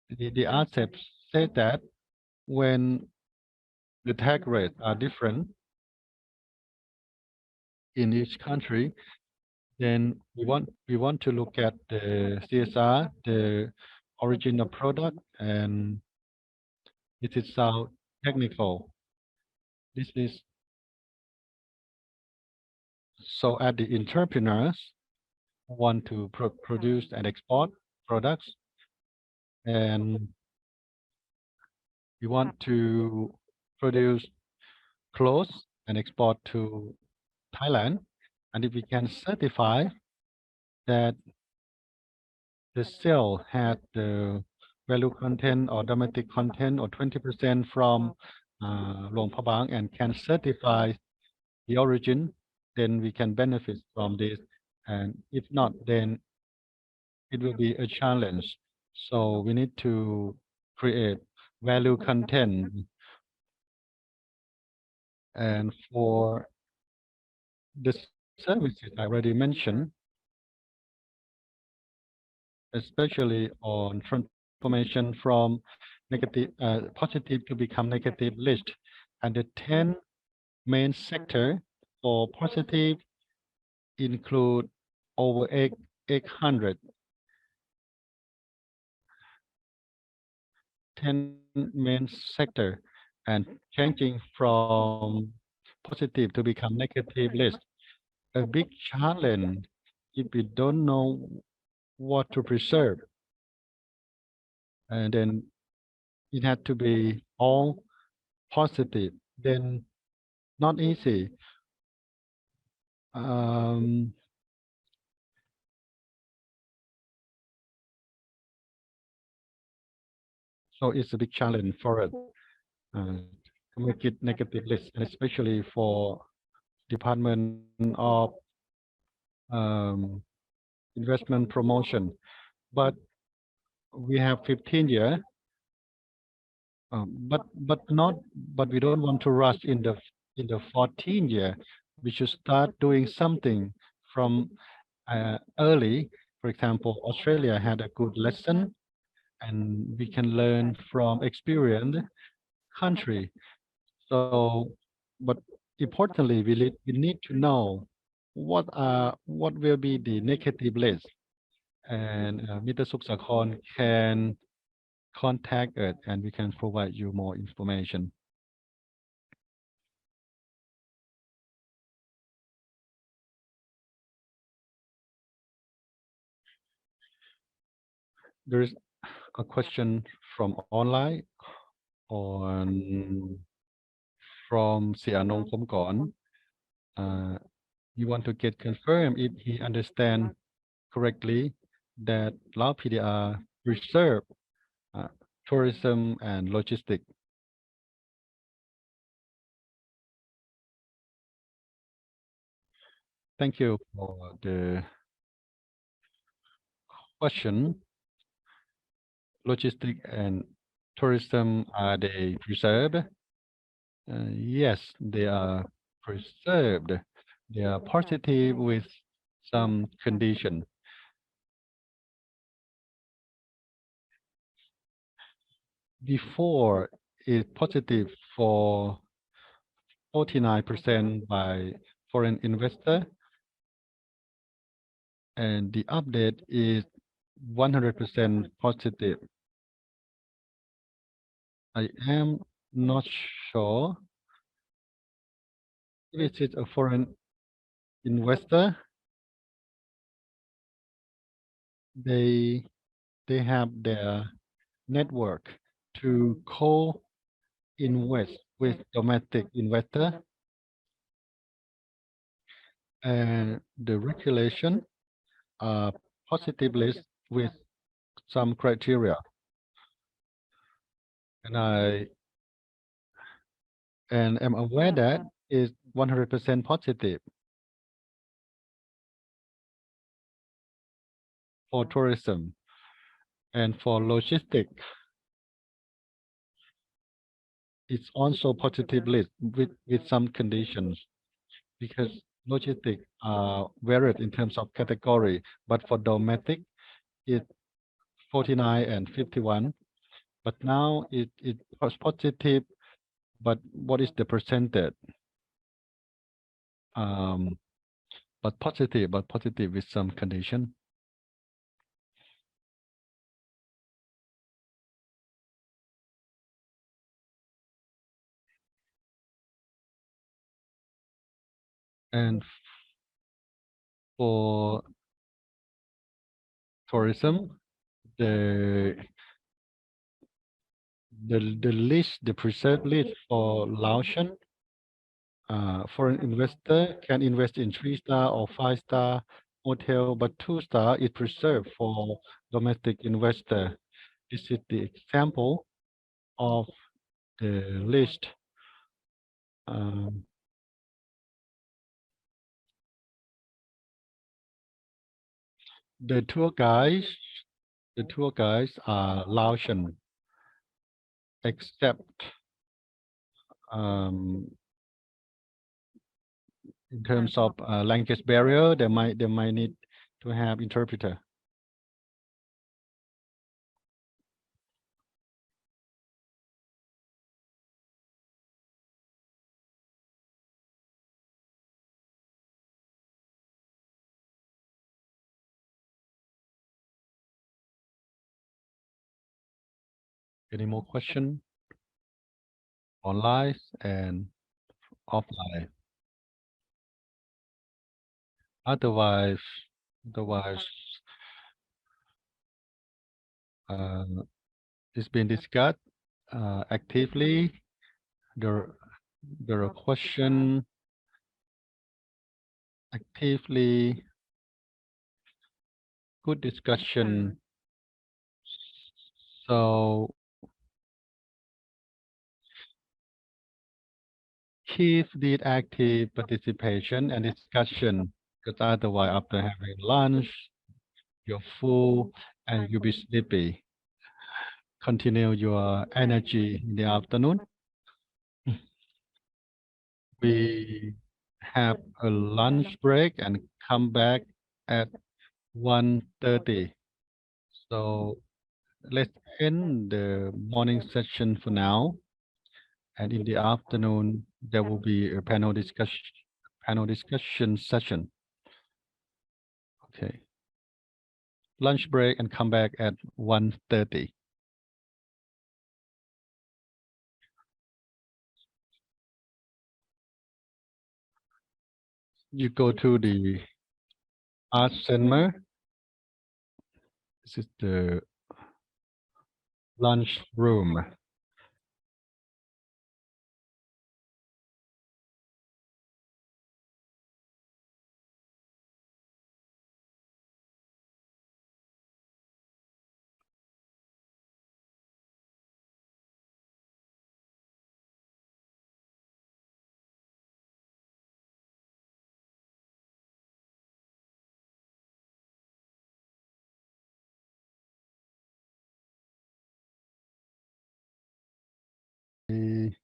The RCEP said that when the tax rates are different in each country, then we want to look at the CSR, the original product, and it is so technical. This is so at the entrepreneurs want to produce and export products, and we want to produce clothes and export to Thailand, and if we can certify that the sale had the value content or domestic content or 20% from Luang Prabang and can certify the origin, then we can benefit from this. And if not, then it will be a challenge. So we need to create value content. And for the services I already mentioned, especially on transformation from negative, positive to become negative list, and the 10 main sector for positive include over 800. 10 main sector, and changing from positive to become negative list. A big challenge if we don't know what to preserve. And then it had to be all positive, then not easy. So it's a big challenge for us to make it negative list, and especially for Department of Investment Promotion. But we have 15 years, but we don't want to rush in the 14 year. We should start doing something from early. For example, Australia had a good lesson, and we can learn from experienced country. So, but importantly, we need to know what will be the negative list, and Mr. Suksakon can contact us, and we can provide you more information. There is a question from online on from Sianong Komkorn. You want to get confirmed if he understand correctly that Lao PDR reserve tourism and logistics. Thank you for the question. Logistics and tourism, are they preserved? Yes, they are preserved. They are positive with some condition. Before, it's positive for 49% by foreign investor, and the update is 100% positive. I am not sure if it is a foreign investor. They have their network to co-invest with domestic investor, and the regulation are positive list with some criteria. And I am aware that is 100% positive for tourism, and for logistics. It's also positive list with some conditions, because logistics are varied in terms of category, but for domestic, it's 49 and 51. But now it was positive, but what is the percentage? But positive with some condition. And for tourism, the list, the preserved list for Laotian foreign investor can invest in 3-star or 5-star hotel, but 2-star is preserved for domestic investor. This is the example of the list. The tour guides are Laotian, except in terms of language barrier, they might need to have interpreter. Any more question? Online and offline. Otherwise, it's been discussed actively. There are question actively, good discussion. So keep the active participation and discussion, because otherwise after having lunch, you're full and you'll be sleepy. Continue your energy in the afternoon. We have a lunch break and come back at 1:30. So let's end the morning session for now. And in the afternoon, there will be a panel discussion session. Okay. Lunch break and come back at 1:30. You go to the art center. This is the lunch room. We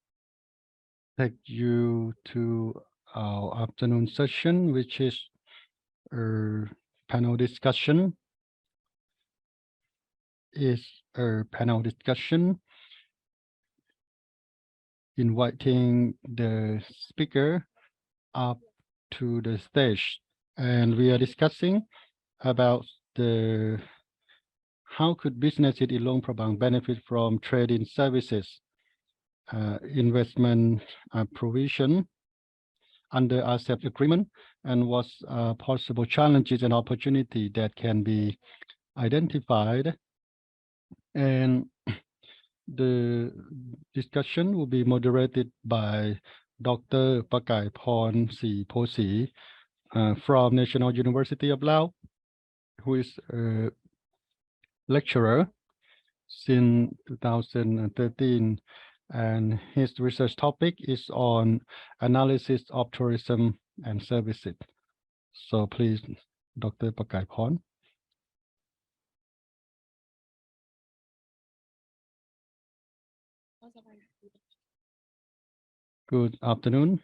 take you to our afternoon session, which is a panel discussion. Inviting the speaker up to the stage, and we are discussing about how could businesses in Luang Prabang benefit from trading services, investment provision under RCEP Agreement, and what's possible challenges and opportunity that can be identified. And the discussion will be moderated by Dr. Pakaiporn Siposi from National University of Laos, who is a lecturer since 2013, and his research topic is on analysis of tourism and services. So please, Dr. Pakaiporn. Good afternoon.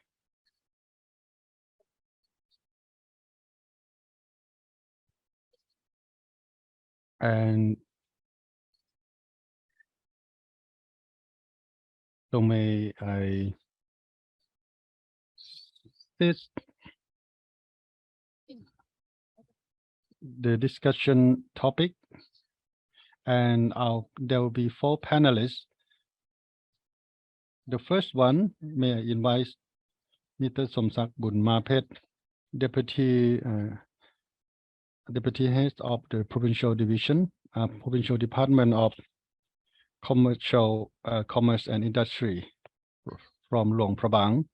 And so may I this the discussion topic, and there will be 4 panelists. The first one, may I invite Mr. Somsak Bunmapet, Deputy Head of the Provincial Division, Provincial Department of Commerce and Industry from Luang Prabang.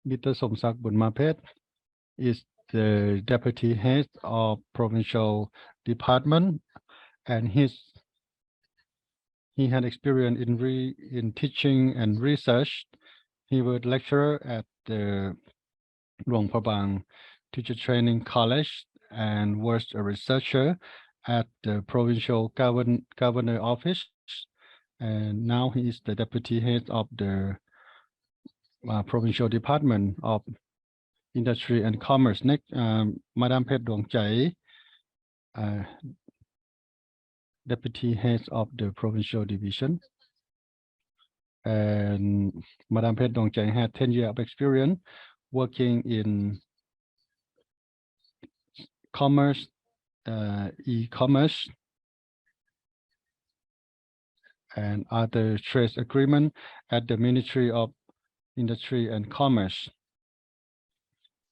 Mr. Somsak Bunmapet is the Deputy Head of Provincial Department, and he had experience in teaching and research. He was lecturer at the Luang Prabang Teacher Training College and was a researcher at the Provincial Governor Office. And now he is the Deputy Head of the Provincial Department of Industry and Commerce. Next, Madam Phet Duong Chai, Deputy Head of the Provincial Division. And Madam Phet Duong Chai had 10 years of experience working in commerce, e-commerce, and other trade agreement at the Ministry of Industry and Commerce.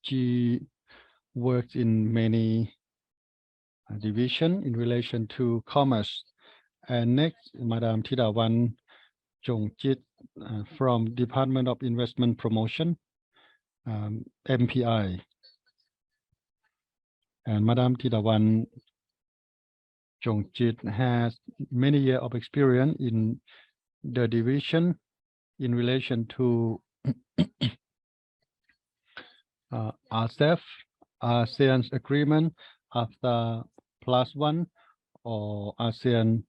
She worked in many divisions in relation to commerce. And next, Madam Thidawan Chongchit from Department of Investment Promotion, MPI. And Madam Thidawan Chongchit has many years of experience in the division in relation to RCEP, ASEAN's agreement, AFTA +1, or ASEAN,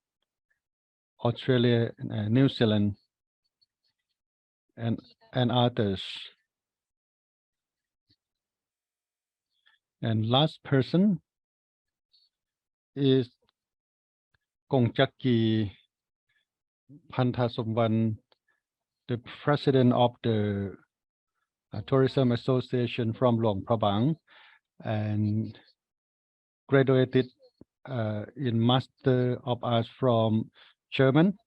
Australia, and New Zealand, and others. And last person is Kongchaki Panthasomvan, the president of the Tourism Association from Luang Prabang, and graduated in Master of Arts from German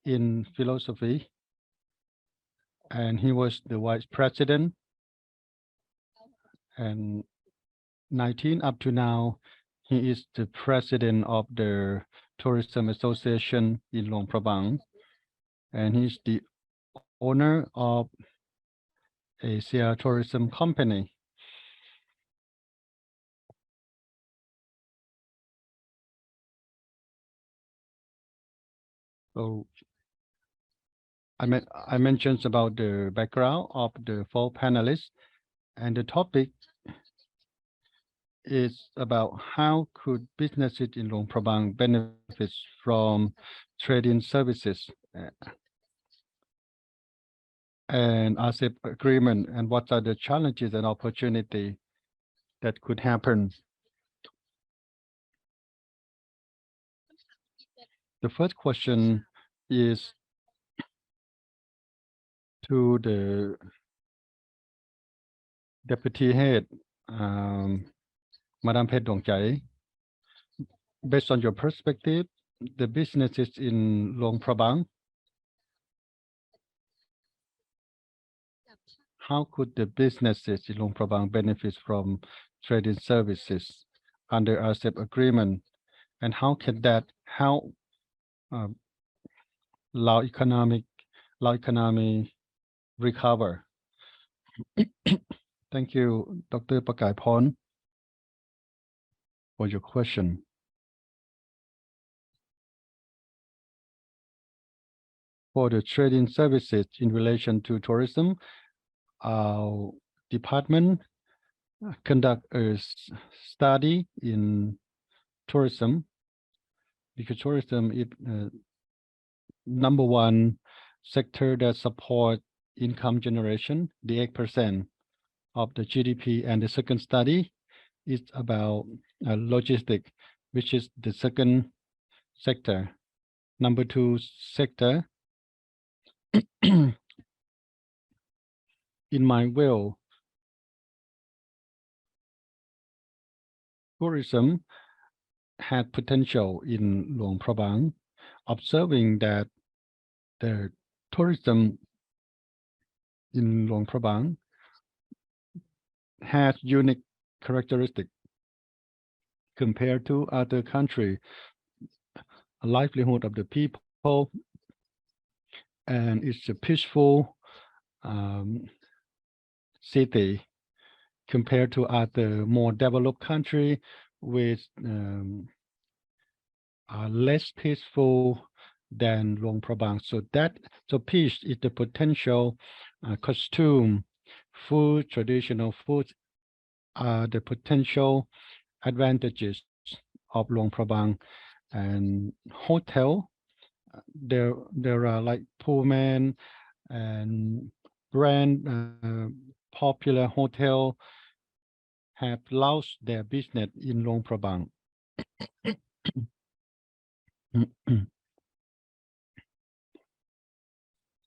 in philosophy, and he was the vice president, and 19 up to now, he is the president of the Tourism Association in Luang Prabang, and he's the owner of Asia Tourism Company. So I mentioned about the background of the 4 panelists, and the topic is about how could businesses in Luang Prabang benefit from trading services and RCEP agreement, and what are the challenges and opportunity that could happen. The first question is to the deputy head, Madam Phet Dongchai. Based on your perspective, the businesses in Luang Prabang, how could the businesses in Luang Prabang benefit from trading services under RCEP agreement, and how can that help Lao economy recover? Thank you, Dr. Pakaiporn, for your question. For the trading services in relation to tourism, our department conduct a study in tourism, because tourism is number one sector that support income generation, the 8% of the GDP, and the second study is about logistics, which is the second sector. Number 2 sector, in my view, tourism had potential in Luang Prabang, observing that the tourism in Luang Prabang has unique characteristics compared to other countries. Livelihood of the people, and it's a peaceful city compared to other more developed countries with are less peaceful than Luang Prabang. So peace is the potential. Costume, food, traditional food are the potential advantages of Luang Prabang. And hotel, there are like Pullman and brand popular hotel have lost their business in Luang Prabang.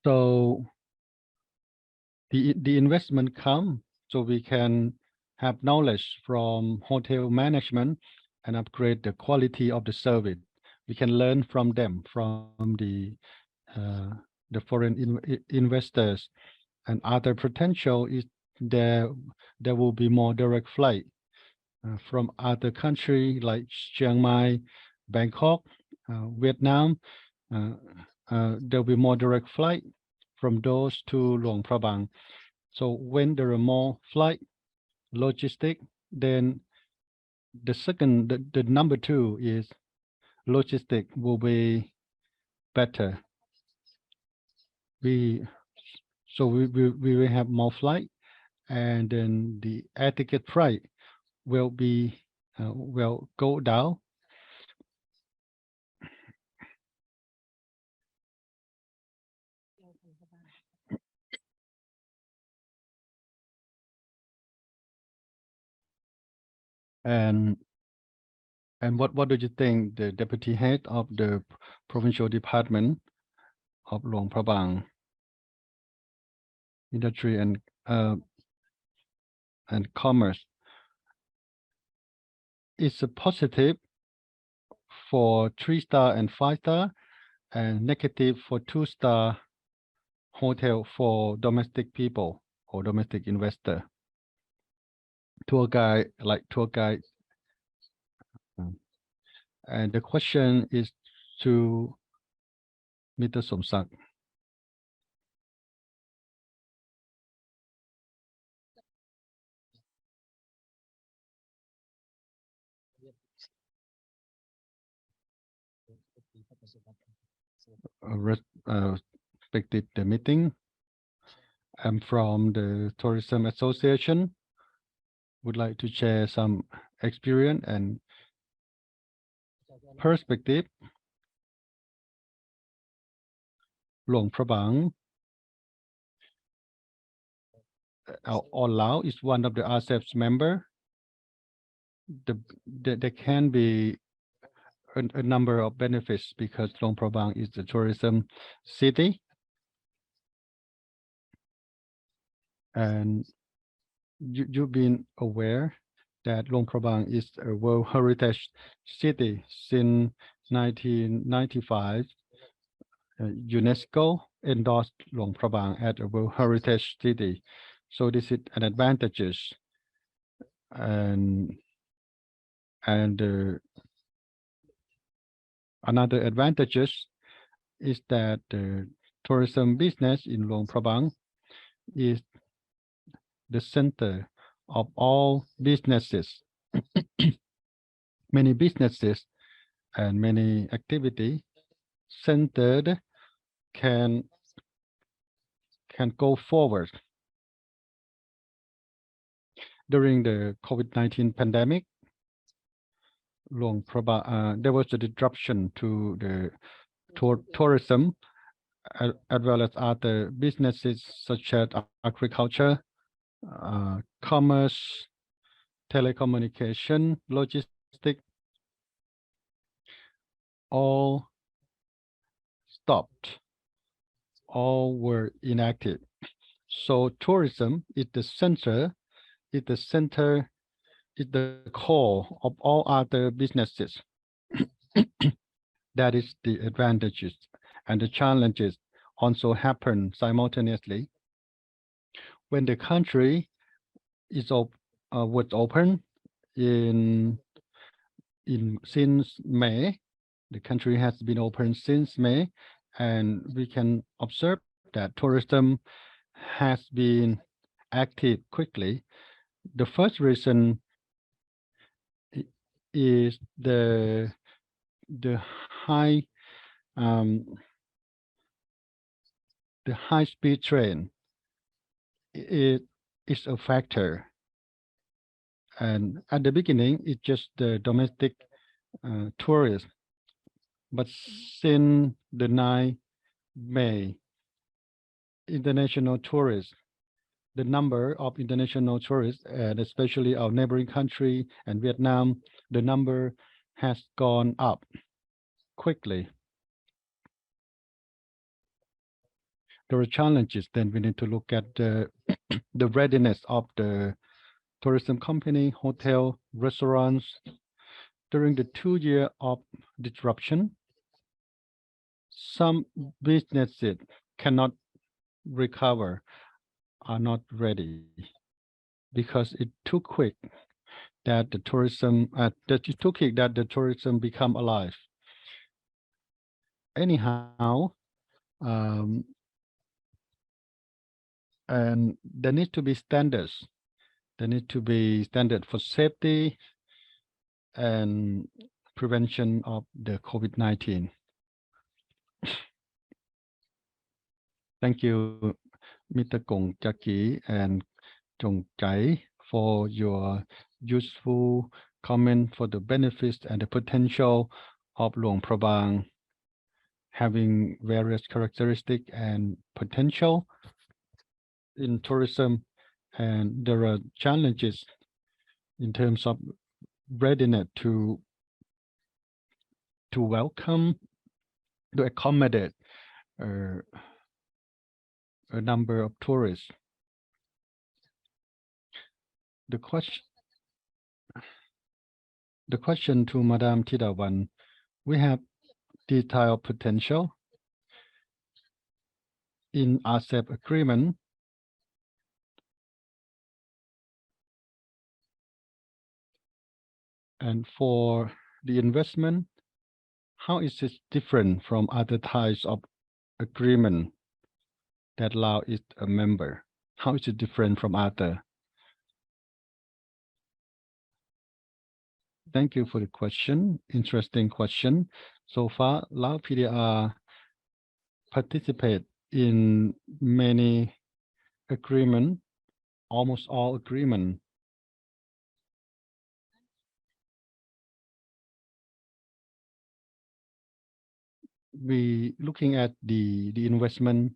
So the investment come, so we can have knowledge from hotel management and upgrade the quality of the service. We can learn from them, from the foreign investors, and other potential is there will be more direct flight from other countries like Chiang Mai, Bangkok, Vietnam. There will be more direct flight from those to Luang Prabang. So when there are more flight logistic, then the number 2 is logistic will be better. we will have more flight, and then the air ticket price will go down. And what do you think, the deputy head of the provincial department of Luang Prabang industry and commerce, is a positive for 3-star and 5-star, and negative for 2-star hotel for domestic people or domestic investor? Tour guide, and the question is to Mr. Somsak. Respected the meeting. I'm from the Tourism Association. Would like to share some experience and perspective. Luang Prabang or Laos is one of the RCEP's member. There can be a number of benefits because Luang Prabang is the tourism city, and you've been aware that Luang Prabang is a World Heritage City since 1995. UNESCO endorsed Luang Prabang as a World Heritage City, so this is an advantage. And another advantages is that the tourism business in Luang Prabang is the center of all businesses. Many businesses and many activity centered can go forward. During the COVID-19 pandemic, Luang Prabang, there was a disruption to the tourism as well as other businesses such as agriculture, commerce, telecommunication, logistics, all stopped, all were inactive. So tourism is the center, is the core of all other businesses. That is the advantages, and the challenges also happen simultaneously. When the country is was open since May, the country has been open since May, and we can observe that tourism has been active quickly. The first reason is the high speed train. It is a factor, and at the beginning it's just the domestic tourists, but since the 9th May, international tourists, the number of international tourists, and especially our neighboring country and Vietnam, the number has gone up quickly. There are challenges. Then we need to look at the readiness of the tourism company, hotel, restaurants. During the 2 years of disruption, some businesses cannot recover, are not ready, because it took quick that the tourism become alive. Anyhow, and there need to be standards. There need to be standard for safety and prevention of the COVID-19. Thank you, Mr. Kong Jackie and Chong Chai, for your useful comment for the benefits and the potential of Luang Prabang having various characteristics and potential in tourism, and there are challenges in terms of readiness to welcome, to accommodate a number of tourists. The question to Madame Thidawan, we have detailed potential in RCEP agreement. And for the investment, how is this different from other types of agreement that Laos is a member? How is it different from other? Thank you for the question. Interesting question. So far, Lao PDR participate in many agreement, almost all agreement. We looking at the investment.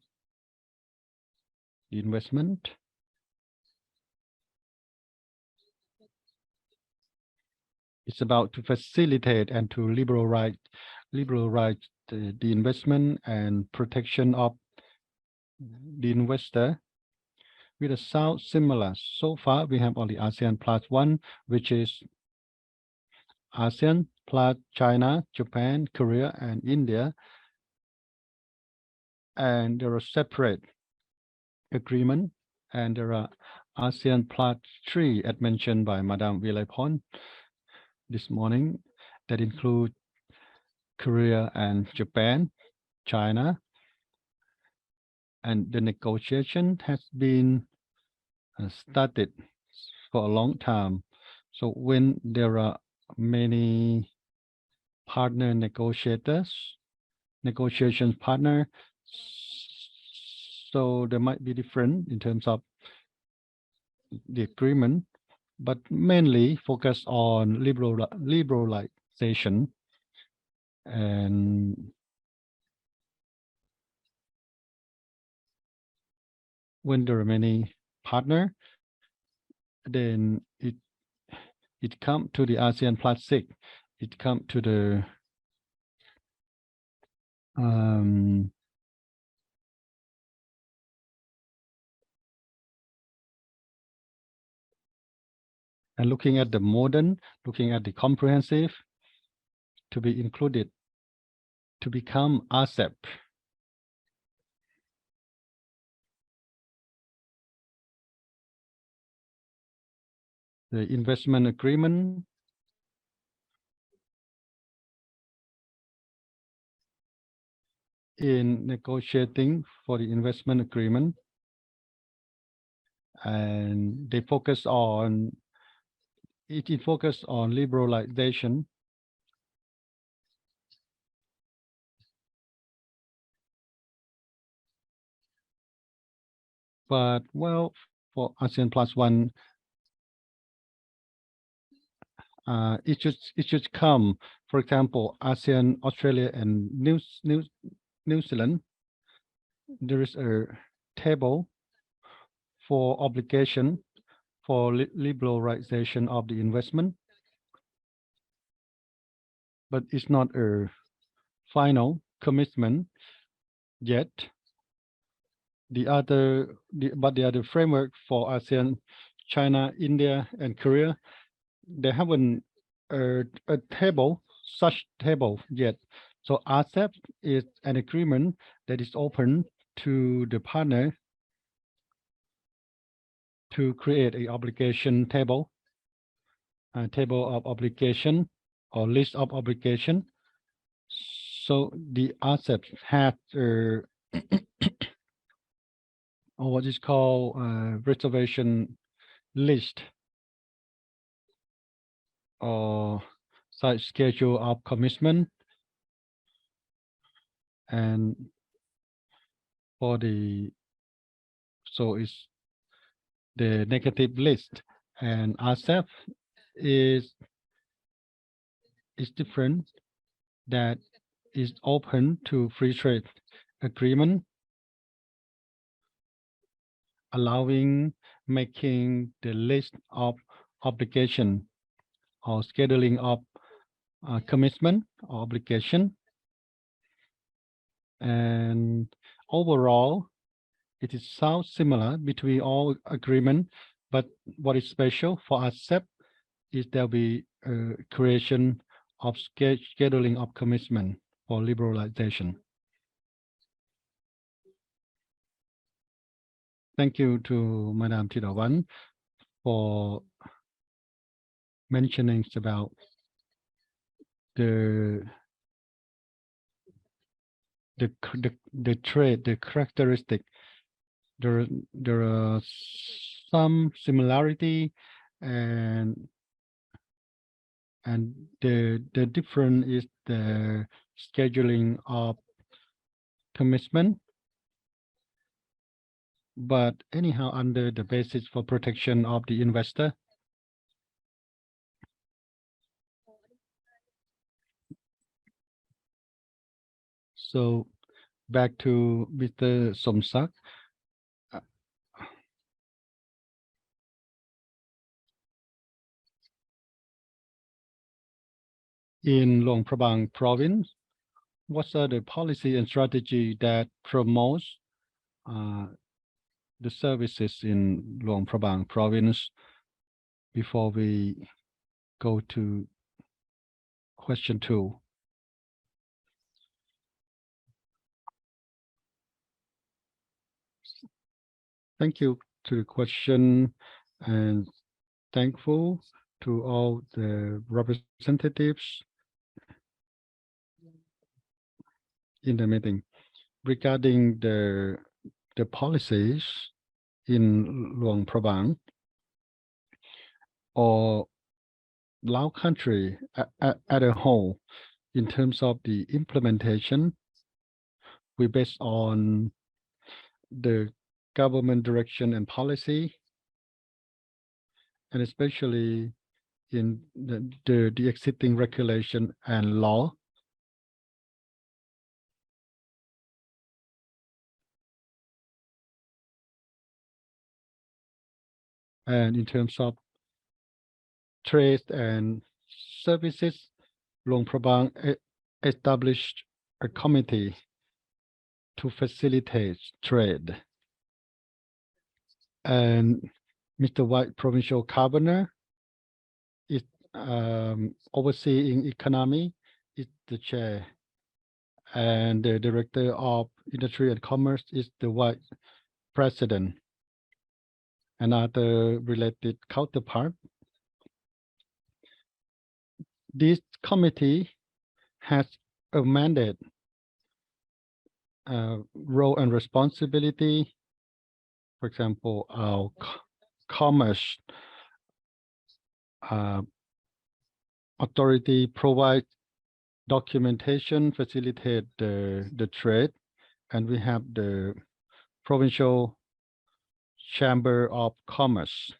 It's about to facilitate and to liberalize the investment and protection of the investor. With a South similar. So far, we have only ASEAN +1, which is ASEAN plus China, Japan, Korea, and India. And there are separate agreement, and there are ASEAN +3, as mentioned by Madame Vilaypon this morning, that include Korea and Japan, China. And the negotiation has been started for a long time. So when there are many partner negotiation partner, so there might be different in terms of the agreement, but mainly focus on liberalization. And when there are many partner, then it come to the ASEAN +6. It come to the and looking at the modern, looking at the comprehensive, to be included, to become RCEP. The investment agreement in negotiating for the investment agreement, and they focus on liberalization. But well, for ASEAN +1, it should come, for example, ASEAN, Australia, and New Zealand. There is a table for obligation for liberalization of the investment, but it's not a final commitment yet. The other framework for ASEAN, China, India, and Korea, they haven't a table, such table yet. So RCEP is an agreement that is open to the partner to create a obligation table, a table of obligation or list of obligation. So the RCEP has or what is called reservation list or such schedule of commitment. And for so it's the negative list, and RCEP is different, that is open to free trade agreement, allowing making the list of obligation or scheduling of commitment or obligation. And overall, it is sounds similar between all agreement, but what is special for RCEP is there'll be creation of scheduling of commitment for liberalization. Thank you to Madam Thidawan for mentioning about the trait, the characteristic. There are some similarity, and the difference is the scheduling of commitment. But anyhow, under the basis for protection of the investor. So back to Mr. Somsak. In Luang Prabang province, what are the policy and strategy that promotes the services in Luang Prabang province? Before we go to question 2. Thank you to the question, and thankful to all the representatives in the meeting regarding the policies in Luang Prabang or Lao country at a whole. In terms of the implementation, we based on the government direction and policy, and especially in the existing regulation and law. And in terms of trade and services, Luang Prabang established a committee to facilitate trade. And Mr. White, Provincial Governor, is overseeing economy, is the chair. And the Director of Industry and Commerce is the Vice President. And other related counterpart. This committee has a mandate, role and responsibility. For example, our commerce authority provides documentation, facilitate the trade, and we have the Provincial Chamber of Commerce.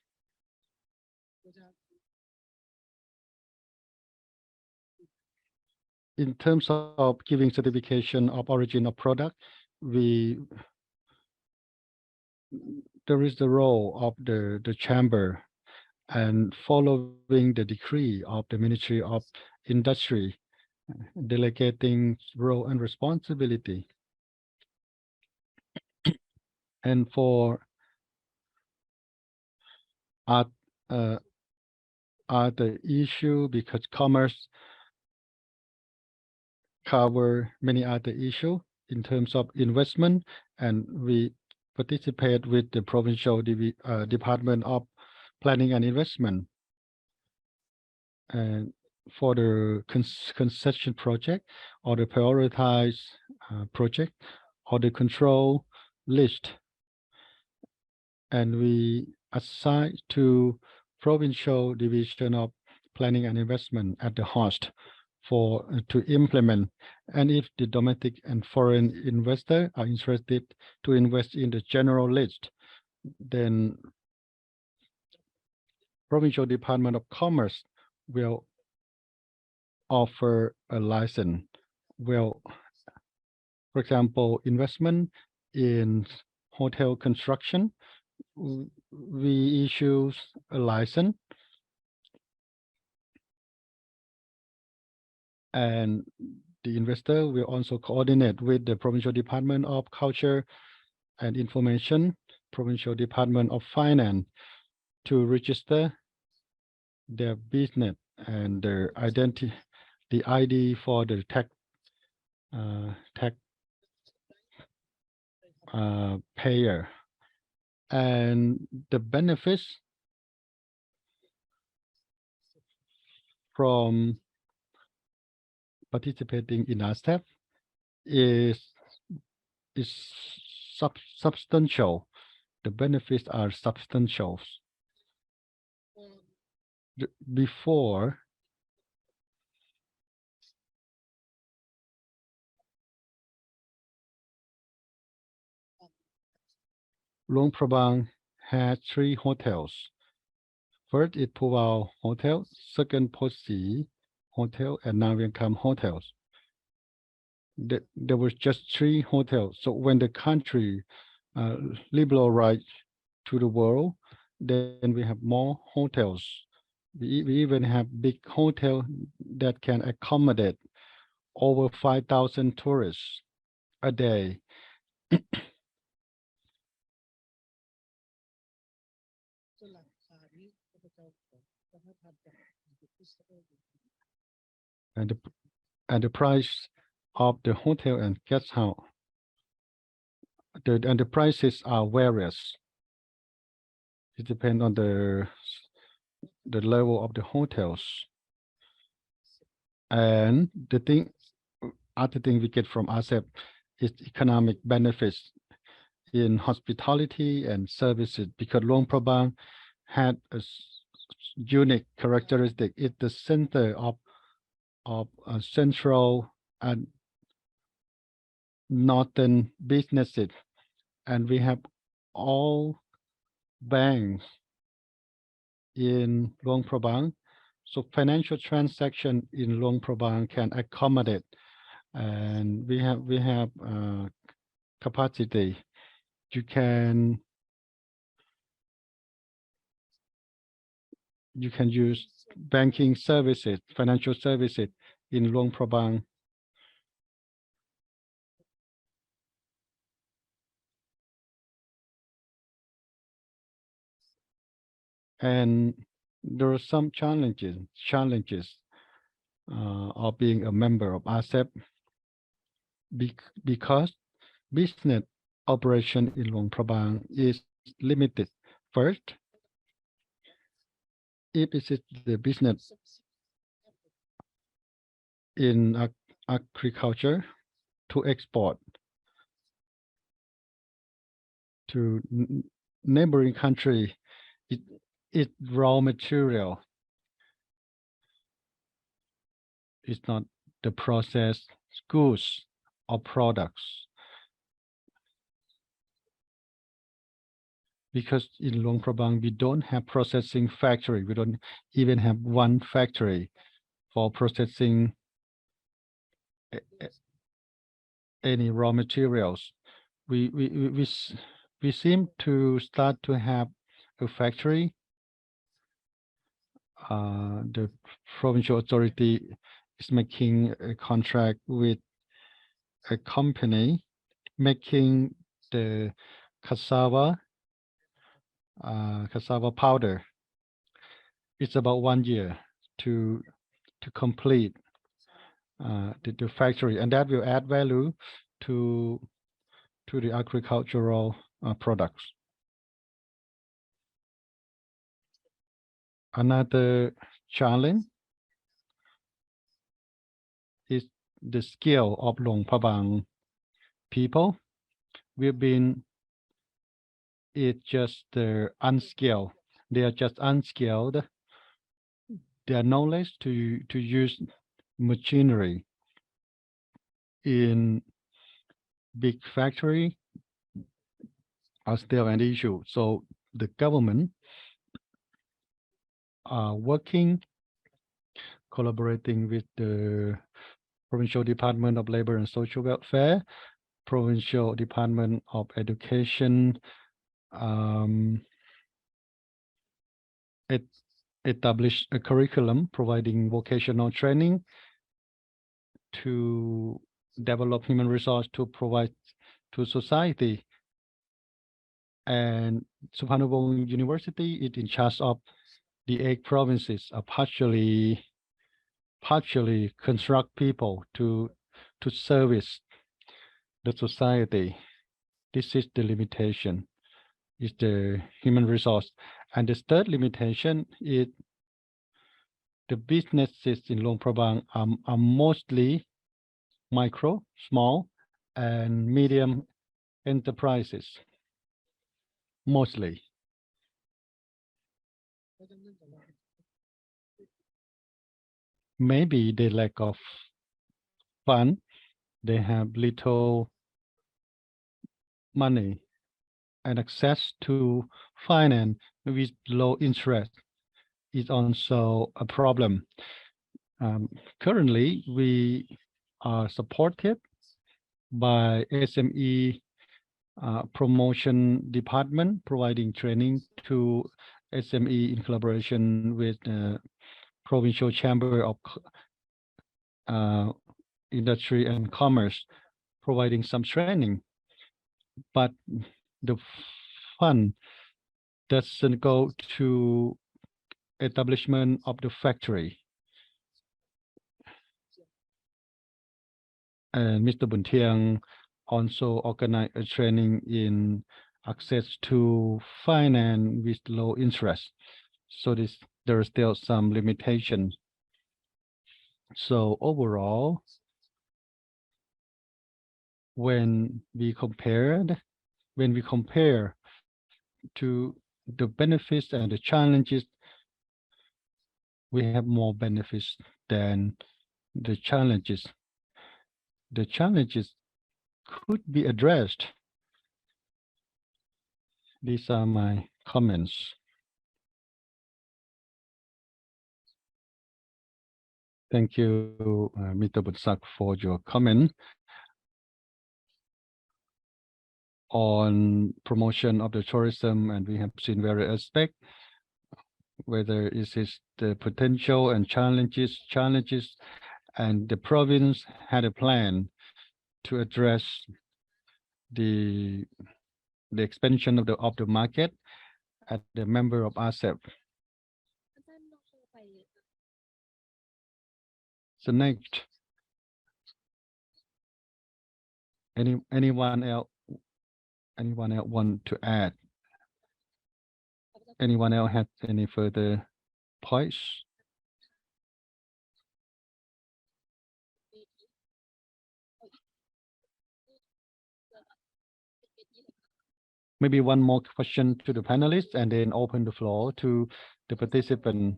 In terms of giving certification of origin of product, there is the role of the chamber, and following the decree of the Ministry of Industry, delegating role and responsibility. And for other issue, because commerce cover many other issues in terms of investment, and we participate with the Provincial Department of Planning and Investment. And for the concession project or the prioritized project or the control list, and we assign to Provincial Division of Planning and Investment at the host to implement. And if the domestic and foreign investor are interested to invest in the general list, then Provincial Department of Commerce will offer a license. Will, for example, investment in hotel construction, we issue a license, and the investor will also coordinate with the Provincial Department of Culture and Information, Provincial Department of Finance to register their business and their identity, the ID for the tax payer. And the benefits from participating in RCEP is substantial. The benefits are substantial. Before, Luang Prabang had 3 hotels. First is Puwao Hotel, second Posi Hotel, and now we come hotels. There was just 3 hotels. So when the country liberalized to the world, then we have more hotels. We even have big hotel that can accommodate over 5,000 tourists a day. And the price of the hotel and guest house, and the prices are various. It depends on the level of the hotels. And the other thing we get from RCEP is economic benefits in hospitality and services, because Luang Prabang had a unique characteristic. It's the center of central and northern businesses, and we have all banks in Luang Prabang, so financial transaction in Luang Prabang can accommodate, and we have capacity. You can use banking services, financial services in Luang Prabang. And there are some challenges of being a member of RCEP because business operation in Luang Prabang is limited. First, if it is the business in agriculture to export to neighboring country, it raw material. It's not the processed goods or products. Because in Luang Prabang, we don't have processing factory. We don't even have one factory for processing any raw materials. We seem to start to have a factory. The provincial authority is making a contract with a company making the cassava powder. It's about 1 year to complete the factory, and that will add value to the agricultural products. Another challenge is the skill of Luang Prabang people. It's just they're unskilled. They are just unskilled. Their knowledge to use machinery in big factory are still an issue. So the government are working, collaborating with the Provincial Department of Labor and Social Welfare, Provincial Department of Education, establish a curriculum providing vocational training to develop human resource to provide to society. And Savannakhet University is in charge of the 8 provinces, partially construct people to service the society. This is the limitation, is the human resource. And the third limitation is the businesses in Luang Prabang are mostly micro, small, and medium enterprises, mostly. Maybe the lack of fund, they have little money and access to finance with low interest is also a problem. Currently, we are supported by SME promotion department, providing training to SME in collaboration with the Provincial Chamber of Industry and Commerce, providing some training, but the fund doesn't go to establishment of the factory. And Mr. Bun Thiang also organized a training in access to finance with low interest. So there are still some limitations. So overall, when we compare to the benefits and the challenges, we have more benefits than the challenges. The challenges could be addressed. These are my comments. Thank you, Mr. Butsak, for your comment on promotion of the tourism, and we have seen various aspects, whether it is the potential and challenges, and the province had a plan to address the expansion of the market at the member of RCEP. So next, anyone else want to add? Anyone else have any further points? Maybe one more question to the panelists and then open the floor to the participant.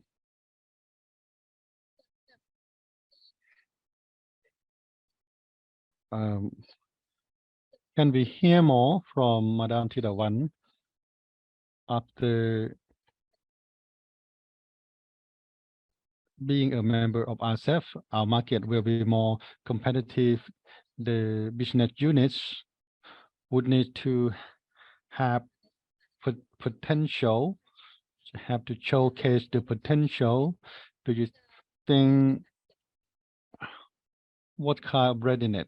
Can we hear more from Madam Thirawan after being a member of RCEP? Our market will be more competitive. The business units would need to have potential, have to showcase the potential. Do you think what kind of readiness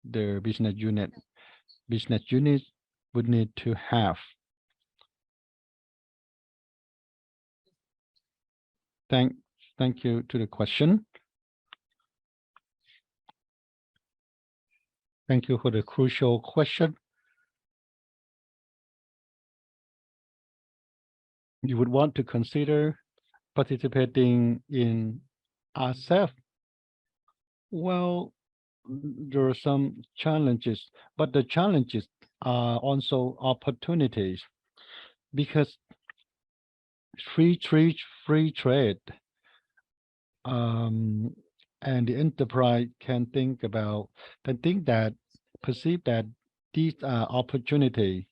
the business units would need to have? Thank you to the question. Thank you for the crucial question. You would want to consider participating in RCEP. Well, there are some challenges, but the challenges are also opportunities, because free trade and the enterprise can think that perceive that these are opportunity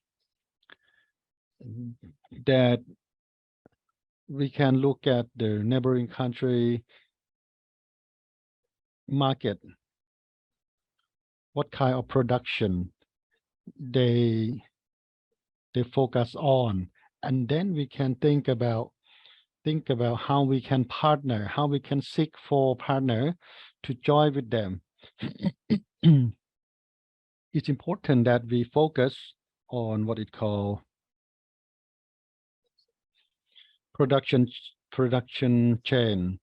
that we can look at the neighboring country market, what kind of production they focus on, and then we can think about how we can partner, how we can seek for partner to join with them. It's important that we focus on what it called production chain,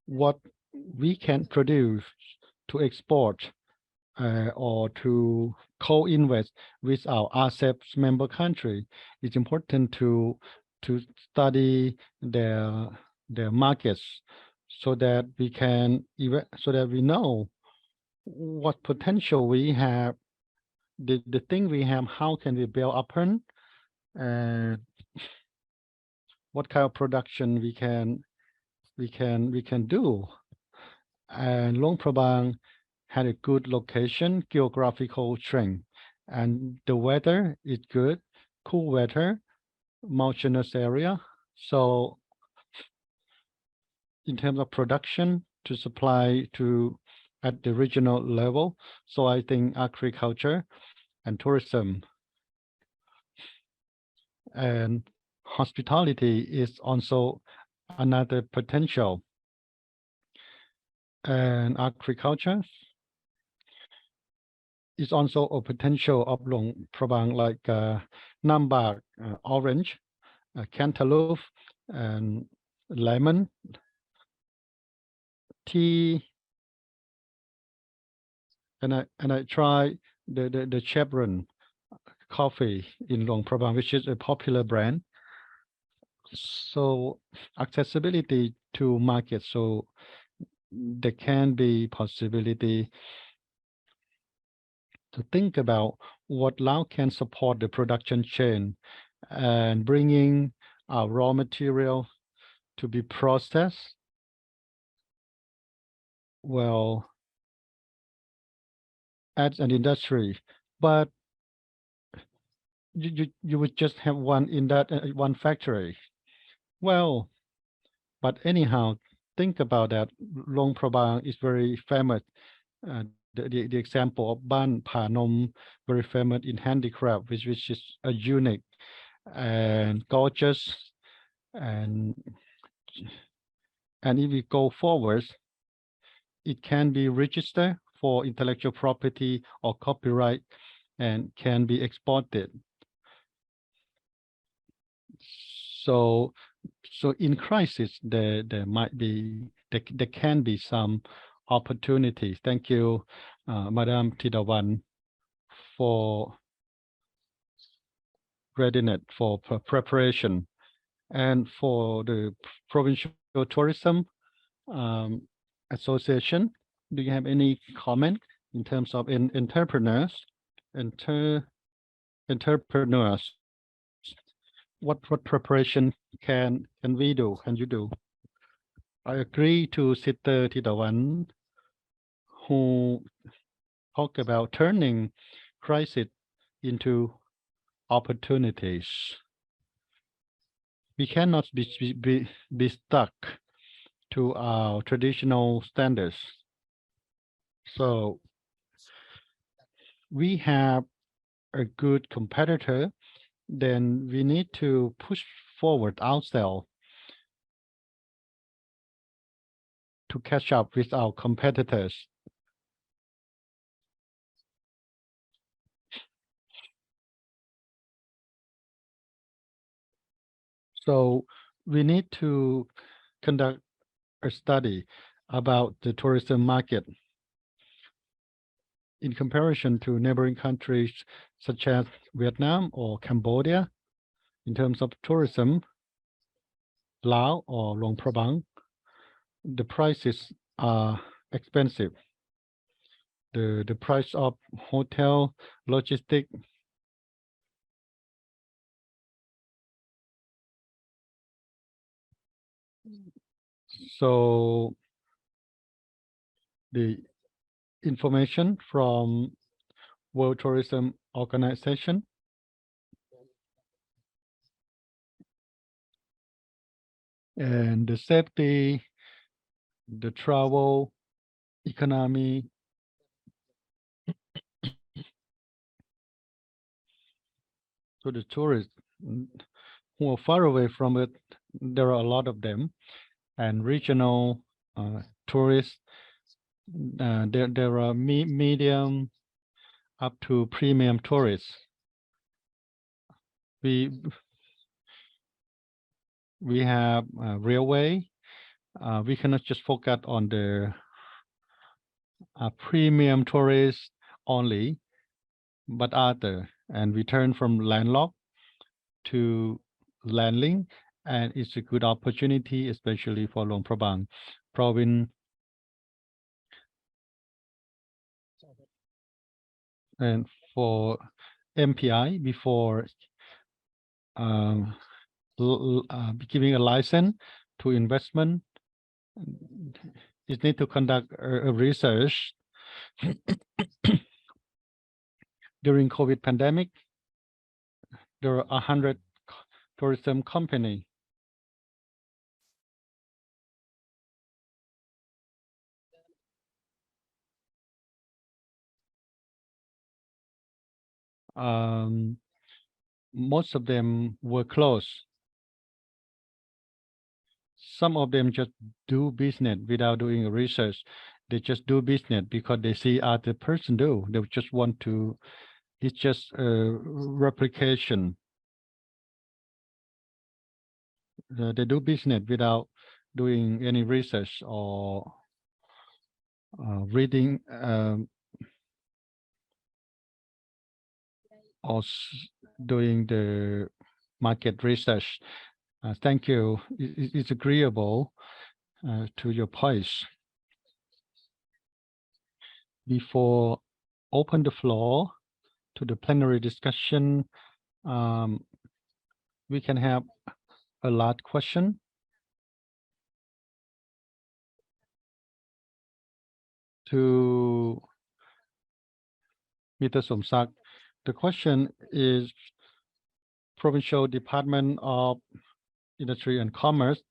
what we can produce to export or to co-invest with our RCEP member country. It's important to study their markets so that we know what potential we have, the thing we have, how can we build upon, and what kind of production we can do. And Luang Prabang had a good location, geographical strength, and the weather is good, cool weather, mountainous area. So in terms of production to supply to at the regional level, so I think agriculture and tourism and hospitality is also another potential. And agriculture is also a potential of Luang Prabang, like Nambak, orange, cantaloupe, and lemon, tea, and I try the Chevron coffee in Luang Prabang, which is a popular brand. So accessibility to market, so there can be possibility to think about what Laos can support the production chain and bringing our raw material to be processed well as an industry. But you would just have one factory. Well, but anyhow, think about that. Luang Prabang is very famous. The example of Ban Panom, very famous in handicraft, which is a unique and gorgeous, and if we go forward, it can be registered for intellectual property or copyright and can be exported. So in crisis, there can be some opportunities. Thank you, Madam Thidawan, for readiness, for preparation, and for the provincial tourism association. Do you have any comment in terms of entrepreneurs? What preparation can we do? Can you do? I agree to Sister Thidawan, who talk about turning crisis into opportunities. We cannot be stuck to our traditional standards. So we have a good competitor, then we need to push forward ourselves to catch up with our competitors. So we need to conduct a study about the tourism market in comparison to neighboring countries such as Vietnam or Cambodia. In terms of tourism, Laos or Luang Prabang, the prices are expensive. The price of hotel, logistic, so the information from World Tourism Organization. And the safety, the travel, economy, so the tourists who are far away from it, there are a lot of them, and regional tourists, there are medium up to premium tourists. We have railway. We cannot just focus on the premium tourists only, but other, and we turn from landlocked to landlink, and it's a good opportunity, especially for Luang Prabang province. And for MPI, before giving a license to investment, it need to conduct a research. During COVID pandemic, there are 100 tourism company. Most of them were closed. Some of them just do business without doing research. They just do business because they see other person do. They just want to, it's just a replication. They do business without doing any research or reading or doing the market research. Thank you. It's agreeable to your points. Before open the floor to the plenary discussion, we can have a last question. To Mr. Somsak, the question is Provincial Department of Industry and Commerce.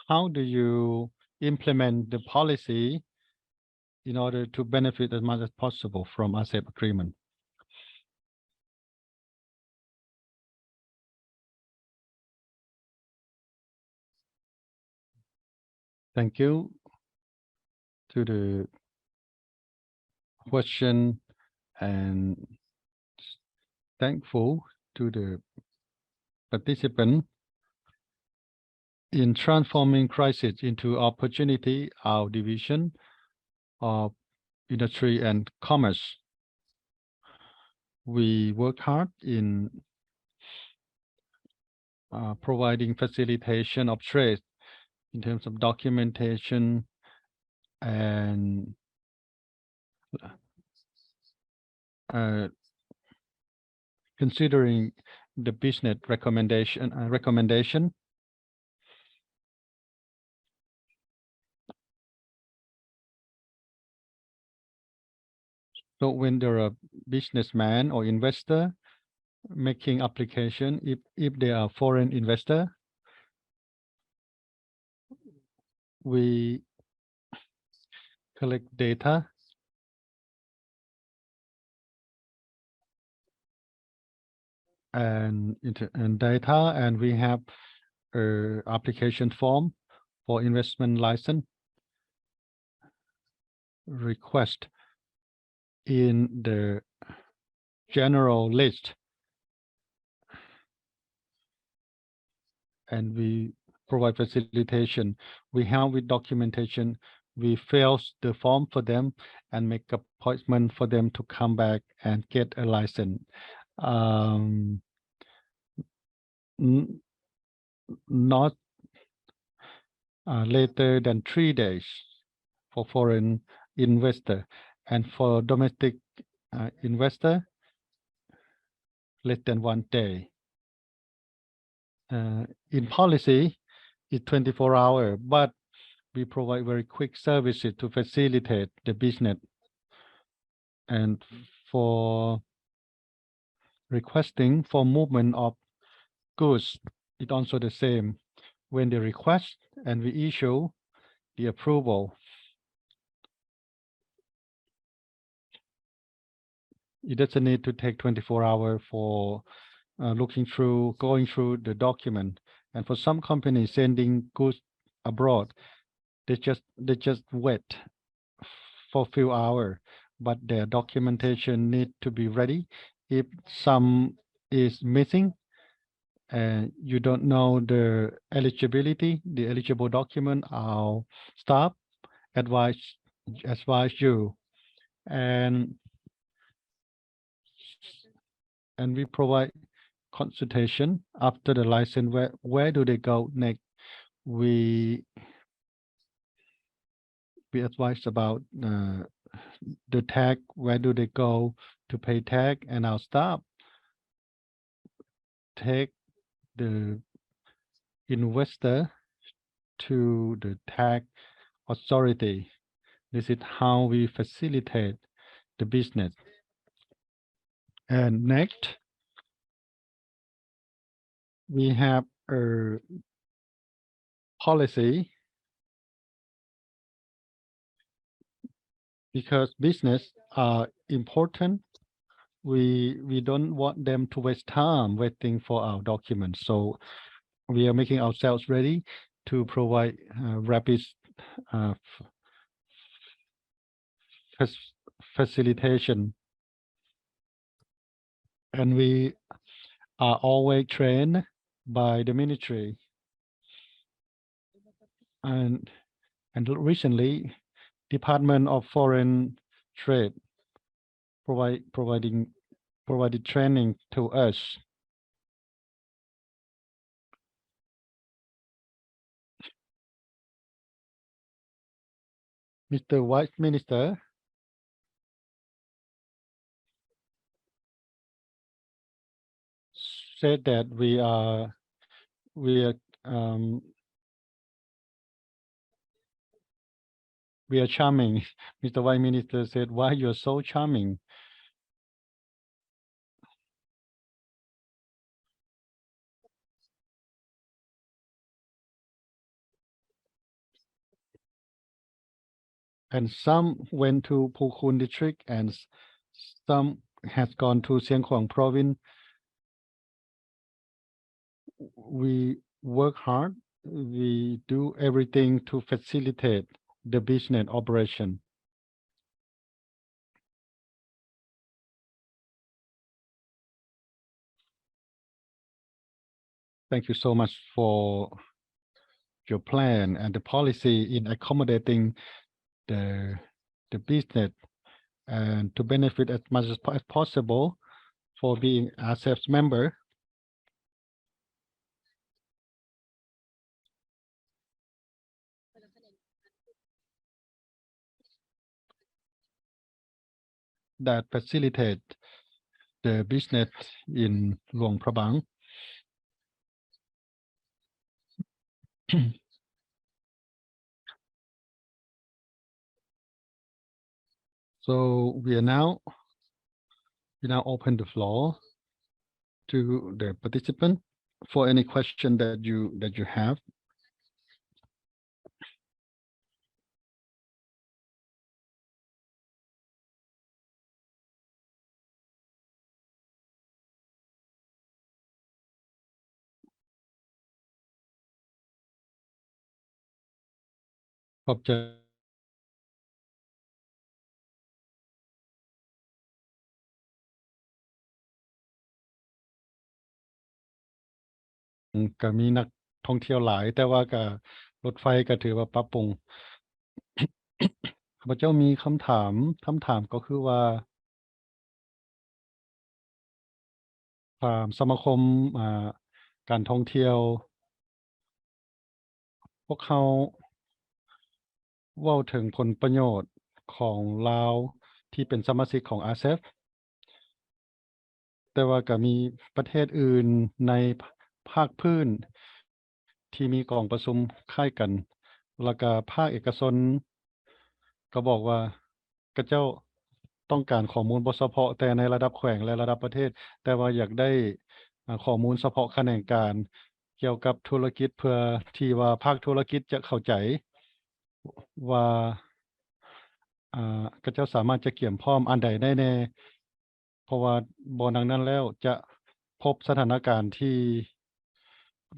How do you implement the policy in order to benefit as much as possible from RCEP agreement? Thank you to the question, and thankful to the participant. In transforming crisis into opportunity, our division of industry and commerce, we work hard in providing facilitation of trade in terms of documentation and considering the business recommendation. So when there are businessman or investor making application, if they are foreign investor, we collect data and data, and we have application form for investment license request in the general list, and we provide facilitation. We help with documentation. We fill the form for them and make appointment for them to come back and get a license. Not later than 3 days for foreign investor, and for domestic investor, less than 1 day. In policy, it's 24 hours, but we provide very quick services to facilitate the business. And for requesting for movement of goods, it's also the same. When they request and we issue the approval, it doesn't need to take 24 hours for going through the document. And for some companies sending goods abroad, they just wait for a few hours, but their documentation need to be ready. If some is missing and you don't know the eligibility, the eligible document, our staff advise you, and we provide consultation after the license. Where do they go next? We advise about the tag, where do they go to pay tag, and our staff take the investor to the tag authority. This is how we facilitate the business. And next, we have a policy, because business are important. We don't want them to waste time waiting for our documents. So we are making ourselves ready to provide rapid facilitation. And we are always trained by the ministry. And recently, Department of Foreign Trade provided training to us. Mr. Vice Minister said that we are charming. Mr. Vice Minister said, "Why you're so charming?" And some went to Pukun district and some has gone to Siang Khong province. We work hard. We do everything to facilitate the business operation. Thank you so much for your plan and the policy in accommodating the business and to benefit as much as possible for being RCEP's member. That facilitate the business in Luang Prabang. So we now open the floor to the participant for any question that you have. Object.ก็มีนักท่องเที่ยวหลายแต่ว่าก็รถไฟก็ถือว่าปรับปรุง ข้าพเจ้ามีคำถามก็คือว่าสมาคมการท่องเที่ยวพวกเขาเว้าถึงผลประโยชน์ของลาวที่เป็นสมาชิกของ RCEP แต่ว่าก็มีประเทศอื่นในภาคพื้นที่มีกองประชุมคล้ายกัน แล้วก็ภาคเอกชนก็บอกว่ากระเจ้าต้องการข้อมูลบ่เฉพาะแต่ในระดับแขวงและระดับประเทศ แต่ว่าอยากได้ข้อมูลเฉพาะแขนงการเกี่ยวกับธุรกิจเพื่อที่ว่าภาคธุรกิจจะเข้าใจว่ากระเจ้าสามารถจะเกี่ยมพร้อมอันใดได้แน่เพราะว่าบ่ดังนั้นแล้วจะพบสถานการณ์ที่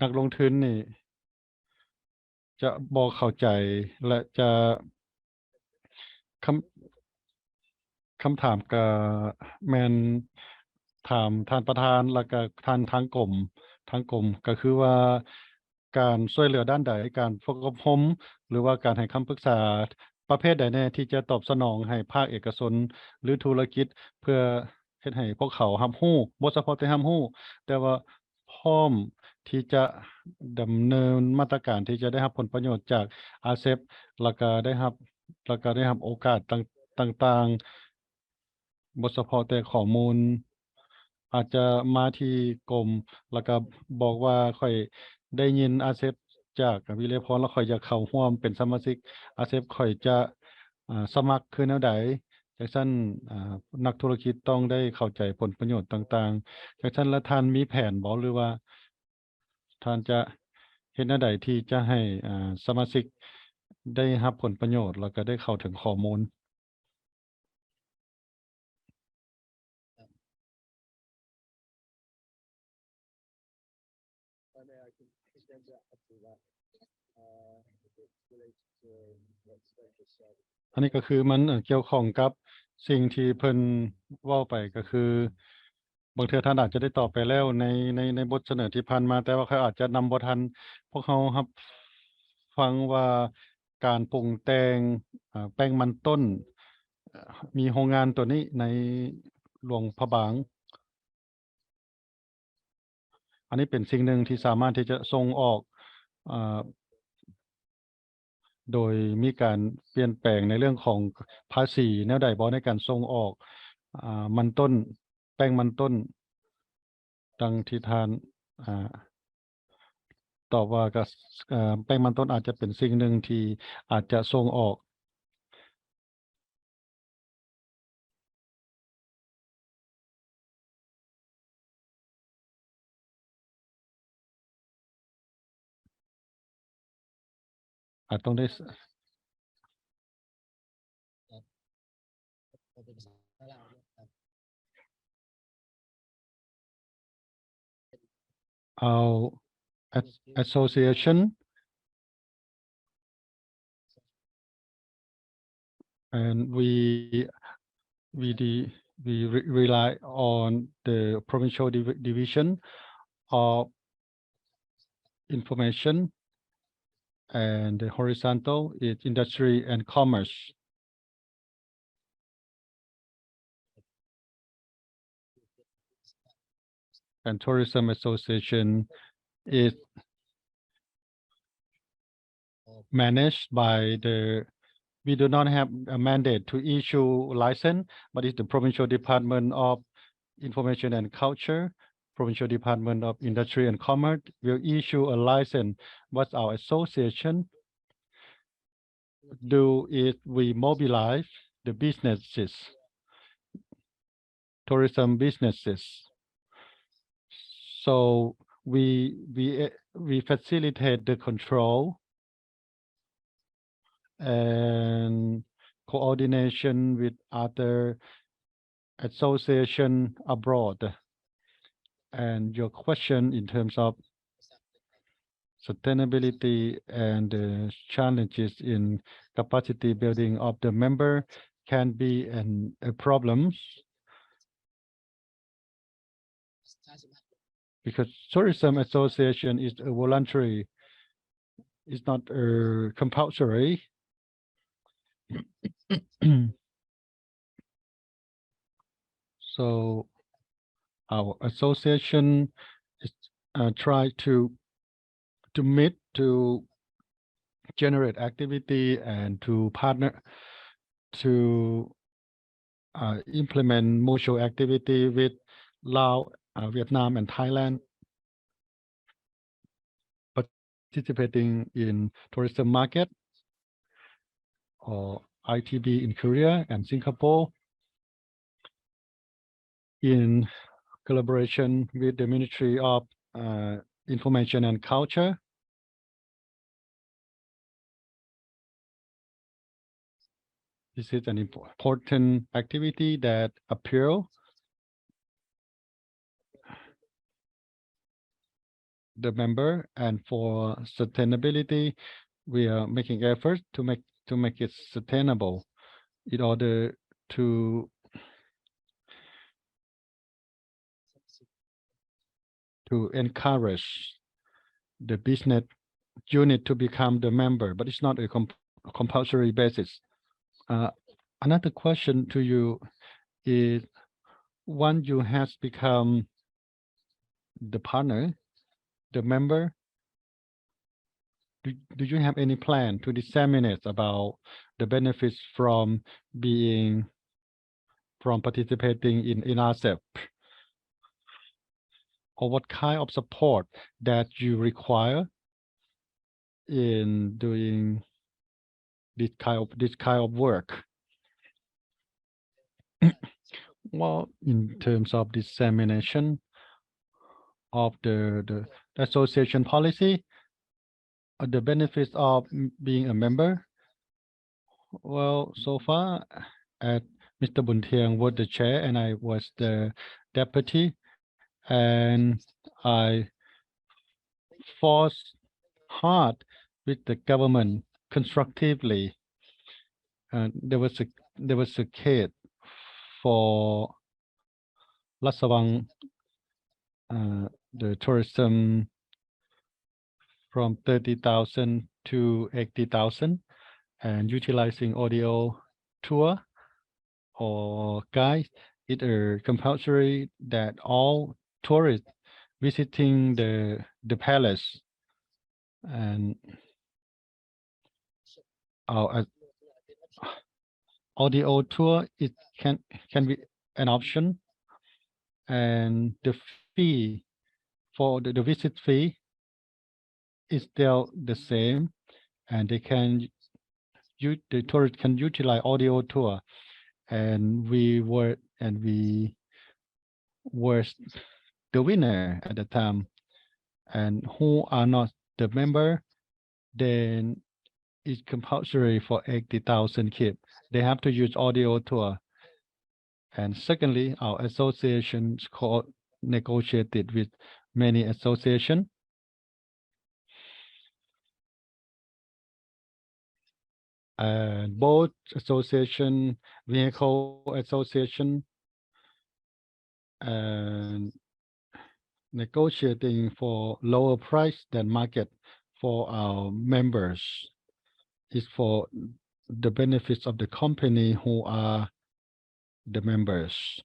นักลงทุนนี่จะบ่เข้าใจและจะคำถามก็แม่นถามท่านประธานแล้วก็ท่านทางกรมก็คือว่าการช่วยเหลือด้านใดการฝึกอบรมหรือว่าการให้คำปรึกษาประเภทใดแน่ที่จะตอบสนองให้ภาคเอกชนหรือธุรกิจเพื่อเฮ็ดให้พวกเขารับรู้บ่เฉพาะแต่รับรู้แต่ว่าพร้อมที่จะดำเนินมาตรการที่จะได้รับผลประโยชน์จาก RCEP แล้วก็ได้รับโอกาสต่างๆบ่เฉพาะแต่ข้อมูลอาจจะมาที่กรมแล้วก็บอกว่าข้อยได้ยิน RCEP จากวิไลพรแล้วข้อยอยากเข้าร่วมเป็นสมาชิก RCEP ข้อยจะสมัครคือแนวใดจังซั่นนักธุรกิจต้องได้เข้าใจผลประโยชน์ต่างๆจังซั่นแล้วท่านมีแผนบ่หรือว่าท่านจะเฮ็ดแนวใดที่จะให้สมาชิกได้รับผลประโยชน์แล้วก็ได้เข้าถึงข้อมูลอันนี้ก็คือมันเกี่ยวข้องกับสิ่งที่เพิ่นเว้าไปก็คือบางเทื่อท่านอาจจะได้ตอบไปแล้วในบทเสนอที่ผ่านมาแต่ว่าเขาอาจจะนำบ่ทันพวกเรารับฟังว่าการปรุงแต่งแป้งมันต้นมีโรงงานตัวนี้ในหลวงพระบาง อันนี้เป็นสิ่งหนึ่งที่สามารถที่จะส่งออกโดยมีการเปลี่ยนแปลงในเรื่องของภาษีแนวใดบ่ในการส่งออกมันต้นแป้งมันต้นดังที่ท่านตอบว่าก็แป้งมันต้นอาจจะเป็นสิ่งหนึ่งที่อาจจะส่งออกอาจต้องได้เอา association and we rely on the provincial division of information and the horizontal is industry and commerce. And Tourism Association is managed by we do not have a mandate to issue license, but it's the Provincial Department of Information and Culture, Provincial Department of Industry and Commerce will issue a license. What our association do is we mobilize the businesses, tourism businesses. So we facilitate the control and coordination with other association abroad. And your question in terms of sustainability and challenges in capacity building of the member can be a problem because tourism association is a voluntary, it's not compulsory. So our association is try to meet to generate activity and to partner to implement mutual activity with Laos, Vietnam, and Thailand, participating in tourism market or ITB in Korea and Singapore in collaboration with the Ministry of Information and Culture. This is an important activity that appeal the member, and for sustainability, we are making efforts to make it sustainable in order to encourage the business unit to become the member, but it's not a compulsory basis. Another question to you is, once you has become the partner, the member, do you have any plan to disseminate about the benefits from participating in RCEP? Or what kind of support that you require in doing this kind of work? Well, in terms of dissemination of the association policy, the benefits of being a member, well, so far, Mr. Bun Thieng was the chair and I was the deputy, and I fought hard with the government constructively. And there was a case for Lao Prabang, the tourism from 30,000 to 80,000, and utilizing audio tour or guide. It is compulsory that all tourists visiting the palace and our audio tour, it can be an option, and the fee for the visit fee is still the same, and the tourists can utilize audio tour, and we were the winner at the time. And who are not the member, then it's compulsory for 80,000 kids. They have to use audio tour. And secondly, our associations negotiated with many associations. And both association, vehicle association, and negotiating for lower price than market for our members is for the benefits of the company who are the members.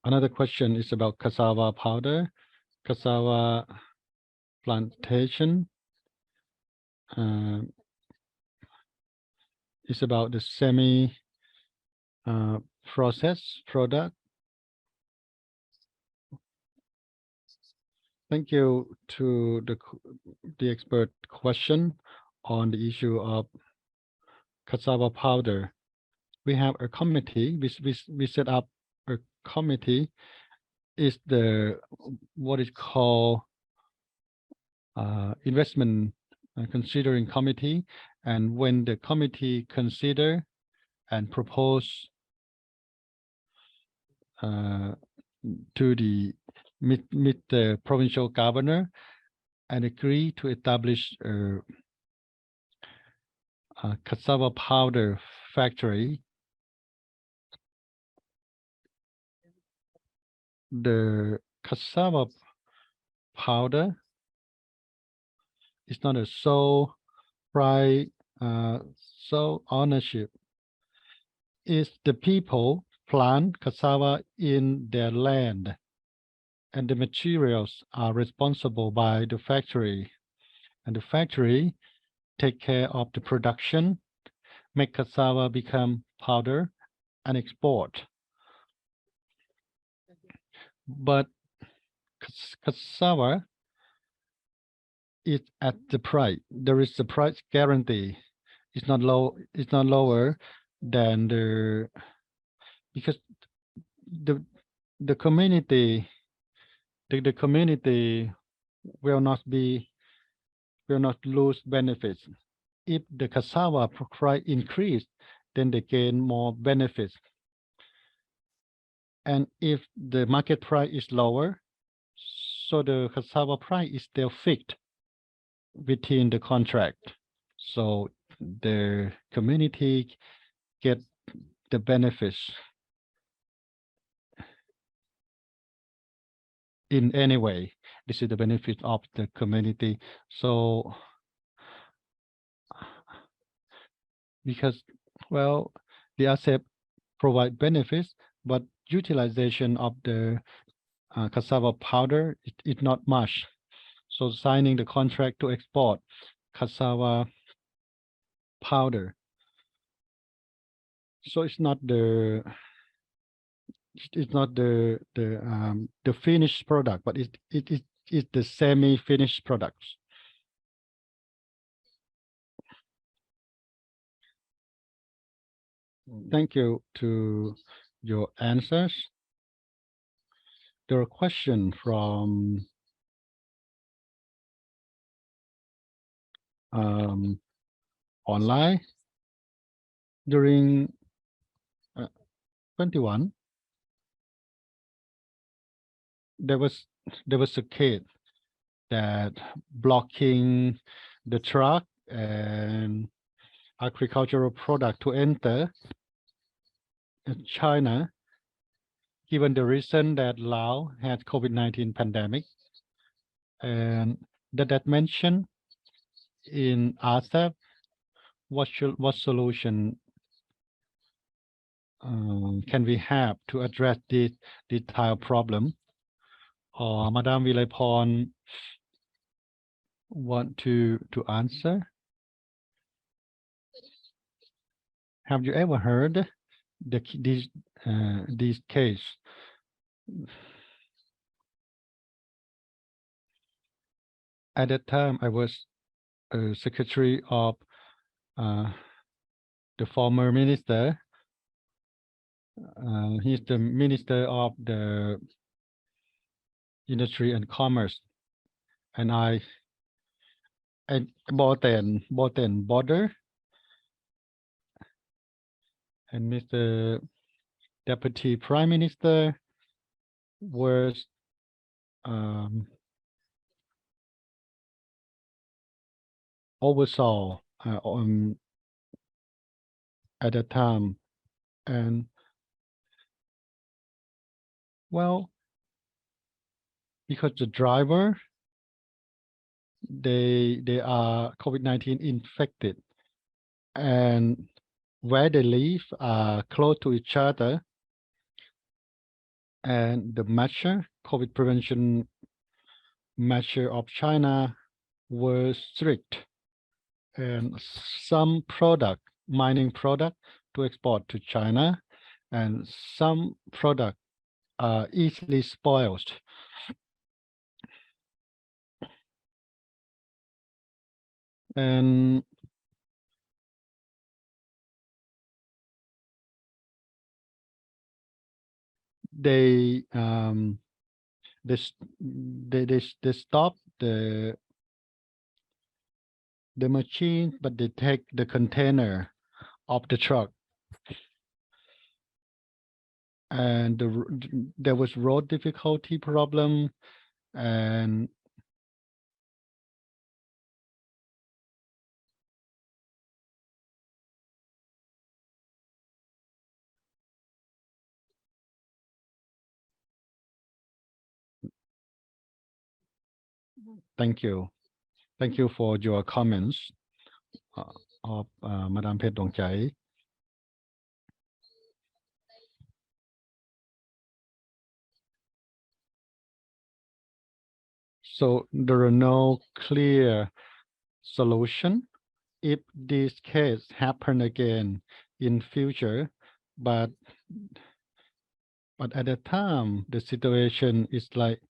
Another question is about cassava powder, cassava plantation. It's about the semi processed product. Thank you to the expert question on the issue of cassava powder. We have a committee. We set up a committee. Is what is called investment considering committee, and when the committee consider and propose to meet the provincial governor and agree to establish a cassava powder factory, the cassava powder is not a sole ownership. It's the people plant cassava in their land, and the materials are responsible by the factory, and the factory take care of the production, make cassava become powder and export. but cassava is at the price. There is a price guarantee. It's not low. It's not lower than because the community the community will not lose benefits. If the cassava price increase, then they gain more benefits. And if the market price is lower, so the cassava price is still fixed within the contract. So the community get the benefits in any way. This is the benefit of the community. So because, well, the RCEP provide benefits, but utilization of the cassava powder is not much. So signing the contract to export cassava powder. So it's not the finished product, but it's the semi-finished products. Thank you to your answers. There are questions from online during 21. There was a case that blocking the truck and agricultural product to enter China, given the reason that Laos had COVID-19 pandemic, and that mentioned in RCEP. What solution can we have to address this type of problem? Or Madam Vilaypon want to answer? Have you ever heard this case? At that time, I was secretary of the former minister. He's the Minister of the Industry and Commerce, and I Boten border, and Mr. Deputy Prime Minister was oversaw at that time, and well, because the driver they are COVID-19 infected, and where they live are close to each other, and the measure COVID prevention measure of China were strict, and some mining product to export to China, and some product are easily spoiled. And they stop the machine, but they take the container of the truck, and there was road difficulty problem, and thank you for your comments of Madam Phet Dongchai. So there are no clear solution if this case happen again in future, but but at the time the situation is like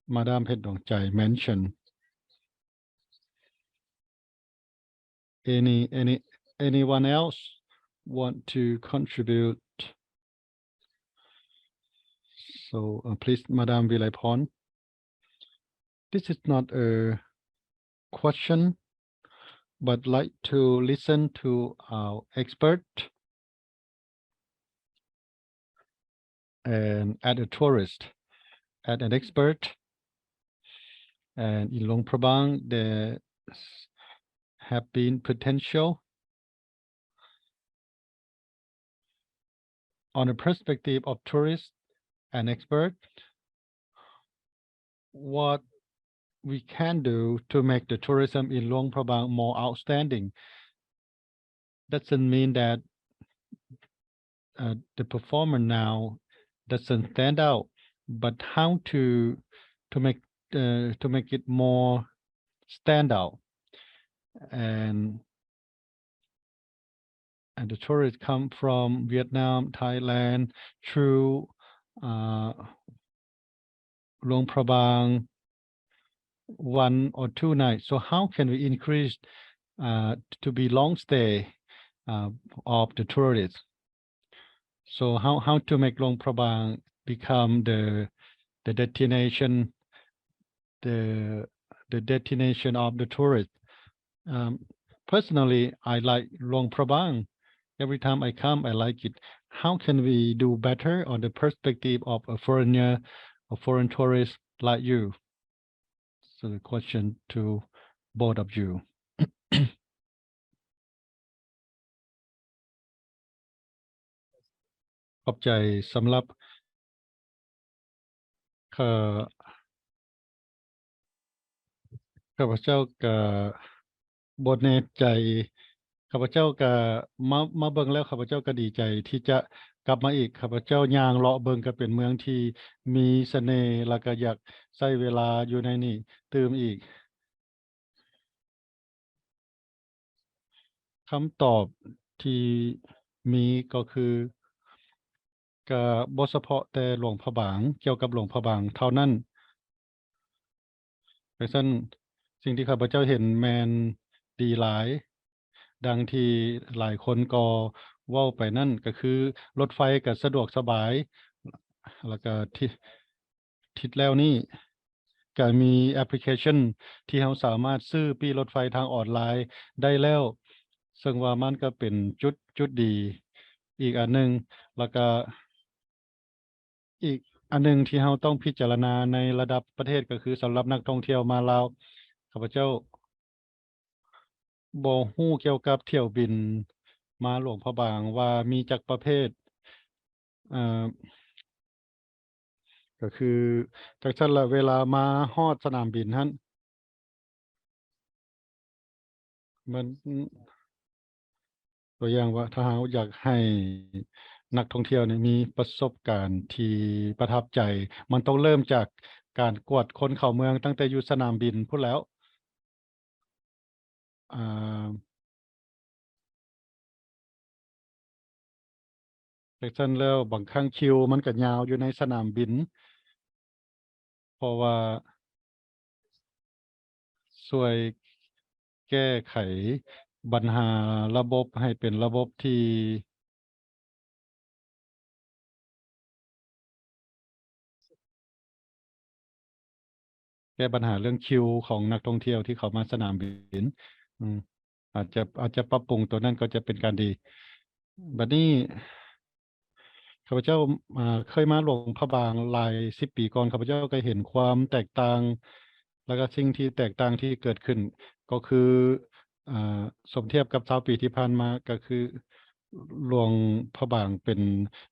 Madam Phedongchai mentioned. Anyone else want to contribute? So please, Madam Vilaipon. This is not a question, but like to listen to our expert and as a tourist, as an expert, and in Luang Prabang there have been potential on the perspective of tourists and expert, what we can do to make the tourism in Luang Prabang more outstanding. Doesn't mean that the performer now doesn't stand out, but how to make it more stand out, and the tourists come from Vietnam, Thailand through Luang Prabang 1 or 2 nights. So how can we increase to be long stay of the tourists? So how to make Luang Prabang become the destination, the destination of the tourists? Personally, I like Luang Prabang. Every time I come, I like it. How can we do better on the perspective of a foreigner, a foreign tourist like you? So the question to both of you. ขอบใจสำหรับข้าพเจ้าก็บ่แน่ใจข้าพเจ้าก็มาเบิ่งแล้วข้าพเจ้าก็ดีใจที่จะกลับมาอีกข้าพเจ้าย่างเลาะเบิ่งก็เป็นเมืองที่มีเสน่ห์แล้วก็อยากใช้เวลาอยู่ในนี้ตื่มอีกคำตอบที่มีก็คือก็บ่เฉพาะแต่หลวงพระบางเกี่ยวกับหลวงพระบางเท่านั้นดังนั้นสิ่งที่ข้าพเจ้าเห็นแม่นดีหลายดังที่หลายคนก็เว้าไปนั่นก็คือรถไฟก็สะดวกสบายแล้วก็ที่แล้วนี้ก็มีแอปพลิเคชันที่เราสามารถซื้อปี้รถไฟทางออนไลน์ได้แล้วซึ่งว่ามันก็เป็นจุดดีอีกอันหนึ่งแล้วก็อีกอันหนึ่งที่เราต้องพิจารณาในระดับประเทศก็คือสำหรับนักท่องเที่ยวมาลาวข้าพเจ้าบ่ฮู้เกี่ยวกับเที่ยวบินมาหลวงพระบางว่ามีจักประเภทก็คือจากซั่นละเวลามาฮอดสนามบินหั่นมันตัวอย่างว่าถ้าเราอยากให้นักท่องเที่ยวนี่มีประสบการณ์ที่ประทับใจมันต้องเริ่มจากการกวดคนเข้าเมืองตั้งแต่อยู่สนามบินพู้นแล้วจากนั้นแล้วบางครั้งคิวมันก็ยาวอยู่ในสนามบินเพราะว่าช่วยแก้ไขปัญหาระบบให้เป็นระบบที่แก้ปัญหาเรื่องคิวของนักท่องเที่ยวที่เข้ามาสนามบินอาจจะปรับปรุงตัวนั้นก็จะเป็นการดีบัดนี้ข้าพเจ้าเคยมาหลวงพระบางหลาย10 ปีก่อนข้าพเจ้าก็เห็นความแตกต่างแล้วก็สิ่งที่แตกต่างที่เกิดขึ้นก็คือสมเทียบกับ20 ปีที่ผ่านมาก็คือหลวงพระบางเป็น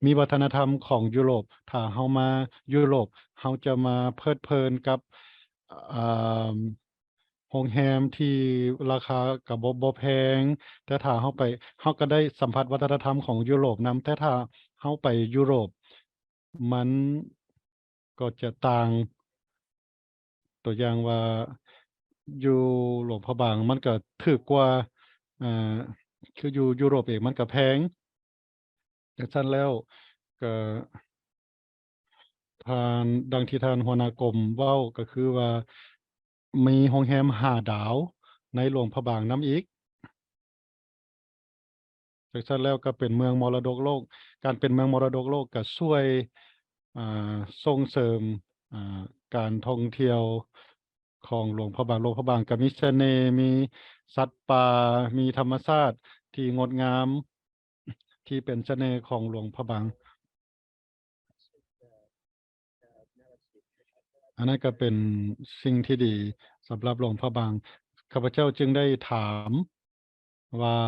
มีวัฒนธรรมของยุโรปถ้าเฮามายุโรปเฮาจะมาเพลิดเพลินกับโรงแรมที่ราคาก็บ่แพงแต่ถ้าเฮาไปเฮาก็ได้สัมผัสวัฒนธรรมของยุโรปนำแต่ถ้าเฮาไปยุโรปมันก็จะต่างตัวอย่างว่าอยู่หลวงพระบางมันก็ถูกกว่าคืออยู่ยุโรปเองมันก็แพงดังนั้นแล้วก็ ดังที่ท่านหัวหน้ากรมเว้าก็คือว่ามีโรงแรม5 ดาวในหลวงพระบางน้ำอีกจากนั้นแล้วก็เป็นเมืองมรดกโลกการเป็นเมืองมรดกโลกก็ช่วยส่งเสริมการท่องเที่ยวของหลวงพระบางก็มีเสน่ห์มีสัตว์ป่ามีธรรมชาติที่งดงามที่เป็นเสน่ห์ของหลวงพระบางอันนั้นก็เป็นสิ่งที่ดีสำหรับหลวงพระบางข้าพเจ้าจึงได้ถามว่า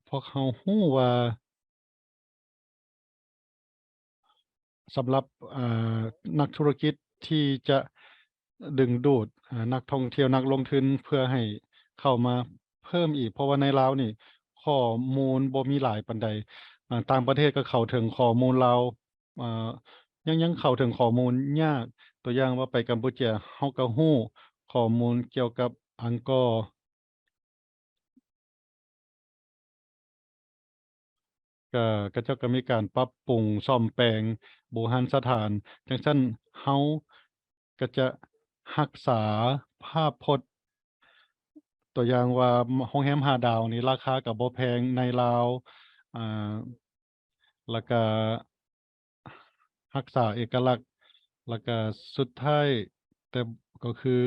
พวกเขาฮู้ว่าสำหรับนักธุรกิจที่จะดึงดูดนักท่องเที่ยวนักลงทุนเพื่อให้เข้ามาเพิ่มอีกเพราะว่าในลาวนี่ข้อมูลบ่มีหลายปานใดต่างประเทศก็เข้าถึงข้อมูลลาวยังเข้าถึงข้อมูลยากตัวอย่างว่าไปกัมพูชาเฮาก็ฮู้ข้อมูลเกี่ยวกับอังกอร์ก็เจ้าก็มีการปรับปรุงซ่อมแปลงโบราณสถานจังซั่นเฮาก็จะรักษาภาพพจน์ตัวอย่างว่าโรงแรม5 ดาวนี่ราคาก็บ่แพงในลาวอ่าแล้วก็รักษาเอกลักษณ์แล้วก็สุดท้ายแต่ก็คือ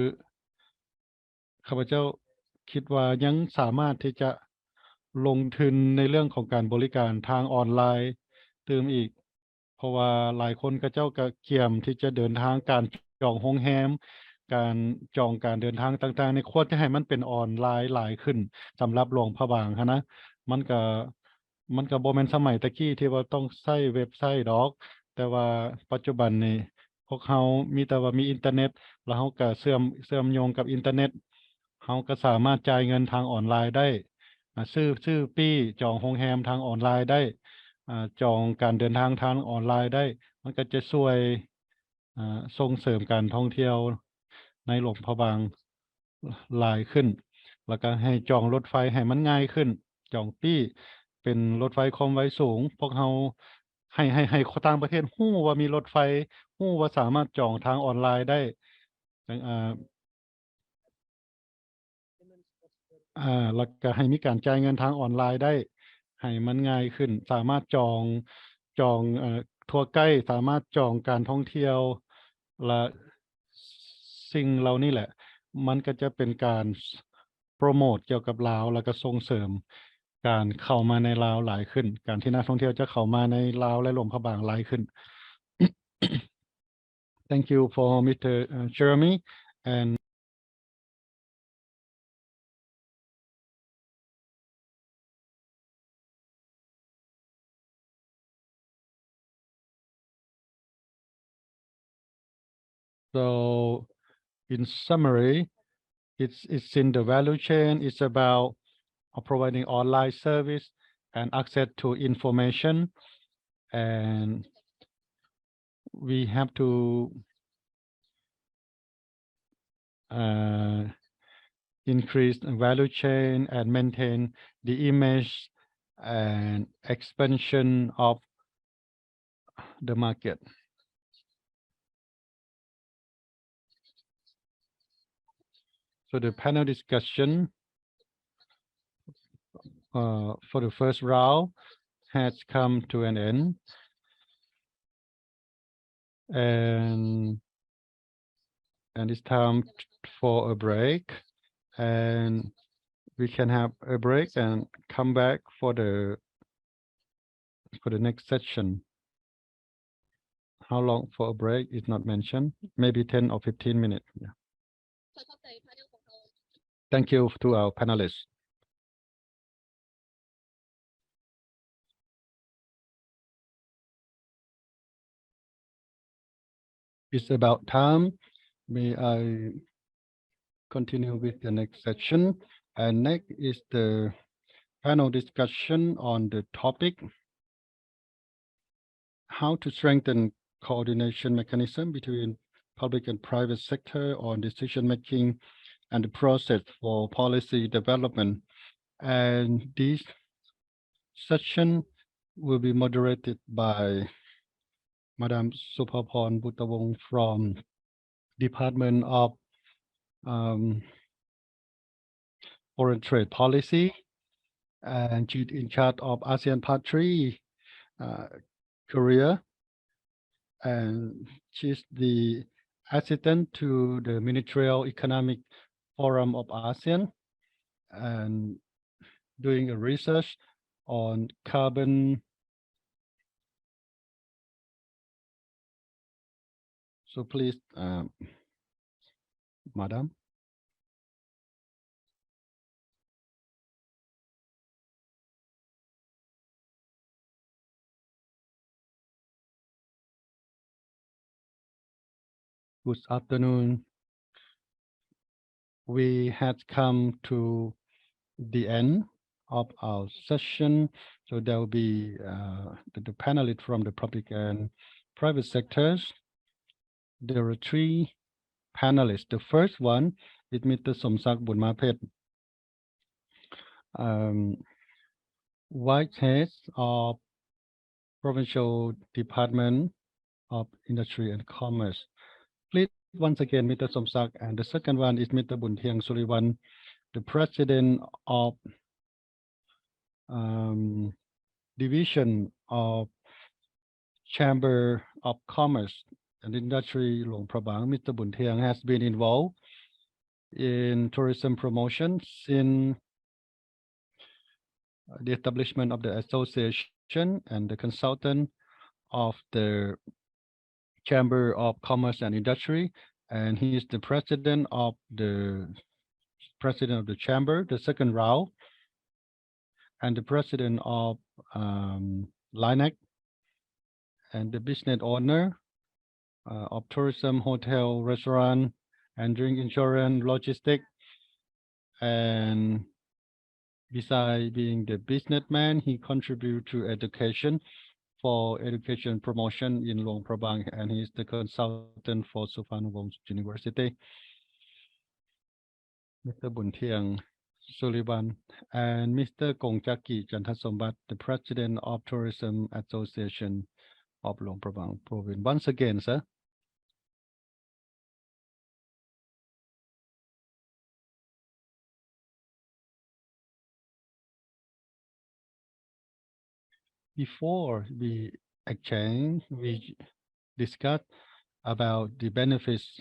ข้าพเจ้าคิดว่ายังสามารถที่จะลงทุนในเรื่องของการบริการทางออนไลน์เติมอีกเพราะว่าหลายคนเขาเจ้าก็เกี่ยมที่จะเดินทางการจองโรงแรมการจองการเดินทางต่างๆนี่ควรจะให้มันเป็นออนไลน์หลายขึ้นสำหรับหลวงพระบางหั้นนะมันก็บ่แม่นสมัยตะกี้ที่ว่าต้องใช้เว็บไซต์ดอกแต่ว่าปัจจุบันนี้พวกเรามีแต่ว่ามีอินเทอร์เน็ตแล้วเราก็เชื่อมโยงกับอินเทอร์เน็ตเราก็สามารถจ่ายเงินทางออนไลน์ได้ซื้อปี้จองโรงแรมทางออนไลน์ได้จองการเดินทางทางออนไลน์ได้มันก็จะช่วยส่งเสริมการท่องเที่ยวในหลวงพระบางหลายขึ้นแล้วก็ให้จองรถไฟให้มันง่ายขึ้นจองปี้เป็นรถไฟความไวสูงพวกเราให้คนต่างประเทศฮู้ว่ามีรถไฟฮู้ว่าสามารถจองทางออนไลน์ได้จังแล้วก็ให้มีการจ่ายเงินทางออนไลน์ได้ให้มันง่ายขึ้นสามารถจองทัวร์ไกด์สามารถจองการท่องเที่ยวและสิ่งเหล่านี้แหละมันก็จะเป็นการโพรโมตเกี่ยวกับลาวแล้วก็ส่งเสริมการเข้ามาในลาวหลายขึ้นการที่นักท่องเที่ยวจะเข้ามาในลาวและหลวงพระบางหลายขึ้น Thank you for Mr. Jeremy and so in summary it's in the value chain it's about providing online service and access to information and we have to increase the value chain and maintain the image and expansion of the market. So the panel discussion for the first round has come to an end. And it's time for a break. And we can have a break and come back for the next session. How long for a break is not mentioned. Maybe 10 or 15 minutes. Yeah. Thank you to our panelists. It's about time. May I continue with the next section? And next is the panel discussion on the topic how to strengthen coordination mechanism between public and private sector on decision making and the process for policy development. And this session will be moderated by Madam Supapon Buttawong from Department of Foreign Trade Policy, and she's in charge of ASEAN Part 3, Korea, and she's the assistant to the Ministerial Economic Forum of ASEAN, and doing a research on carbon. So please, Madam. Good afternoon. We had come to the end of our session. So there will be the panelists from the public and private sectors. There are 3 panelists. The first one is Mr. Somsak Bunmapet, Vice Head of Provincial Department of Industry and Commerce. Please, once again, Mr. Somsak. And the second one is Mr. Buntiang Suliwan, the President of Division of Chamber of Commerce and Industry, Luang Prabang. Mr. Buntiang has been involved in tourism promotion since the establishment of the association and the consultant of the Chamber of Commerce and Industry, and he is the president of the chamber, the second round, and the president of LINAC, and the business owner of tourism, hotel, restaurant, and drink insurance, logistics. And besides being the businessman, he contributes to education for education promotion in Luang Prabang, and he is the consultant for Savannakhet University. Mr. Buntiang Sulivan and Mr. Kongchaki Jantasombat, the President of Tourism Association of Luang Prabang Province. Once again, sir. Before we exchange, we discussed about the benefits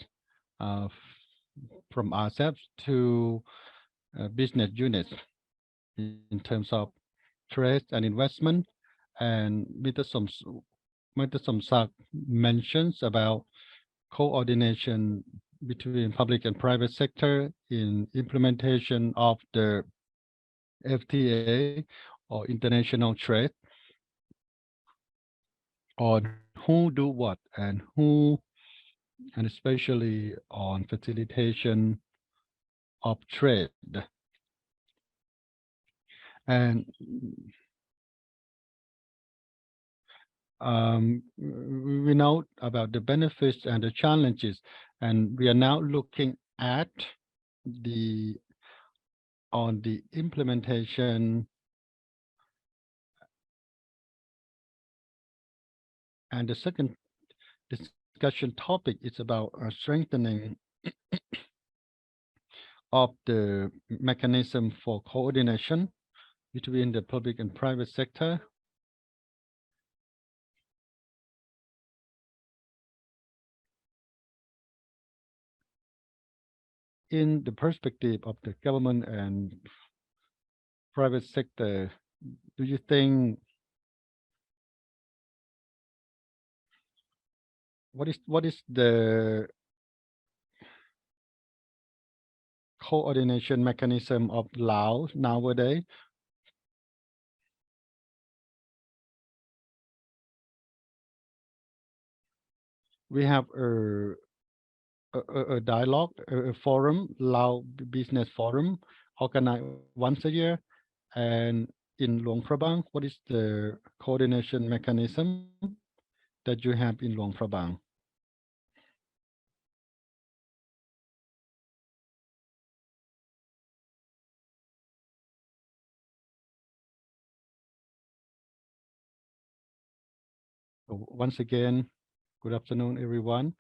from RCEP to business units in terms of trade and investment. And Mr. Somsak mentions about coordination between public and private sector in implementation of the FTA or international trade, on who do what and who, and especially on facilitation of trade. And we know about the benefits and the challenges, and we are now looking at the implementation. And the second discussion topic is about strengthening of the mechanism for coordination between the public and private sector. In the perspective of the government and private sector, do you think what is the coordination mechanism of Laos nowadays? We have a dialogue, a forum, Lao Business Forum, organized once a year. And in Luang Prabang, what is the coordination mechanism that you have in Luang Prabang? So once again, Good afternoon, everyone.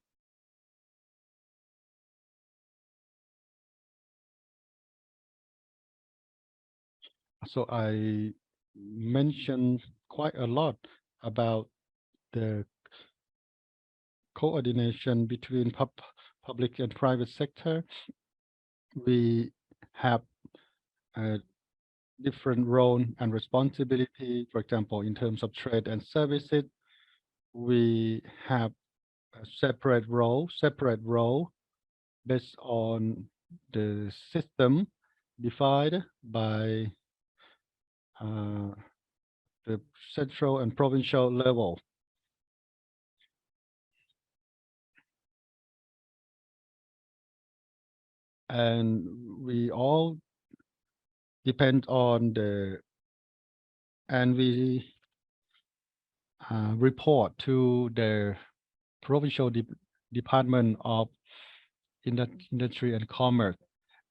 So I mentioned quite a lot about the coordination between public and private sector. We have a different role and responsibility. For example, in terms of trade and services, we have a separate role based on the system defined by the central and provincial level. And we all depend on and we report to the provincial Department of Industry and Commerce.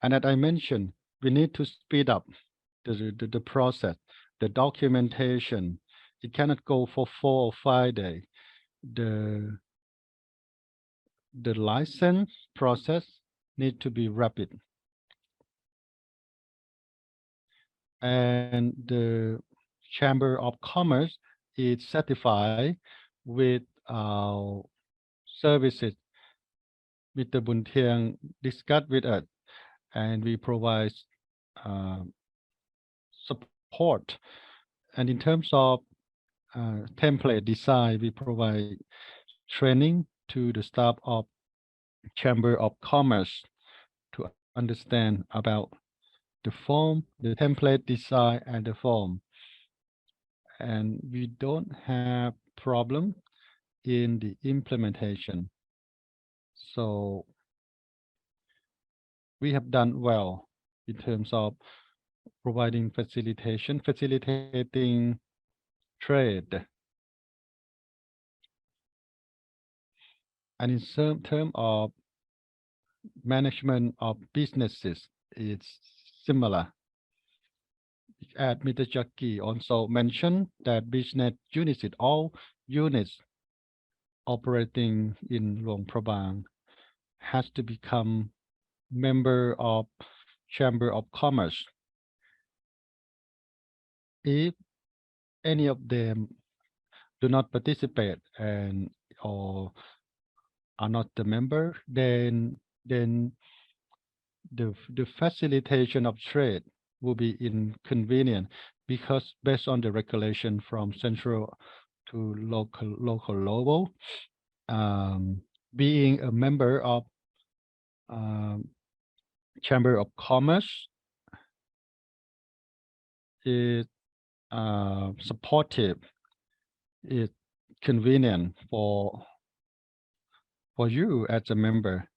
And as I mentioned, we need to speed up the process, the documentation. It cannot go for 4 or 5 days. The license process need to be rapid. And the Chamber of Commerce is certified with our services. Mr. Bun Thieng discussed with us, and we provide support. And in terms of template design, we provide training to the staff of Chamber of Commerce to understand about the form, the template design, and the form. And we don't have problem in the implementation. So we have done well in terms of providing facilitating trade. And in terms of management of businesses, it's similar. As Mr. Jackie also mentioned that business units, all units operating in Luang Prabang has to become member of Chamber of Commerce. If any of them do not participate and or are not the member, then the facilitation of trade will be inconvenient, because based on the regulation from central to local level, being a member of Chamber of Commerce is supportive, is convenient for you as a member.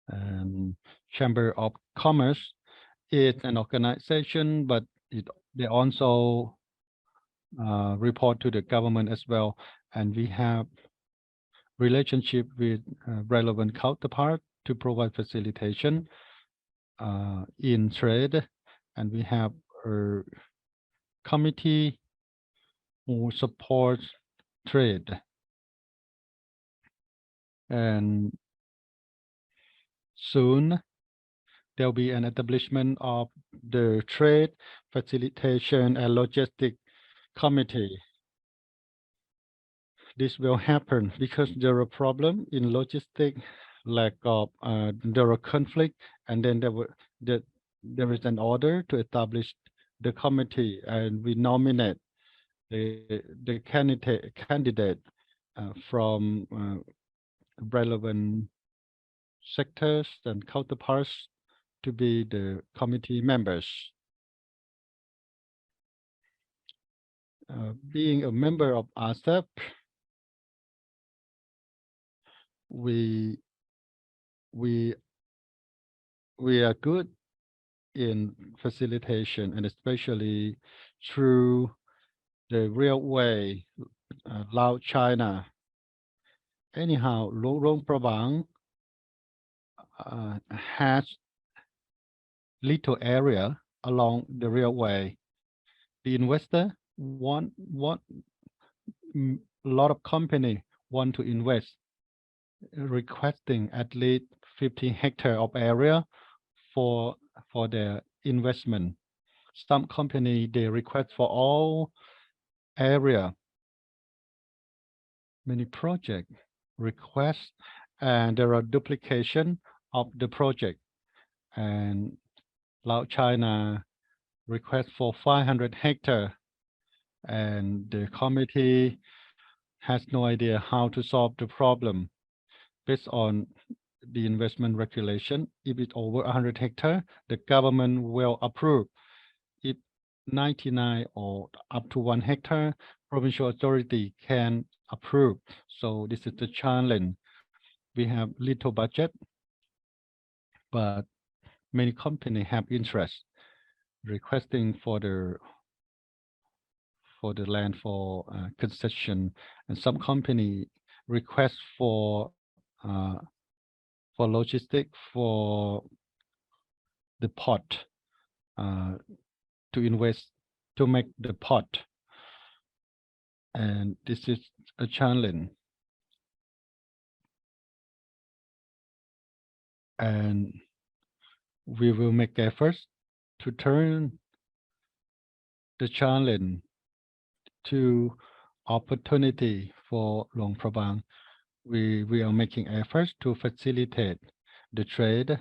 And Chamber of Commerce is an organization, but they also report to the government as well. And we have relationship with relevant counterpart to provide facilitation in trade. And we have a committee who supports trade. And soon there'll be an establishment of the Trade Facilitation and Logistic Committee. This will happen because there are problems in logistics, lack of there are conflict, and then there is an order to establish the committee, and we nominate the candidate from relevant sectors and counterparts to be the committee members. Being a member of RCEP, we are good in facilitation, and especially through the railway, Laos, China. Anyhow, Luang Prabang has little area along the railway. The investor want a lot of company want to invest, requesting at least 50 hectare of area for their investment. Some company they request for all area. Many project request, and there are duplication of the project. And Laos China request for 500 hectare, and the committee has no idea how to solve the problem. Based on the investment regulation, if it's over 100 hectare, the government will approve. If 99 or up to 1 hectare, provincial authority can approve. So this is the challenge. We have little budget, but many companies have interest requesting for the land for concession, and some company request for logistic for the port to invest to make the port, and this is a challenge. And we will make efforts to turn the challenge to opportunity for Luang Prabang. We are making efforts to facilitate the trade,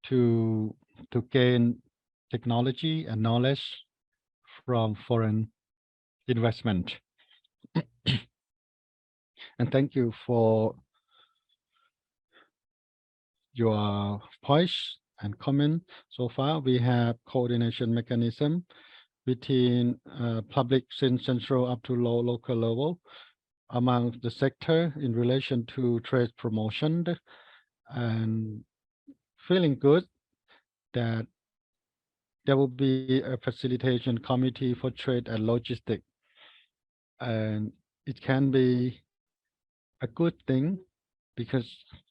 to gain technology and knowledge from foreign investment. And thank you for your points and comment. So far, we have coordination mechanism between public since central up to local level among the sector in relation to trade promotion, and feeling good that there will be a facilitation committee for trade and logistics, and it can be a good thing because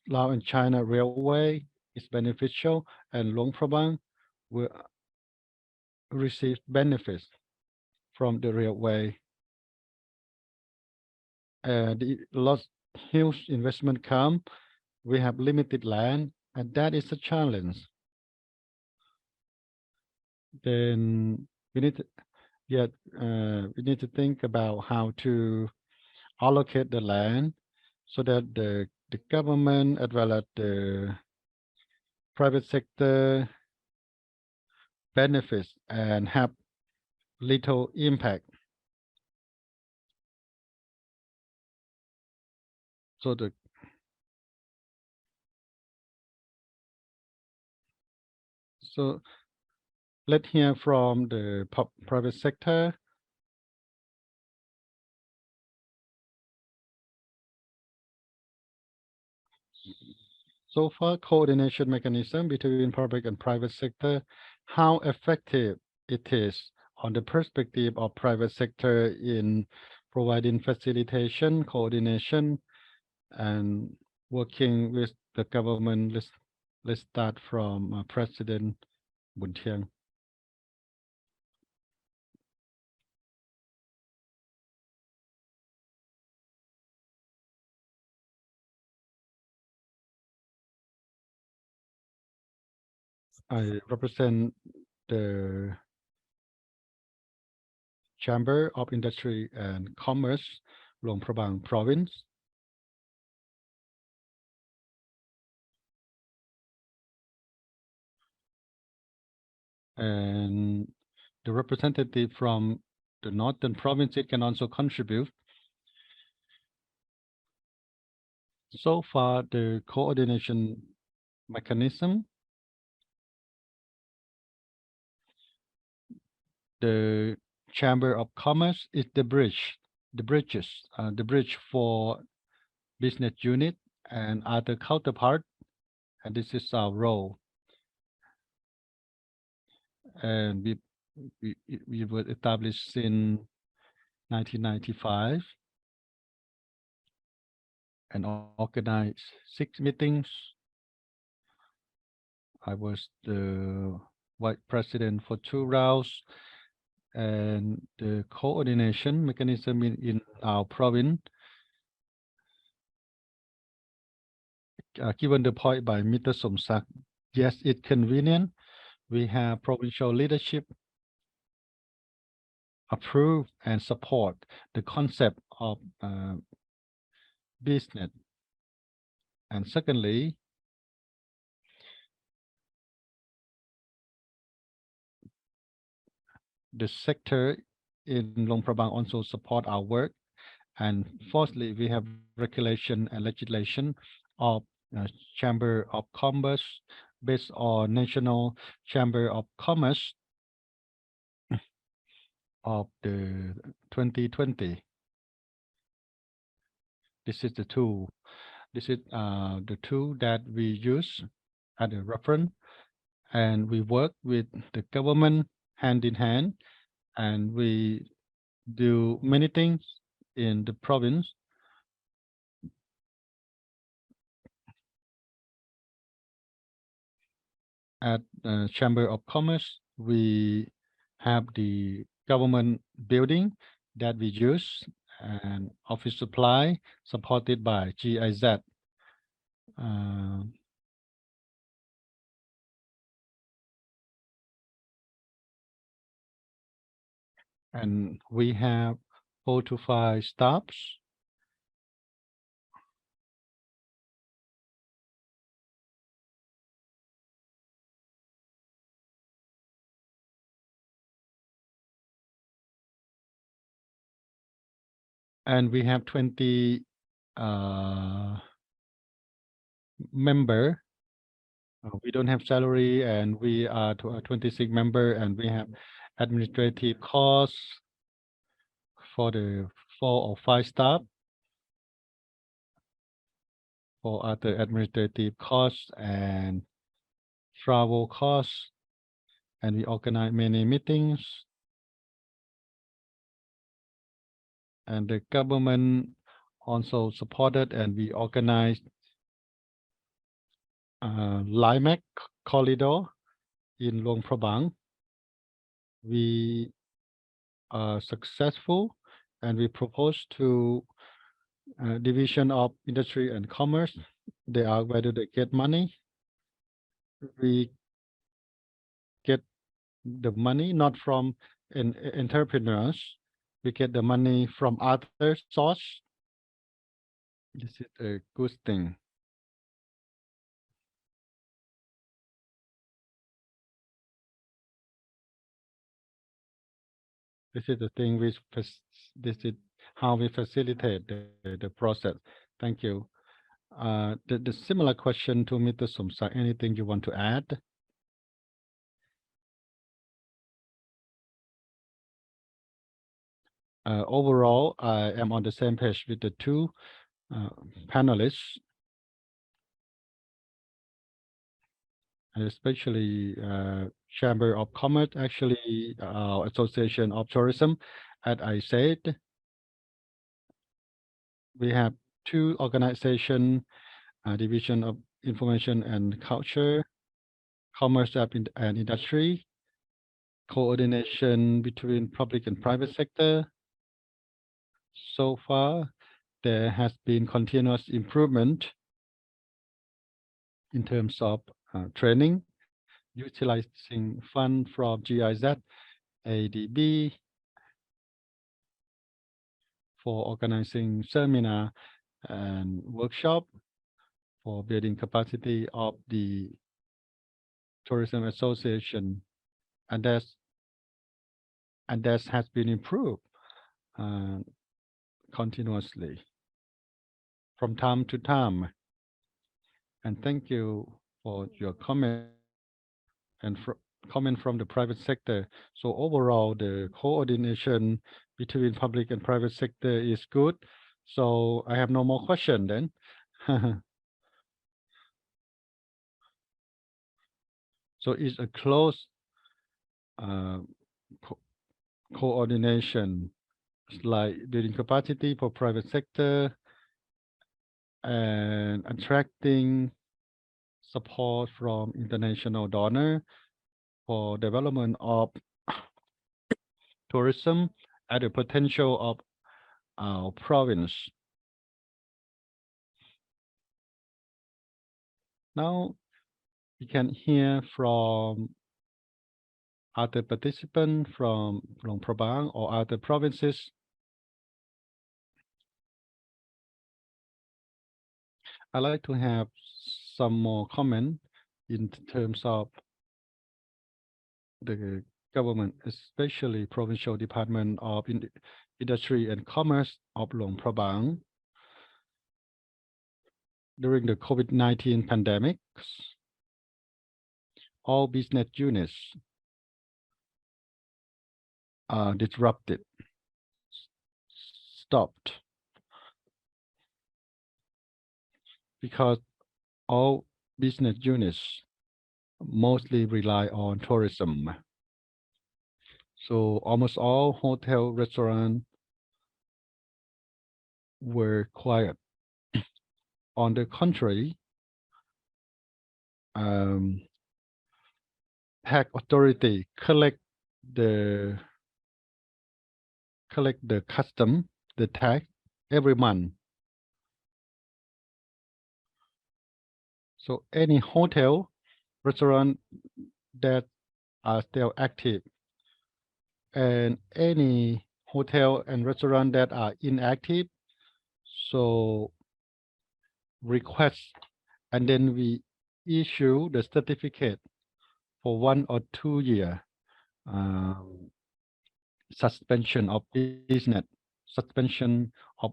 Laos and China railway is beneficial, and Luang Prabang will receive benefits from the railway. The huge investment come. We have limited land, and that is a challenge. Then we need to think about how to allocate the land so that the government as well as the private sector benefits and have little impact. So let's hear from the private sector. So far, coordination mechanism between public and private sector, how effective it is on the perspective of private sector in providing facilitation, coordination, and working with the government. Let's start from President Bun Thiang. I represent the Chamber of Industry and Commerce, Luang Prabang Province. And the representative from the northern province, it can also contribute. So far, the coordination mechanism, the Chamber of Commerce is the bridge for business unit and other counterpart, and this is our role. And we were established in 1995 and organized 6 meetings. I was the Vice President for 2 rounds, and the coordination mechanism in our province, given the point by Mr. Somsak, yes, it's convenient. We have provincial leadership approve and support the concept of business. And secondly, the sector in Luang Prabang also support our work. And fourthly, we have regulation and legislation of Chamber of Commerce based on National Chamber of Commerce of the 2020. This is the tool. This is the tool that we use as a reference, and we work with the government hand in hand, and we do many things in the province. At the Chamber of Commerce, we have the government building that we use and office supply supported by GIZ. And we have 4 to 5 staffs. And we have 20 member. We don't have salary, and we are 26 member, and we have administrative costs for the 4 or 5 staff, for other administrative costs and travel costs, and we organize many meetings. And the government also supported, and we organized LIMEC corridor in Luang Prabang. We are successful, and we propose to Division of Industry and Commerce. They are whether they get money. We get the money not from entrepreneurs. We get the money from other source. This is a good thing. This is the thing which this is how we facilitate the process. Thank you. The similar question to Mr. Somsak. Anything you want to add? Overall, I am on the same page with the 2 panelists, and especially Chamber of Commerce, actually Association of Tourism. As I said, we have 2 organizations, Division of Information and Culture, Commerce and Industry, coordination between public and private sector. So far, there has been continuous improvement in terms of training, utilizing fund from GIZ, ADB for organizing seminar and workshop for building capacity of the tourism association, and that has been improved continuously from time to time. And thank you for your comment and comment from the private sector. So overall, the coordination between public and private sector is good. So I have no more question then. So it's a close coordination, like building capacity for private sector and attracting support from international donor for development of tourism and the potential of our province. Now we can hear from other participants from Luang Prabang or other provinces. I'd like to have some more comment in terms of the government, especially Provincial Department of Industry and Commerce of Luang Prabang during the COVID-19 pandemic. All business units are disrupted, stopped, because all business units mostly rely on tourism. So almost all hotel, restaurant were quiet. On the contrary, tax authority collect the custom, the tax every month. So any hotel, restaurant that are still active, and any hotel and restaurant that are inactive, so request, and then we issue the certificate for 1 or 2 year suspension of business, suspension of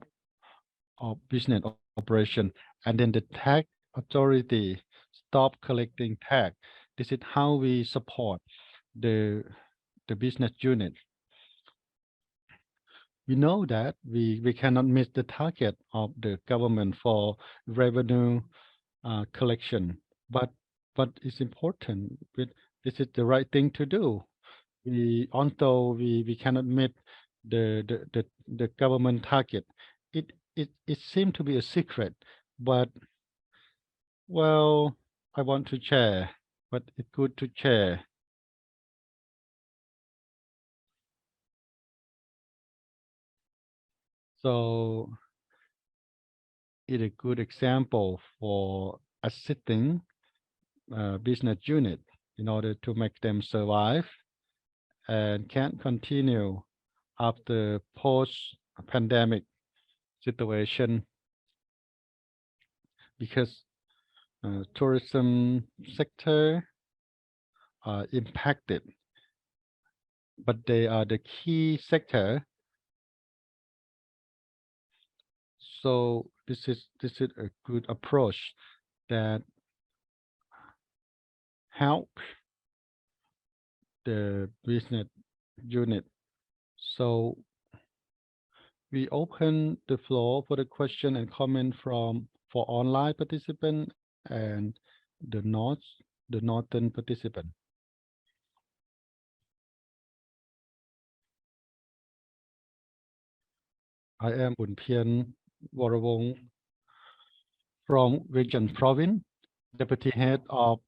business operation, and then the tax authority stop collecting tax. This is how we support the business unit. We know that we cannot miss the target of the government for revenue collection, but it's important. This is the right thing to do. Although we cannot meet the government target, it seemed to be a secret, but well, I want to share, but it's good to share. So it's a good example for assisting business unit in order to make them survive and can continue after post-pandemic situation, because tourism sector are impacted, but they are the key sector. So this is a good approach that help the business unit. So we open the floor for the question and comment for online participant and the northern participant. I am Bun Phien Warawong from Vientiane Province, Deputy Head of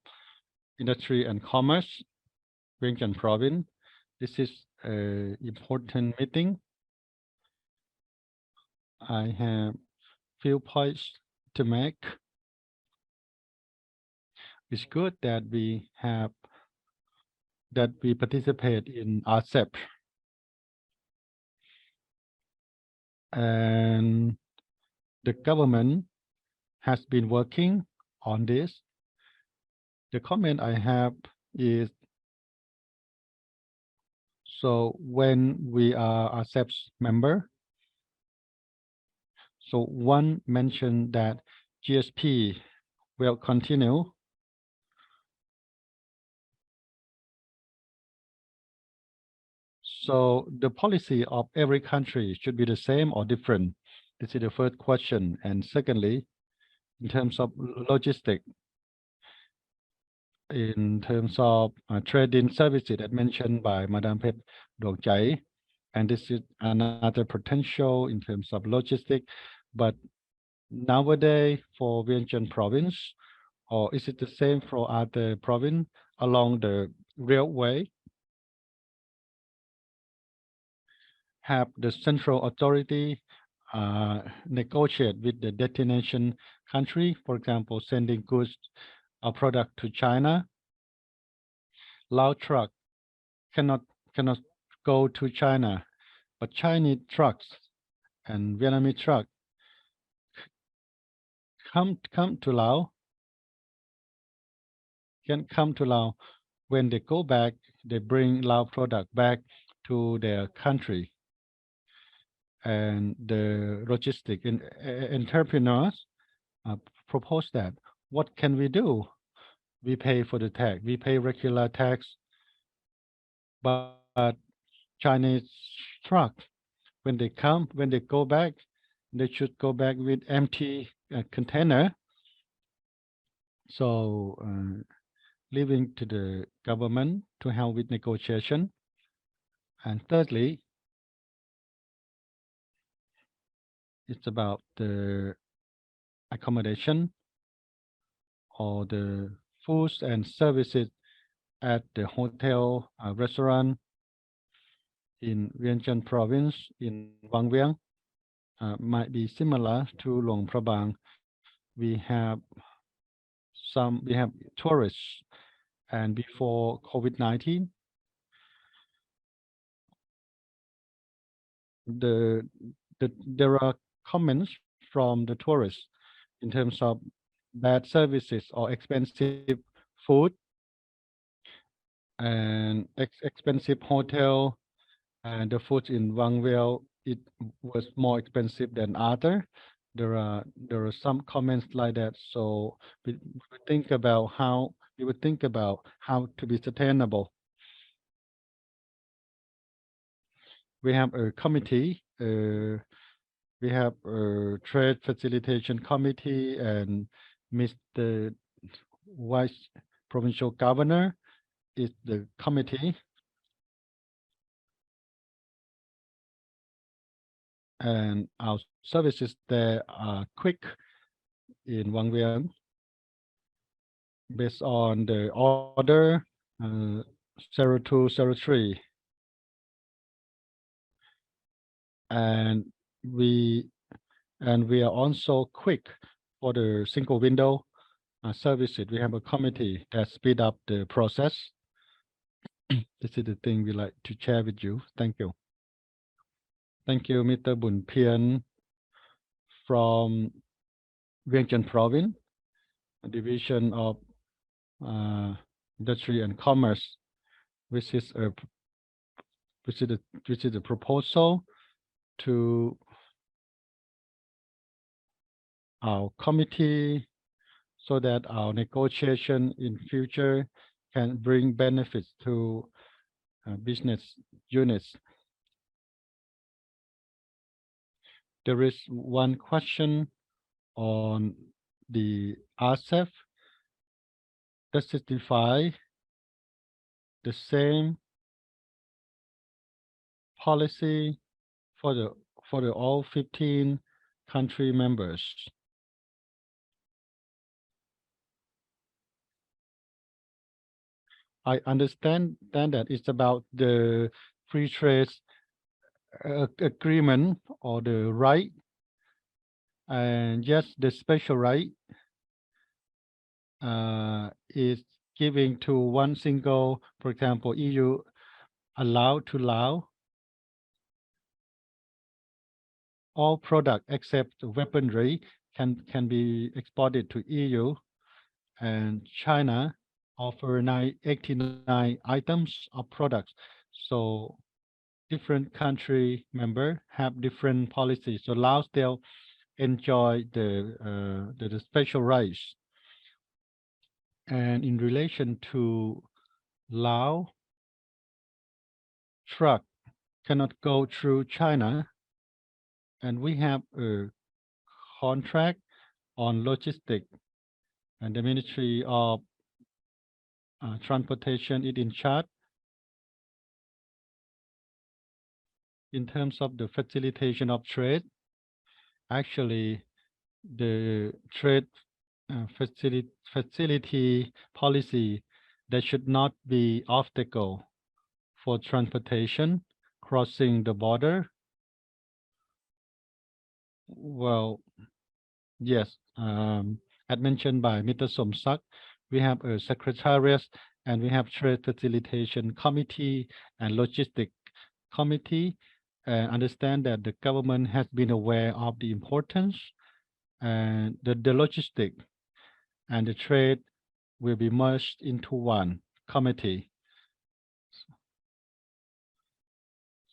Industry and Commerce, Vientiane Province. This is an important meeting. I have few points to make. It's good that we participate in RCEP, and the government has been working on this. The comment I have is, so when we are RCEP member, so one mentioned that GSP will continue. So the policy of every country should be the same or different. This is the first question. And secondly, in terms of logistics, in terms of trading services that mentioned by Madam Phet Duong Chai, and this is another potential in terms of logistics. But nowadays for Vientiane Province, or is it the same for other province along the railway? Have the central authority negotiate with the destination country, for example, sending goods or product to China? Lao truck cannot go to China, but Chinese trucks and Vietnamese truck come to Laos, can come to Laos. When they go back, they bring Lao product back to their country. And the logistic entrepreneurs propose that, what can we do? We pay for the tax, we pay regular tax, but Chinese truck, when they go back, they should go back with empty container. So leaving to the government to help with negotiation. And thirdly, it's about the accommodation or the foods and services at the hotel, restaurant in Vientiane province in Quang Vieng might be similar to Luang Prabang. We have tourists, and before COVID-19, there are comments from the tourists in terms of bad services or expensive food and expensive hotel, and the food in Quang Vieng, it was more expensive than other. There are some comments like that. So we would think about how to be sustainable. We have a committee. We have a trade facilitation committee, and Mr. Vice Provincial Governor is the committee. And our services there are quick in Quang Vieng based on the order 0203. And we are also quick for the single window services. We have a committee that speed up the process. This is the thing we like to share with you. Thank you. Thank you, Mr. Bun Pian from Vientiane Province, Division of Industry and Commerce, which is a proposal to our committee so that our negotiation in future can bring benefits to business units. There is one question on the RCEP. Does it define the same policy for the all 15 country members? I understand that it's about the free trade agreement or the right, and yes, the special right is giving to one single, for example, EU allowed to allow all products except weaponry can be exported to EU, and China offer 89 items of products. So different country member have different policies. So Laos still enjoy the special rights. And in relation to Laos, truck cannot go through China, and we have a contract on logistics, and the Ministry of Transportation is in charge in terms of the facilitation of trade. Actually, the trade facility policy that should not be obstacle for transportation crossing the border. Well, yes, as mentioned by Mr. Somsak, we have a secretariat and we have trade facilitation committee and logistic committee, and understand that the government has been aware of the importance and the logistic and the trade will be merged into one committee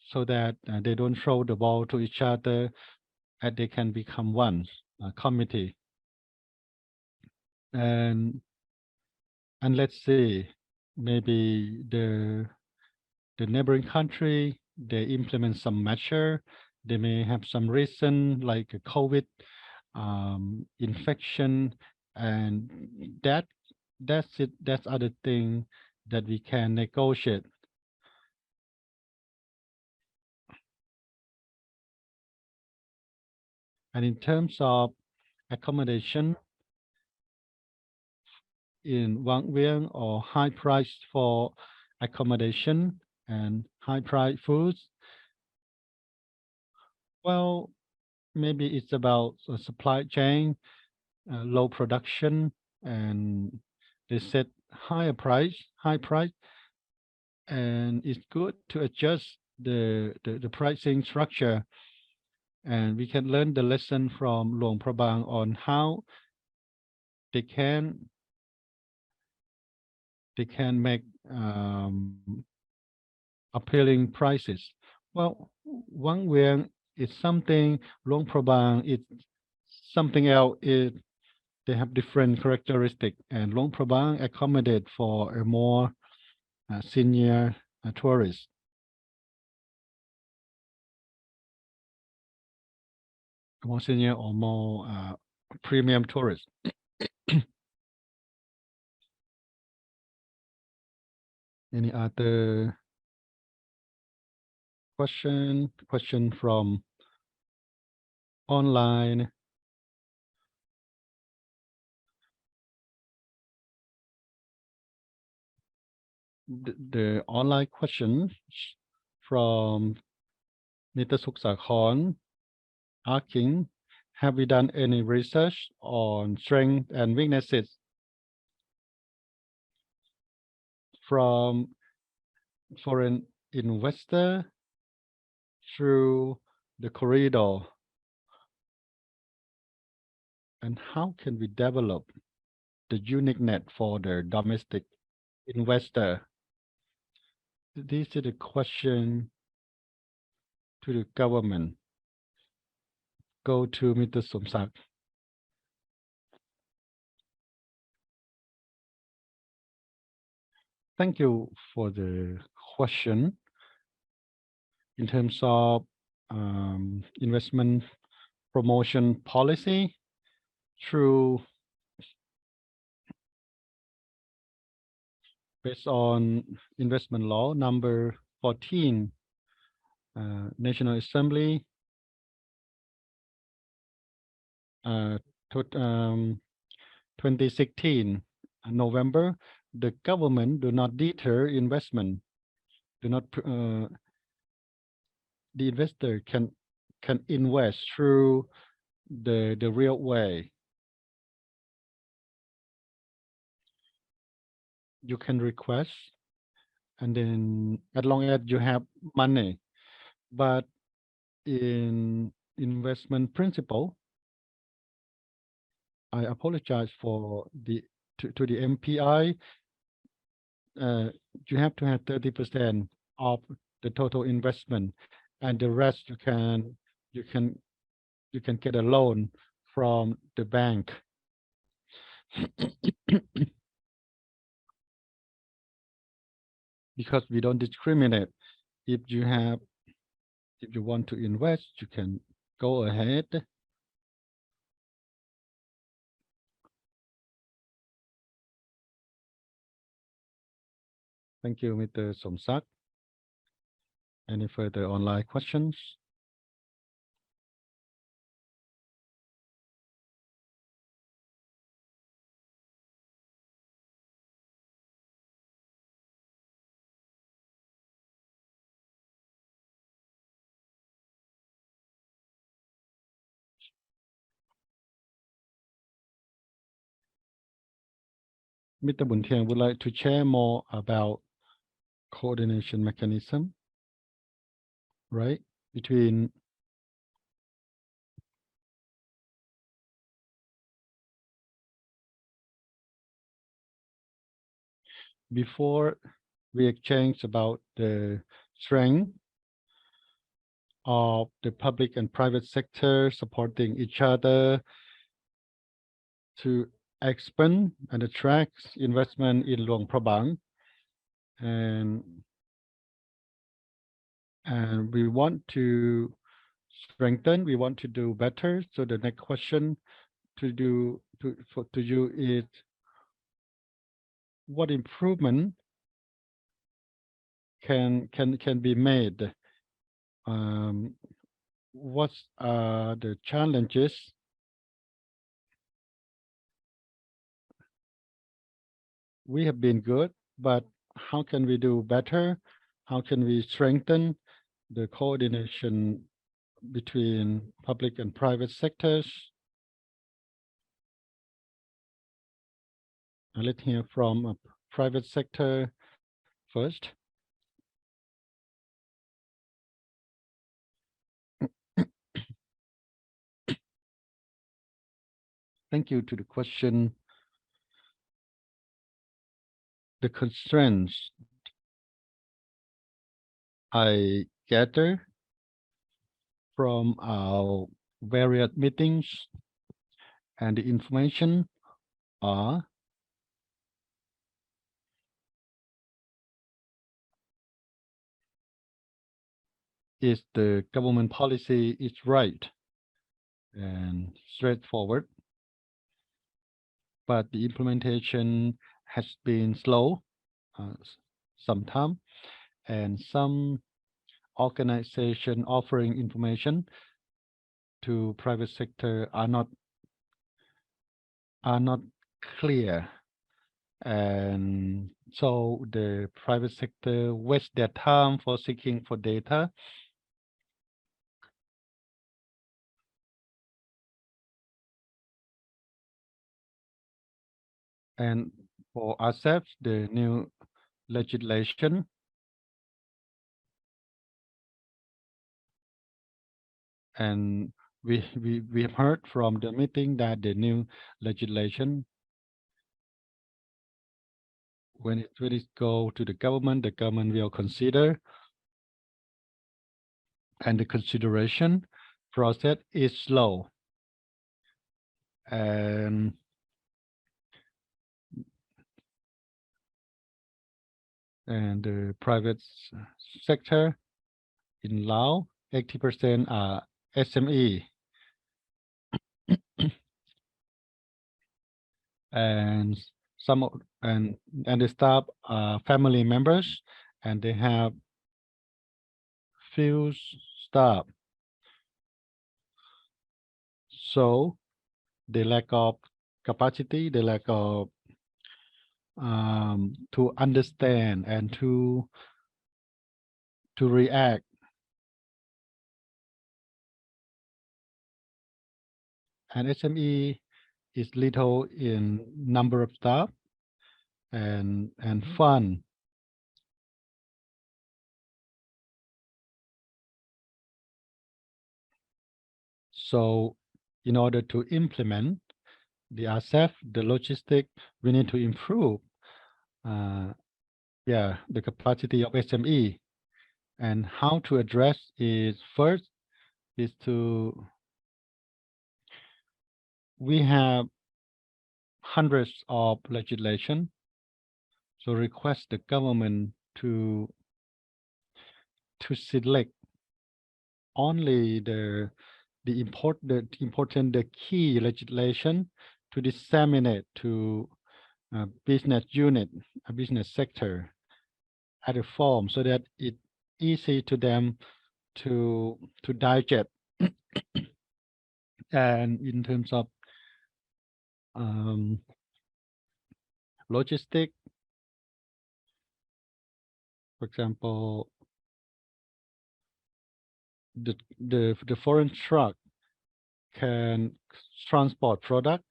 so that they don't throw the ball to each other and they can become one committee. And let's see, maybe the neighboring country, they implement some measure. They may have some reason like a COVID infection, and that's it. That's other thing that we can negotiate. And in terms of accommodation in Wang Vieng or high price for accommodation and high price foods, well, maybe it's about a supply chain, low production, and they set high price, and it's good to adjust the pricing structure. And we can learn the lesson from Luang Prabang on how they can make appealing prices. Well, Wang Vieng is something, Luang Prabang is something else. They have different characteristics, and Luang Prabang accommodate for a more senior tourist. More senior or more premium tourist. Any other question from online? The online question from Mr. Suksakhon asking, have we done any research on strengths and weaknesses from foreign investor through the corridor? And how can we develop the unique net for the domestic investor? This is a question to the government. Go to Mr. Somsak. Thank you for the question. In terms of investment promotion policy through based on investment law number 14, National Assembly 2016 November, the government do not deter investment, the investor can invest through the real way. You can request, and then as long as you have money, but in investment principle, I apologize for to the MPI. You have to have 30% of the total investment, and the rest you can get a loan from the bank. Because we don't discriminate. If you want to invest, you can go ahead. Thank you, Mr. Somsak. Any further online questions? Mr. Bun Thieng would like to share more about coordination mechanism, right? Between before we exchange about the strength of the public and private sector supporting each other to expand and attract investment in Luang Prabang, and we want to strengthen, we want to do better. So the next question to you is, what improvement can be made? What are the challenges? We have been good, but how can we do better? How can we strengthen the coordination between public and private sectors? Let's hear from a private sector first. Thank you to the question. The constraints I gather from our various meetings and the information are is the government policy is right and straightforward, but the implementation has been slow sometimes, and some organization offering information to private sector are not clear, and so the private sector waste their time for seeking for data. And for RCEP, the new legislation and we have heard from the meeting that the new legislation, when it go to the government will consider, and the consideration process is slow, and the private sector in Laos, 80% are SME, and the staff are family members, and they have few staff, so the lack of capacity, the lack of to understand and to react. And SME is little in number of staff and fund. So in order to implement the RCEP, the logistic, we need to improve the capacity of SME. And how to address is, first is to, we have hundreds of legislation, so request the government to select only the important, the key legislation to disseminate to business unit, a business sector at a form, so that it's easy to them to digest. And in terms of logistic, for example, the foreign truck can transport product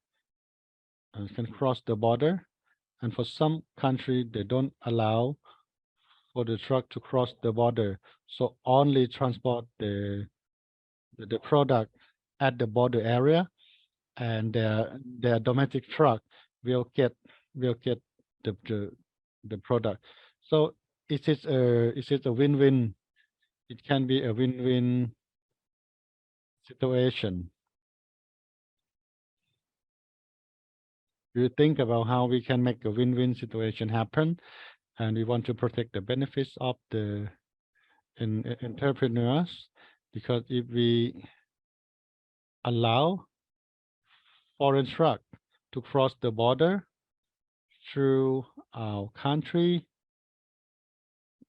and can cross the border, and for some country they don't allow for the truck to cross the border, so only transport the product at the border area, and their domestic truck will get the the product. So it is a win-win. It can be a win-win situation. You think about how we can make a win-win situation happen, and we want to protect the benefits of the entrepreneurs, because if we allow foreign truck to cross the border through our country,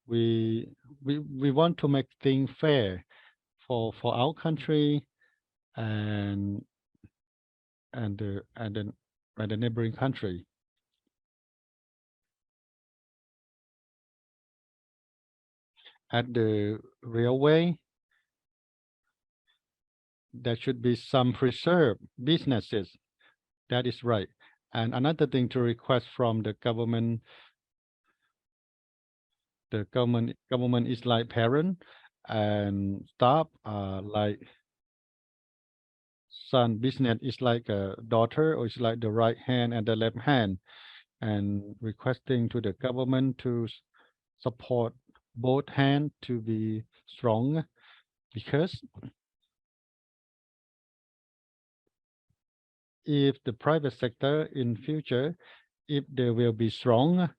we want to make things fair for our country and the neighboring country. At the railway, there should be some preserved businesses. That is right. And another thing to request from the government is like parent, and staff like son. Business is like a daughter, or it's like the right hand and the left hand, and requesting to the government to support both hands to be strong, because if the private sector in future, if they will be strong,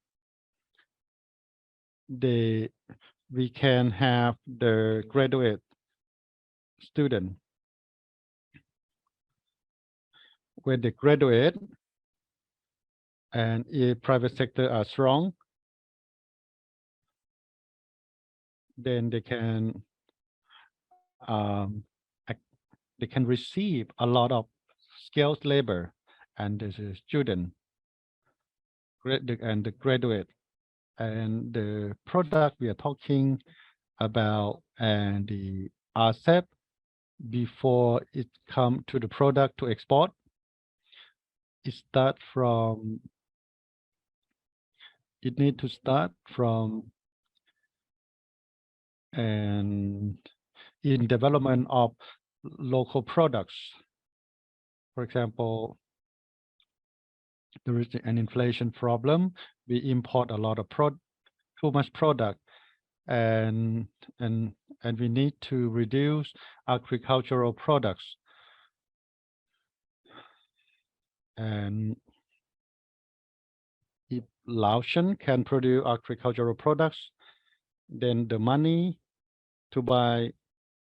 we can have the graduate student. When they graduate, and if private sector are strong, then they can receive a lot of skilled labor, and the student and the graduate, and the product we are talking about, and the RCEP, before it come to the product to export, it need to start from and in development of local products. For example, there is an inflation problem. We import a lot of too much product, and we need to reduce agricultural products. And if Laotian can produce agricultural products, then the money to buy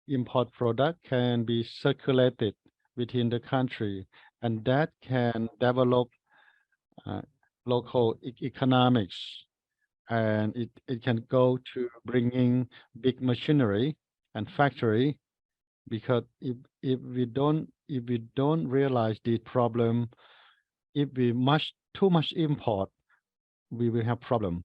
import product can be circulated within the country, and that can develop local economics, and it can go to bringing big machinery and factory, because if we don't realize the problem, if we too much import, we will have problem.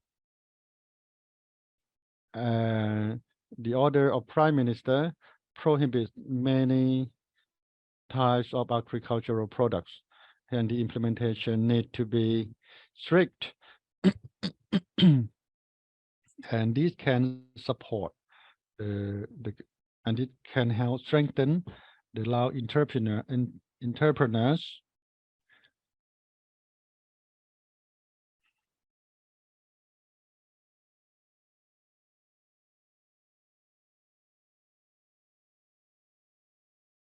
The order of Prime Minister prohibits many types of agricultural products, and the implementation need to be strict. And this can support and it can help strengthen the Lao entrepreneurs.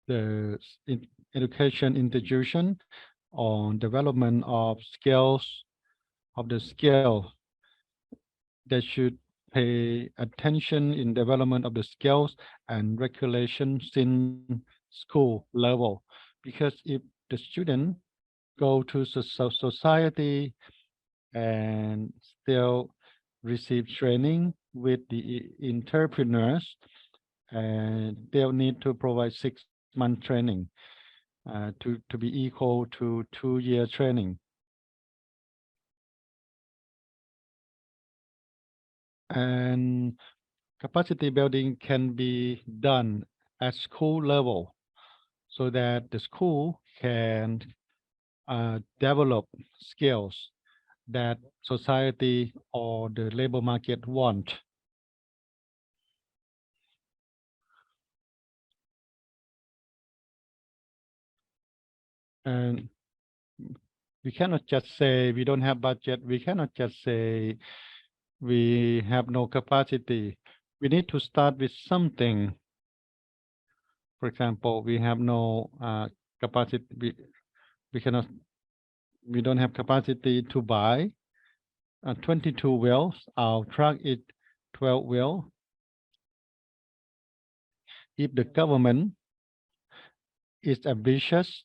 The education institution on development of skills, they should pay attention in development of the skills and regulations in school level, because if the student go to society and still receive training with the entrepreneurs, and they'll need to provide 6-month training to be equal to 2-year training. And capacity building can be done at school level, so that the school can develop skills that society or the labor market want. And we cannot just say we don't have budget. We cannot just say we have no capacity. We need to start with something. For example, we have no capacity. We don't have capacity to buy 22 wheels. Our truck is 12 wheel. If the government is ambitious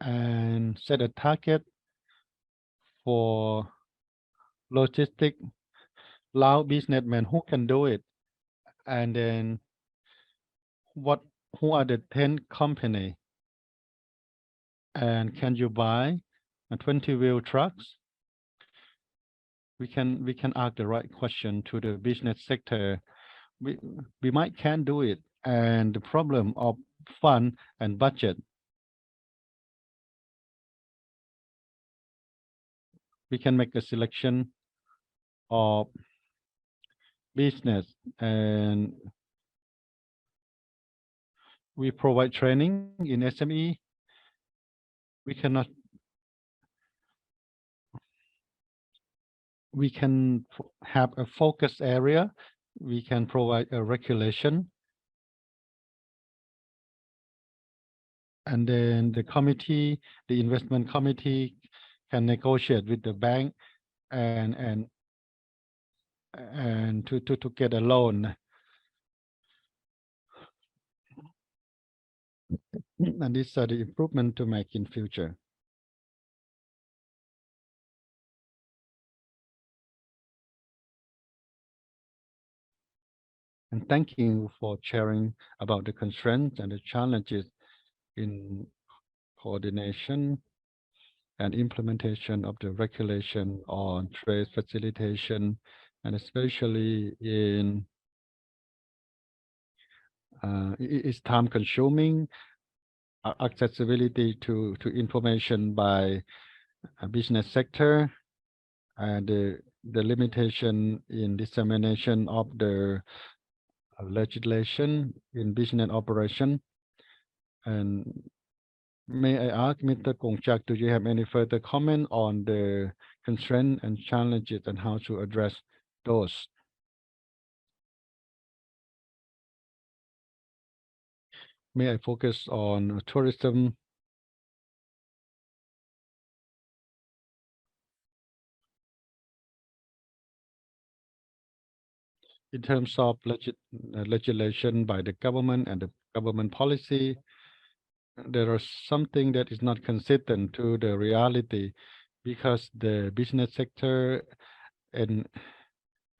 and set a target for logistic Lao businessmen who can do it, and then who are the 10 company, and can you buy 20-wheel trucks? We can ask the right question to the business sector. We might can do it, and the problem of fund and budget. We can make a selection of business, and we provide training in SME. We can have a focus area. We can provide a regulation. And then the committee, the investment committee, can negotiate with the bank and to get a loan. And these are the improvement to make in future. And thank you for sharing about the constraints and the challenges in coordination and implementation of the regulation on trade facilitation, and especially in it's time consuming, accessibility to information by a business sector, and the limitation in dissemination of the legislation in business operation. And may I ask Mr. Kongchak, do you have any further comment on the constraints and challenges and how to address those? May I focus on tourism? In terms of legislation by the government and the government policy, there is something that is not consistent to the reality, because the business sector and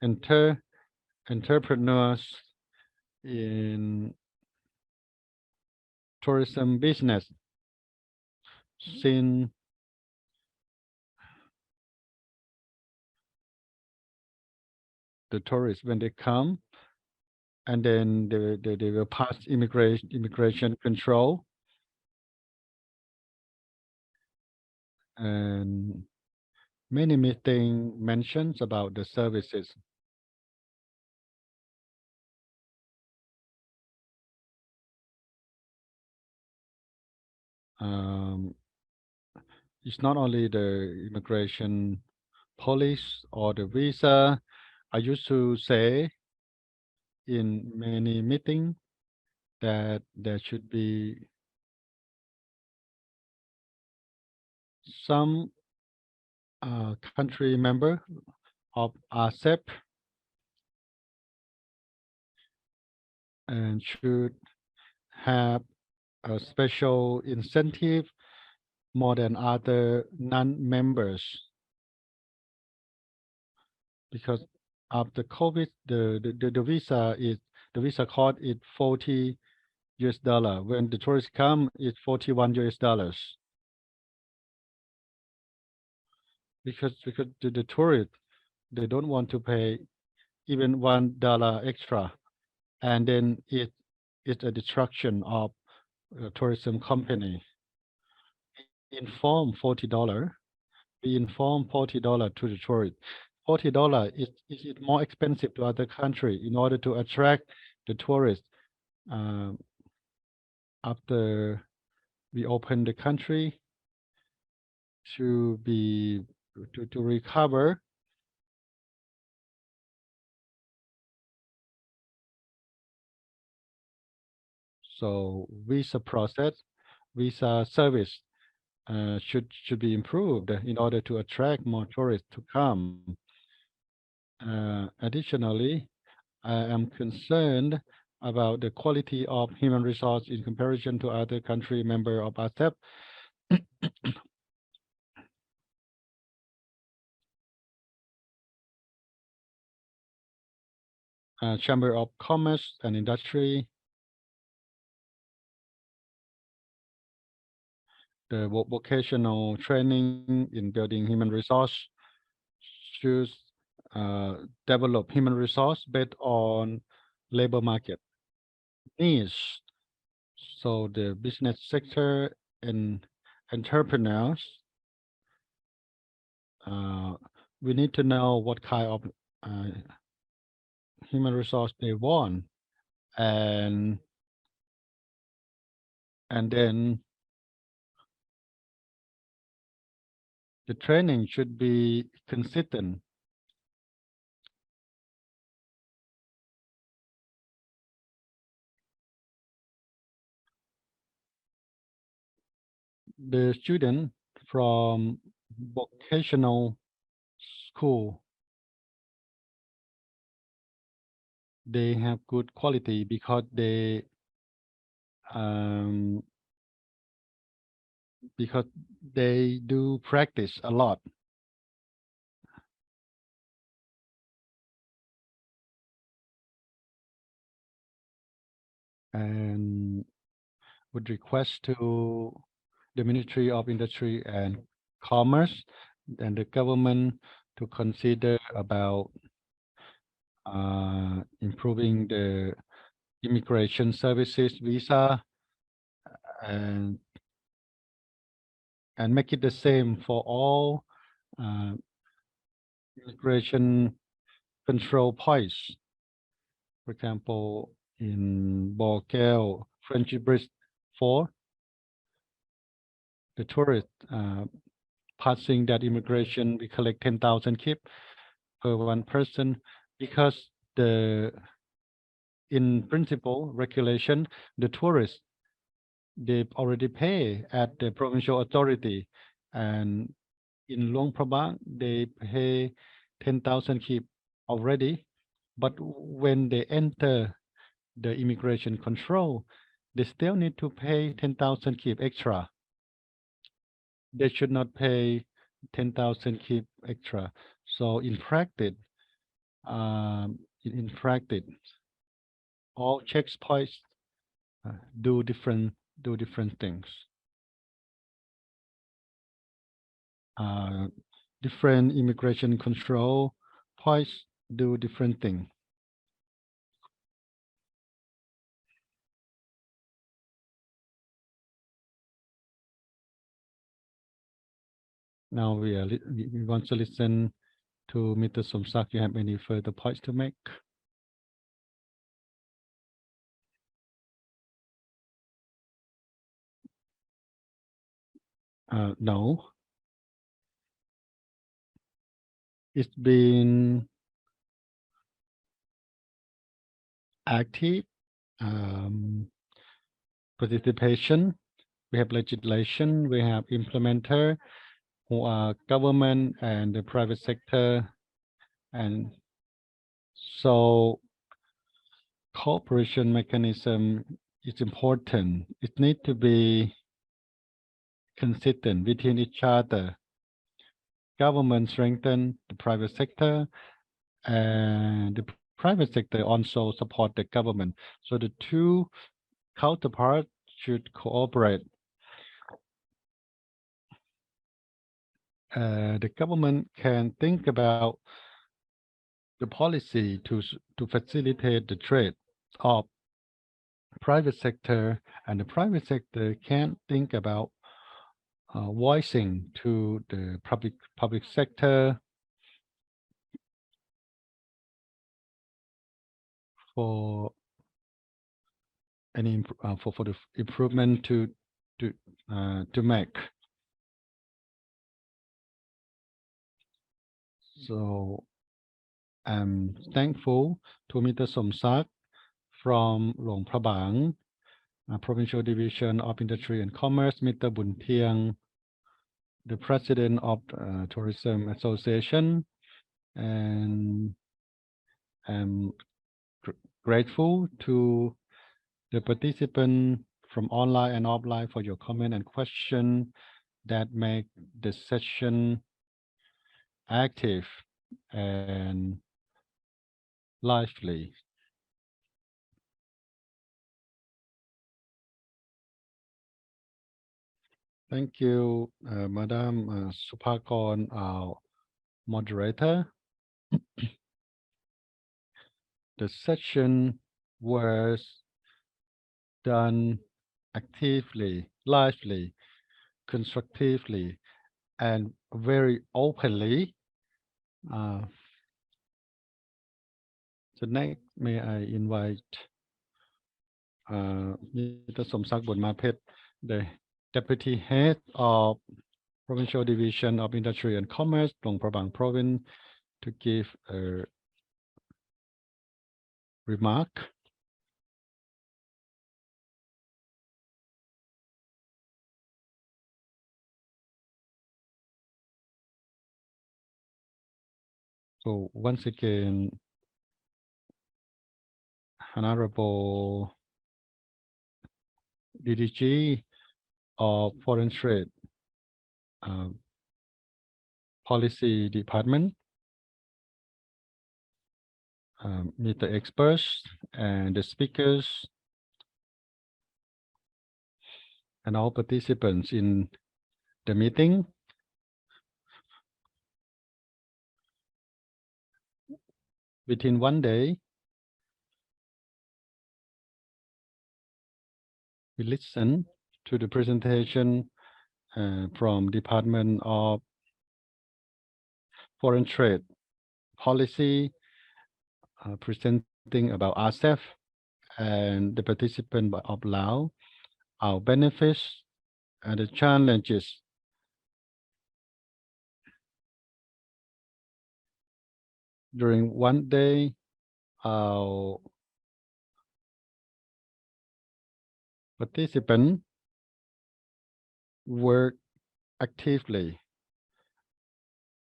entrepreneurs in tourism business, since the tourists, when they come, and then they will pass immigration control, and many meeting mentions about the services. It's not only the immigration police or the visa. I used to say in many meetings that there should be some country member of RCEP and should have a special incentive more than other non-members, because after COVID, the visa cost is $40. When the tourists come, it's $41. Because the tourists, they don't want to pay even $1 extra, and then it's a destruction of tourism company. In form $40, we inform $40 to the tourist. $40 is it more expensive to other country in order to attract the tourists. After we open the country to recover. So visa process, visa service should be improved in order to attract more tourists to come. Additionally, I am concerned about the quality of human resource in comparison to other country member of RCEP. Chamber of Commerce and Industry, the vocational training in building human resource should develop human resource based on labor market needs. So the business sector and entrepreneurs, we need to know what kind of human resource they want, and then the training should be consistent. The student from vocational school, they have good quality because they do practice a lot. And would request to the Ministry of Industry and Commerce and the government to consider about improving the immigration services visa and make it the same for all immigration control points. For example, in Borkel, French Bridge 4, the tourist passing that immigration, we collect 10,000 kip per one person, because in principle regulation, the tourists, they already pay at the provincial authority, and in Luang Prabang they pay 10,000 kip already, but when they enter the immigration control, they still need to pay 10,000 kip extra. They should not pay 10,000 kip extra. So in practice, all checkpoints do different things. Different immigration control points do different things. Now we want to listen to Mr. Somsak. You have any further points to make? No. It's been active participation. We have legislation, we have implementer who are government and the private sector, and so cooperation mechanism is important. It needs to be consistent between each other. Government strengthen the private sector, and the private sector also support the government. So the two counterparts should cooperate. The government can think about the policy to facilitate the trade of private sector, and the private sector can think about voicing to the public sector for any for the improvement to make. So I'm thankful to Mr. Somsak from Luang Prabang, Provincial Division of Industry and Commerce, Mr. Bun Thieng, the President of Tourism Association, and I'm grateful to the participants from online and offline for your comment and question that make the session active and lively. Thank you, Madam Supakon, our moderator. The session was done actively, lively, constructively, and very openly. So next, may I invite Mr. Somsak Bunmapet, the Deputy Head of Provincial Division of Industry and Commerce, Luang Prabang Province, to give a remark. So once again, Honorable DDG of Foreign Trade Policy Department, meet the experts and the speakers and all participants in the meeting. Within one day, we listen to the presentation from Department of Foreign Trade Policy, presenting about RCEP and the participant of Laos, our benefits and the challenges. During one day, our participants work actively.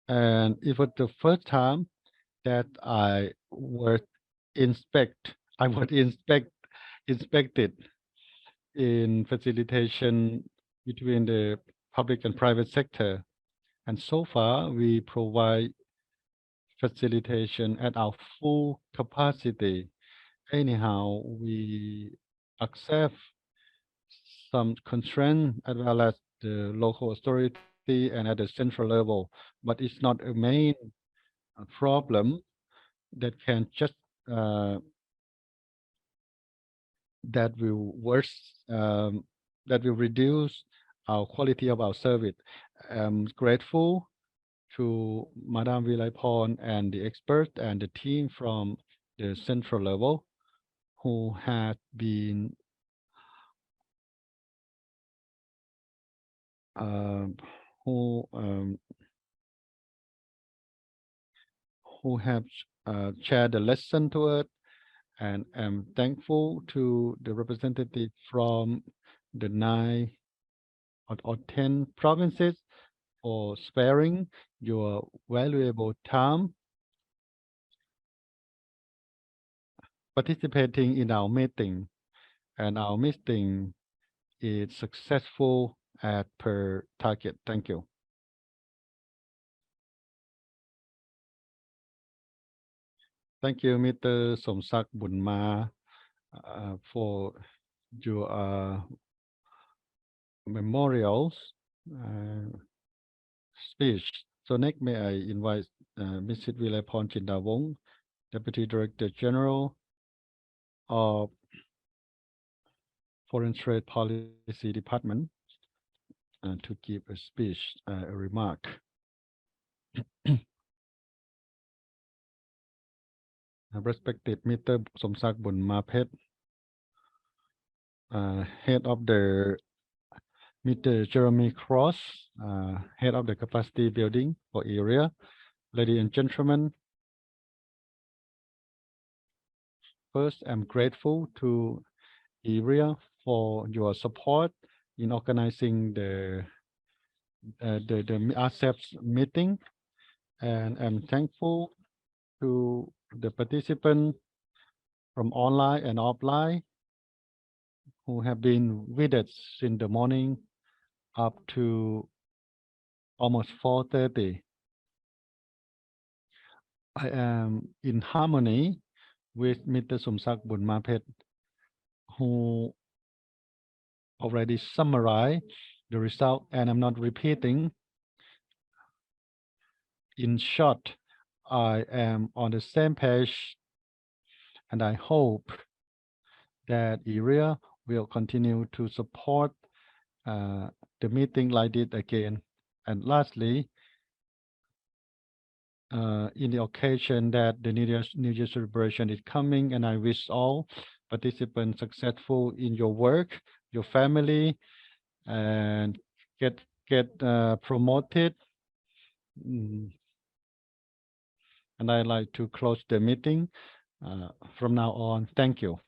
And it was the first time that I was inspected in facilitation between the public and private sector. And so far, we provide facilitation at our full capacity. Anyhow, we accept some constraint as well as the local authority and at the central level, but it's not a main problem that can just that will reduce our quality of our service. I'm grateful to Madam Vilaypon and the expert and the team from the central level who had been who have shared the lesson to it, and I'm thankful to the representative from the 9 or 10 provinces for sparing your valuable time participating in our meeting, and our meeting is successful as per target. Thank you. Thank you, Mr. Somsak Bunma, for your memorials speech. So next, may I invite Mrs. Vilaypon Chindawong, Deputy Director General of Foreign Trade Policy Department, to give a speech, a remark. Respected Mr. Somsak Bunmapet, head of the Mr. Jeremy Cross, head of the capacity building for ERIA. Ladies and gentlemen, first, I'm grateful to ERIA for your support in organizing the RCEP meeting, and I'm thankful to the participants from online and offline who have been with us since the morning up to almost 4:30. I am in harmony with Mr. Somsak Bunmapet, who already summarized the result, and I'm not repeating. In short, I am on the same page, and I hope that ERIA will continue to support the meeting like this again. And lastly, in the occasion that the New Year celebration is coming, and I wish all participants successful in your work, your family, and get promoted. And I'd like to close the meeting from now on. Thank you.